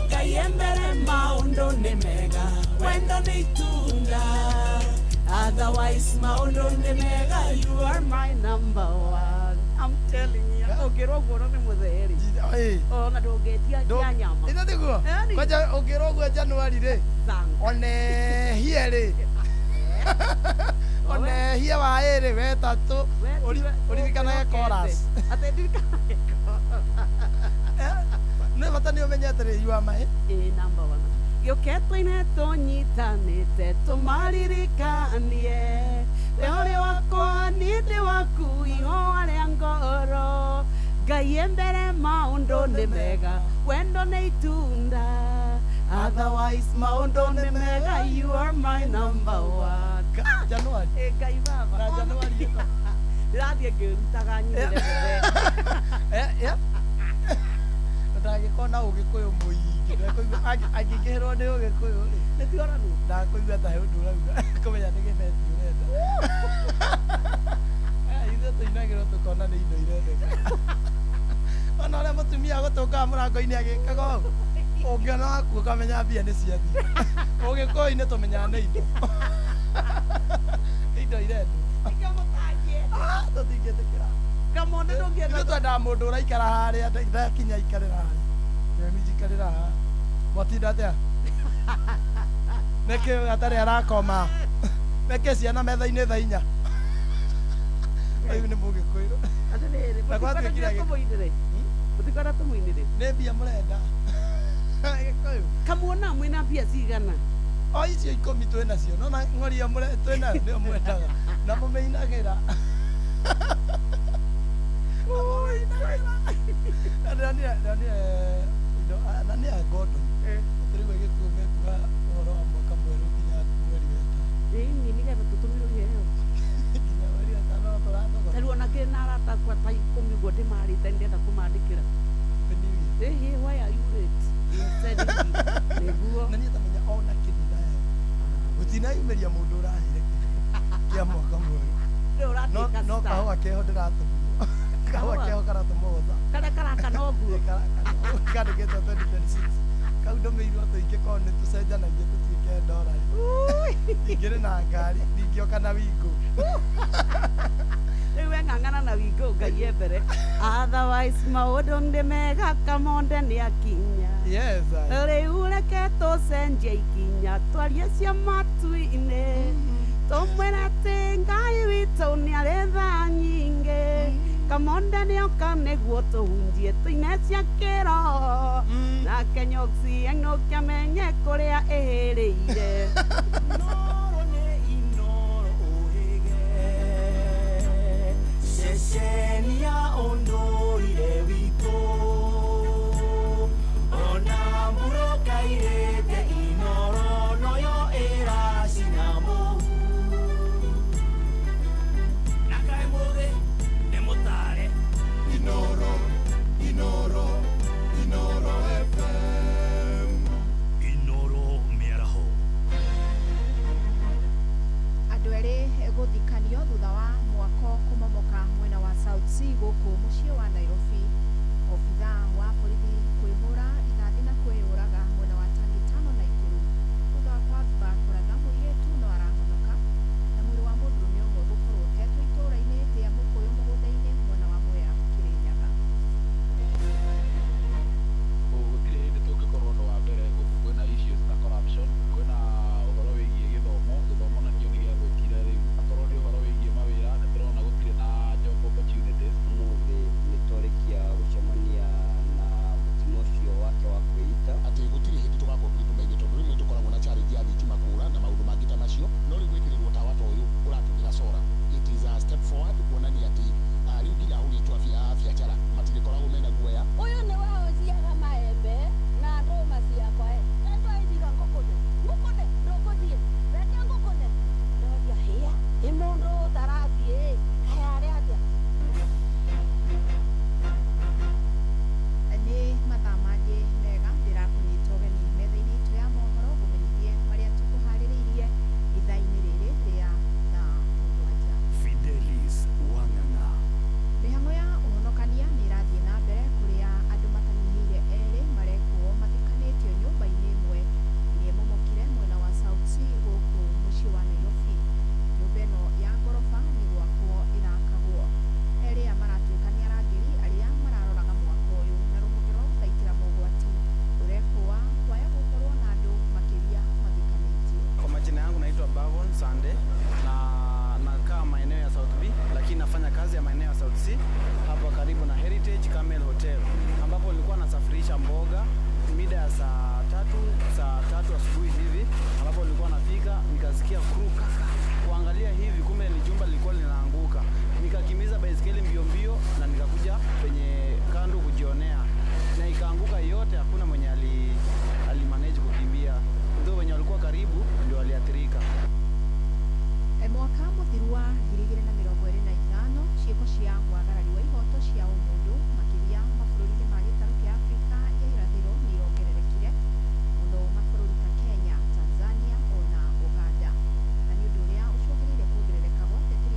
Speaker 15: Ngai mbere maũndũ nĩ mega wendo nĩ itunda otherwise Otherwise, maundu ni mega, you are my number one.
Speaker 2: I'm telling you. Ukirogwo ni mutheri. Ona ndungetia kia nyama.
Speaker 1: Ina ndiguo. Kwaja ukirogwo January ri. One hie ri. One hie wa iri wetatu. Uririkana chorus.
Speaker 2: Ate ndirikana.
Speaker 1: Nĩ bata nĩ ũmenyete rĩ you are my
Speaker 2: number one. Gĩũke tũine tũnyitanĩte tũmaririkanie we ũrĩ wakwa niĩ ndĩ waku ihũa rĩa ngoro Ngai e mbere maũndũ nĩ mega wendo nĩ itunda otherwise maũndũ nĩ mega you are my number one.
Speaker 1: January
Speaker 2: Ngai baba
Speaker 1: na January ĩno
Speaker 2: ndĩrathiĩ ngĩrutaga nyinire
Speaker 1: ndagĩkona ũgĩkũyũ mũingĩ angĩkĩherwo nĩ ũgĩkũyũ rĩ
Speaker 2: nĩtioranu
Speaker 1: ndakũigua ta ũndũ ũrauga kũmenya nĩ gĩbeti ũrenda ithuĩ tũinagĩrwo tũkona nĩ indo irendeka ona ũrĩa mũtumia gũtũngaga mũrango-inĩ agĩkaga ũũ ũngĩona waku ũkamenya mbia nĩ ciathiĩ ũgĩkũyũ-inĩ tũmenyaga nĩ indo irendwo tũtingĩtĩkĩra ithuĩ twendaga mũndũ ũraikara harĩa ndakinya ikarĩra harĩa nĩmijikarĩra haha mwatinda atĩa nĩkĩ atarĩ arakoma nĩkĩ ciana metha-inĩ thaa 4 ũyũ nĩ mũgĩkũyũ
Speaker 2: mũtikora tũmũinĩre
Speaker 1: nĩ mbia mũrenda
Speaker 2: kamuona mwĩna mbia cigana
Speaker 1: o icio 10 twĩnacio nona ng'oria twĩna nĩo mwendaga na mũmĩinagĩra nani ya godo turiwe gikume kuga uhoro wa mwaka mweru nginya mweri weta
Speaker 2: ni nigetha tutumirwo iheo
Speaker 1: nginya mweri weta no tũrathoga
Speaker 2: tari ona kĩ na arata kwa ta 10 guo ndĩmarĩte ndĩrenda kũmandĩkĩra why are you late nĩguo
Speaker 1: na niĩ tamenya ona kĩnina gũtinayumĩria mũndũ ũrahire kĩa mwaka mweru no kahũa keho ndĩratũmio kahũa keho karatũmwo tha
Speaker 2: karĩa karaka no guo
Speaker 1: kandĩkĩtwo 2026 kau ndũmĩirwo tũingĩ korwo nĩ tũcenjanagia tũtuĩke ndorari ingĩrĩ na ngari ndingĩoka na wingũ
Speaker 2: rĩu weng'ang'ana na wingũ Ngai e mbere otherwise maũndũ nĩ mega kamonde nĩ akinya rĩu reke tũcenjie ikinya twarie cia matu-inĩ tũmwĩre atĩ Ngai witũ nĩ arĩ tha nyingĩ kamonde nĩoka nĩguo tũhunjie tũine cia kĩroho nake nyoksi eng'ũkia menye kũrĩa ĩhĩrĩire
Speaker 15: Inoro nĩ inoro ũhĩge ceceni ya ũndũire witũ ona mbũrũkairĩte inoro noyo ĩracina mũhu na kaĩ mũthĩ nĩ mũtare Inoro Inoro Inoro FM
Speaker 7: Inoro mĩaraho
Speaker 16: makazi ya maeneo ya South Sea hapa karibu na Heritage Camel Hotel, ambapo nilikuwa nasafirisha mboga mida ya saa tatu asubuhi hivi, ambapo nilikuwa nafika nikasikia crew kaka kuangalia hivi, kumbe ni jumba lilikuwa linaanguka. Nikakimiza baiskeli mbio mbio na nikakuja penye kando kujionea, na ikaanguka yote, hakuna mwenye alimanage kukimbia, ndio wenye walikuwa karibu ndio waliathirika.
Speaker 8: Mwaka muthiru wa 2025 ciiko cia wagarari wa ihoto cia umundu makiria mabũrũri-inĩ ma gĩtarũ kĩa Afrika ya irathĩro nĩ irongererekire mũno mabũrũri ta Kenya, Tanzania ona Uganda, na nĩ ũndũ ũrĩa ũcũngĩrĩire kuongerereka gwa ũteti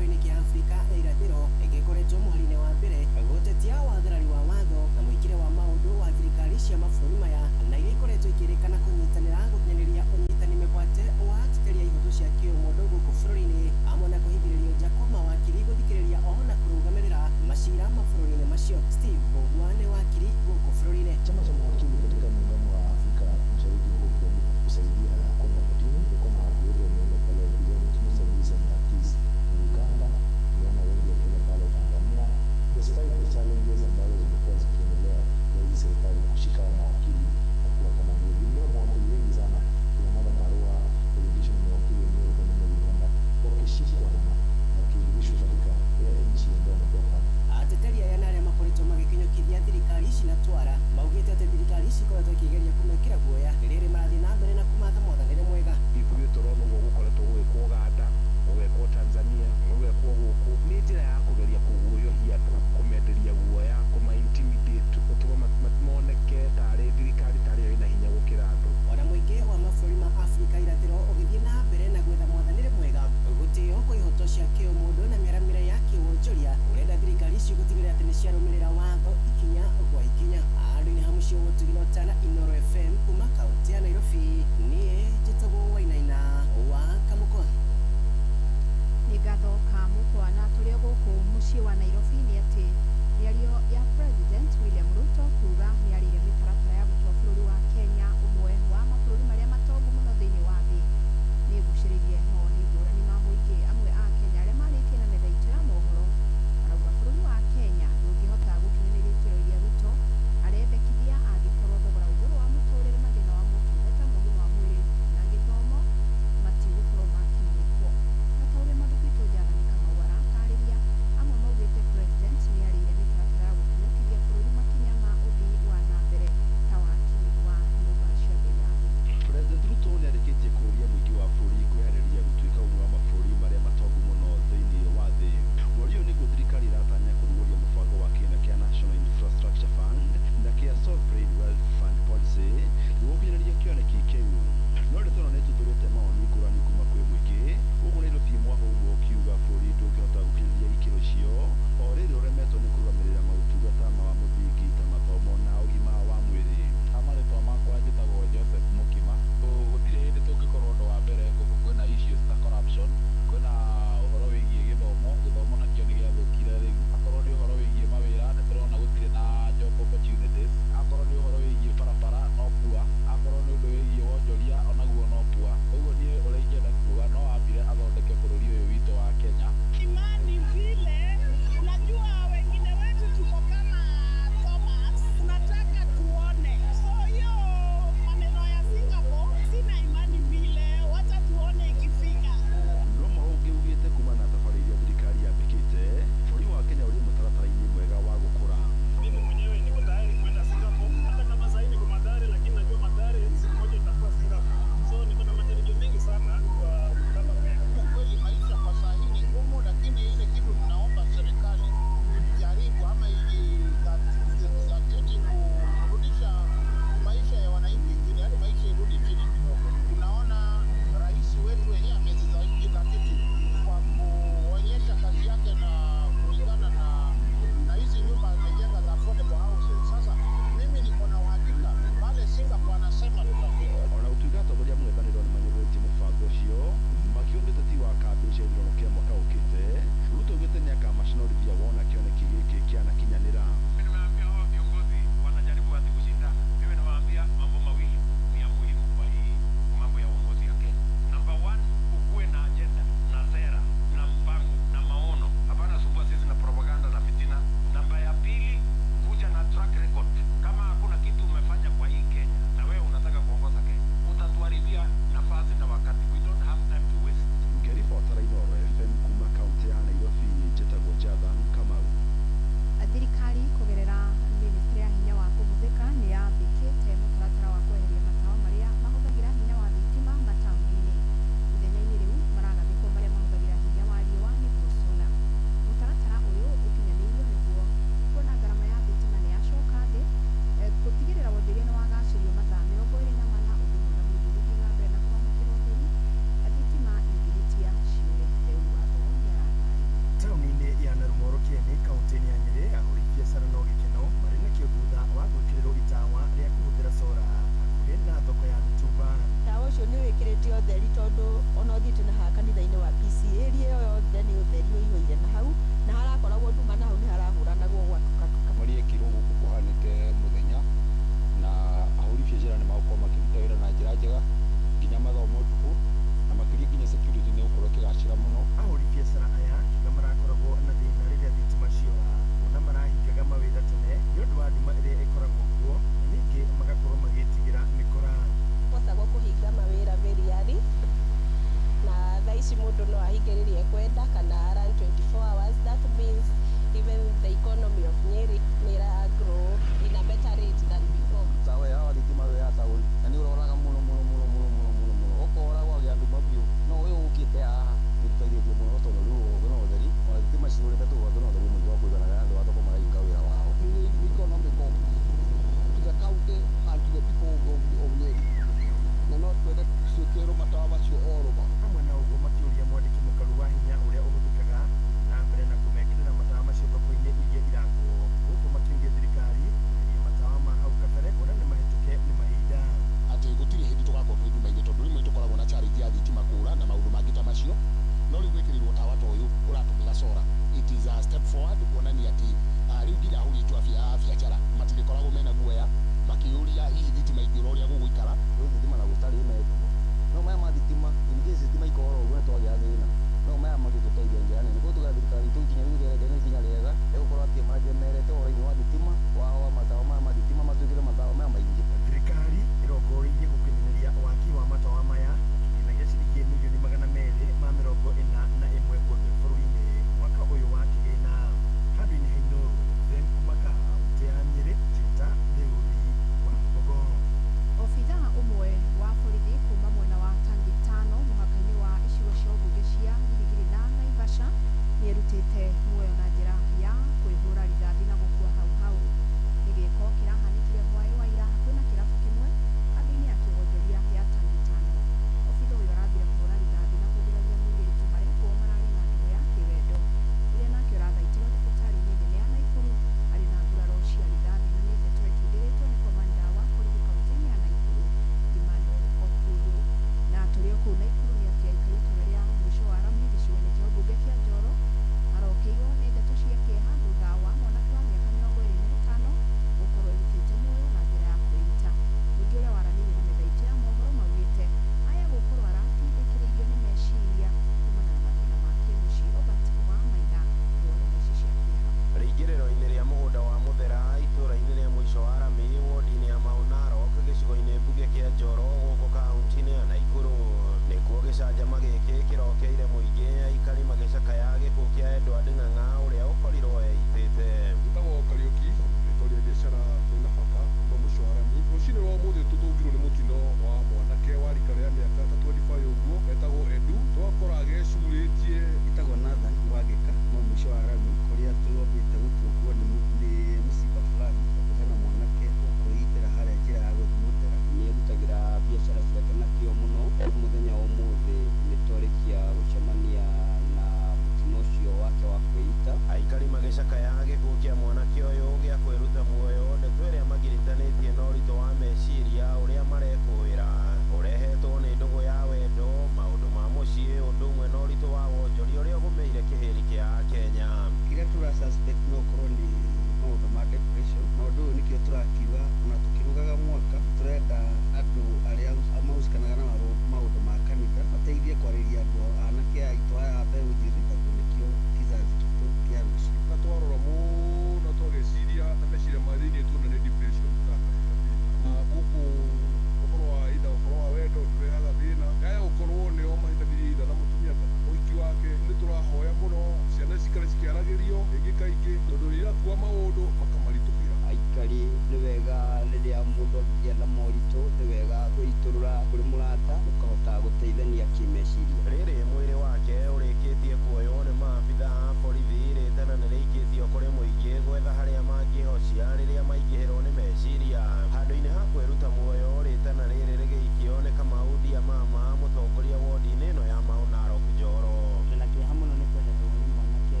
Speaker 12: maingĩ tondũ rĩrĩa tua maũndũ makamaritũkĩra.
Speaker 23: Aikari nĩ wega rĩrĩa mũndũ angĩgĩa na moritũ nĩ wega kwĩitũrũra kũrĩ mũrata mũkahota gũteithania kĩmeciria.
Speaker 4: Rĩrĩ mwĩrĩ wake ũrĩkĩtie kuoywo nĩ maabitha a borithi rĩtana nĩ rĩikĩtio kũrĩ mũingĩ gwetha harĩa mangĩhocia rĩrĩa maingĩhĩrwo nĩ meciria. Handũ-inĩ ha kwĩruta muoyo rĩtana rĩrĩ rĩgĩikio nĩ Kamau Ndiamama mũtongoria wodi-inĩ ĩno ya Mau Narok Njoro.
Speaker 17: Twĩna kĩeha mũno nĩ kwehererwo nĩ mwanake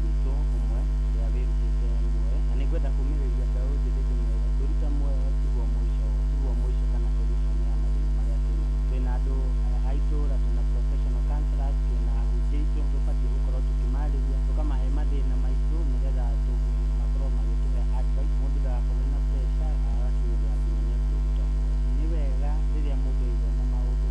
Speaker 17: witũ ũmwe ũrĩa wĩrutĩte muoyo na nĩ ngwenda kũmĩrĩria mbeũ njĩthĩ ndĩmere kwĩruta muoyo tiguo mũico kana solution ya mathĩna marĩa twĩna andũ a itũũra, twĩna professional counselors, twĩna ahunjia aitũ tũbatiĩ gũkorwo tũkĩmarĩria tũkamahe mathĩna maitũ nĩgetha makorwo magĩtũhe advice, mũndũ ndagakorwo na pressure agakinyĩria nginya nĩ kwĩruta muoyo. Nĩ wega rĩrĩa mũndũ aigua na maũndũ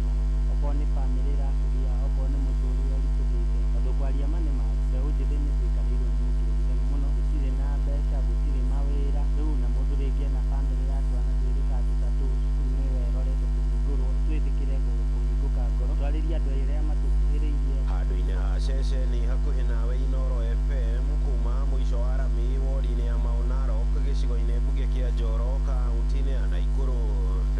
Speaker 17: okorwo nĩ famĩlĩ ĩrakũgia, okorwo nĩ mũtũũrĩre ũritũhĩte, tondũ kwaria ma nĩ ma mbeũ njĩthĩ nĩ tũikarĩirwo nĩ mũtũũrĩre mũno, gũtirĩ na mbeca, gũtirĩ mawĩra, rĩu na mũndũ rĩngĩ ena famĩlĩ ya twana twĩrĩ ta tũtatũ, cukuru nĩ werorete kũhingũrwo, twĩtĩkĩre kũhingũka ngoro, twarĩrie andũ arĩa matũkuhĩrĩirie.
Speaker 4: Handũ-inĩ ha ceceni hakuhĩ nawe Inooro FM kuma mũico wa Rami wodi-inĩ ya Mau Narok gĩcigo-inĩ mbunge kĩa Njoro kaunti-inĩ ya Naikuru,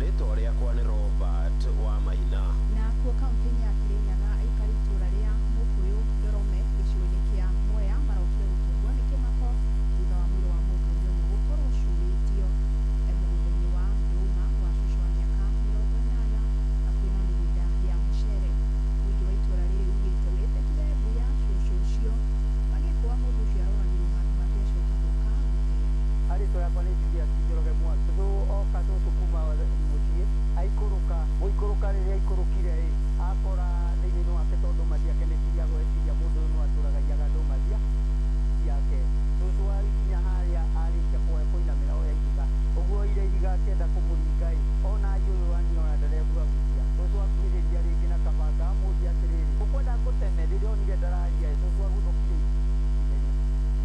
Speaker 4: rĩtwa rĩakwa nĩ Robert Wamaina.
Speaker 8: Na kuo kaunti-inĩ ya Kirinyaga aikari itũũra rĩa Mũkũyũ Ndorome gĩcigo-inĩ kĩa Mwea marokire gũtungwo nĩ kĩmako thutha wa mwĩrĩ wa mũndũrũme ũmwe gũkorwo ũcurĩtio mũgũnda-inĩ wa ndũma wa cũcũ wa mĩaka 80 hakuhĩ na mĩgũnda ya mũcere. Mũingĩ wa itũũra rĩrĩ ugĩte wĩtĩkire mbu ya cũcũ ũcio magĩkũa mũndũ ũcio aroranirwo handũ mangĩacoka gũka
Speaker 18: Rĩtwa rĩakwa nĩ Julius Njoroge Mwangi. Tũthũ oka tũtũ kuma mũciĩ aikũrũka mũikũrũka rĩrĩa aikũrũkire akora thĩinĩ wake tondũ matiakenetiria gweciria mũndũ ũyũ no atũragagiaga ndũma ciake. Cũcũ agĩkinya harĩa arĩkia kũinamĩra oya ihiga, ũguo oire ihiga akĩenda kũmũringa ona ũyũ aniona ndarebuabucia. Cũcũ akuhĩrĩria rĩngĩ na kabanga amũria atĩrĩrĩ, ũkwenda ngũteme? Rĩrĩa onire ndararia cũcũ agũthũkire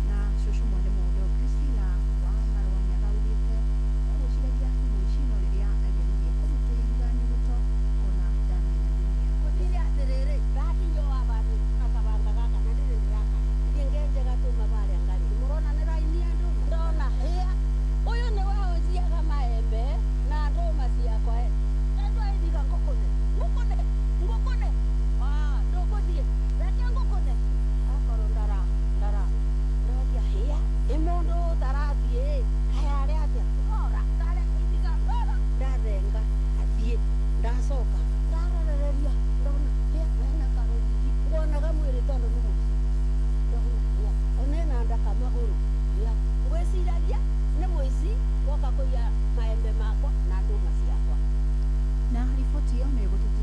Speaker 8: na cũcũ mwene mũndũ Christina wa Marwa Nyagaugĩte egũciragia imwe icino rĩrĩa ageririe kũmũtĩrĩria nyuguto ona ndamenya dunia.
Speaker 24: Kũthire atĩrĩrĩ ndakinya wabandĩ akabanga gaka na ndĩrĩ ndĩraka ngenje gatũma barĩa ngari mũrona nĩ raini ya ndũma ndona hĩa ũyũ nĩ wahũnjiaga maembe na ndũma ciakwa endwa ithiga ngũkũne ndũkũthiĩ reke ngũkũne akorwo ndara ndoria hĩa mũndũ tarathiĩ hayarĩ atĩa ora ndareka ithiga ndarenga athiĩ ndacoka ndarorereria ndona hĩa hena karũthi nguonaga mwĩrĩ tondũ nĩ mũci ndona hĩa onena ndaka magũrũ hĩa ngwĩciragia nĩ mũici woka kũiya maembe makwa na ndũma ciakwa.
Speaker 8: Na riboti ĩyo nĩ ĩgũtũthiĩ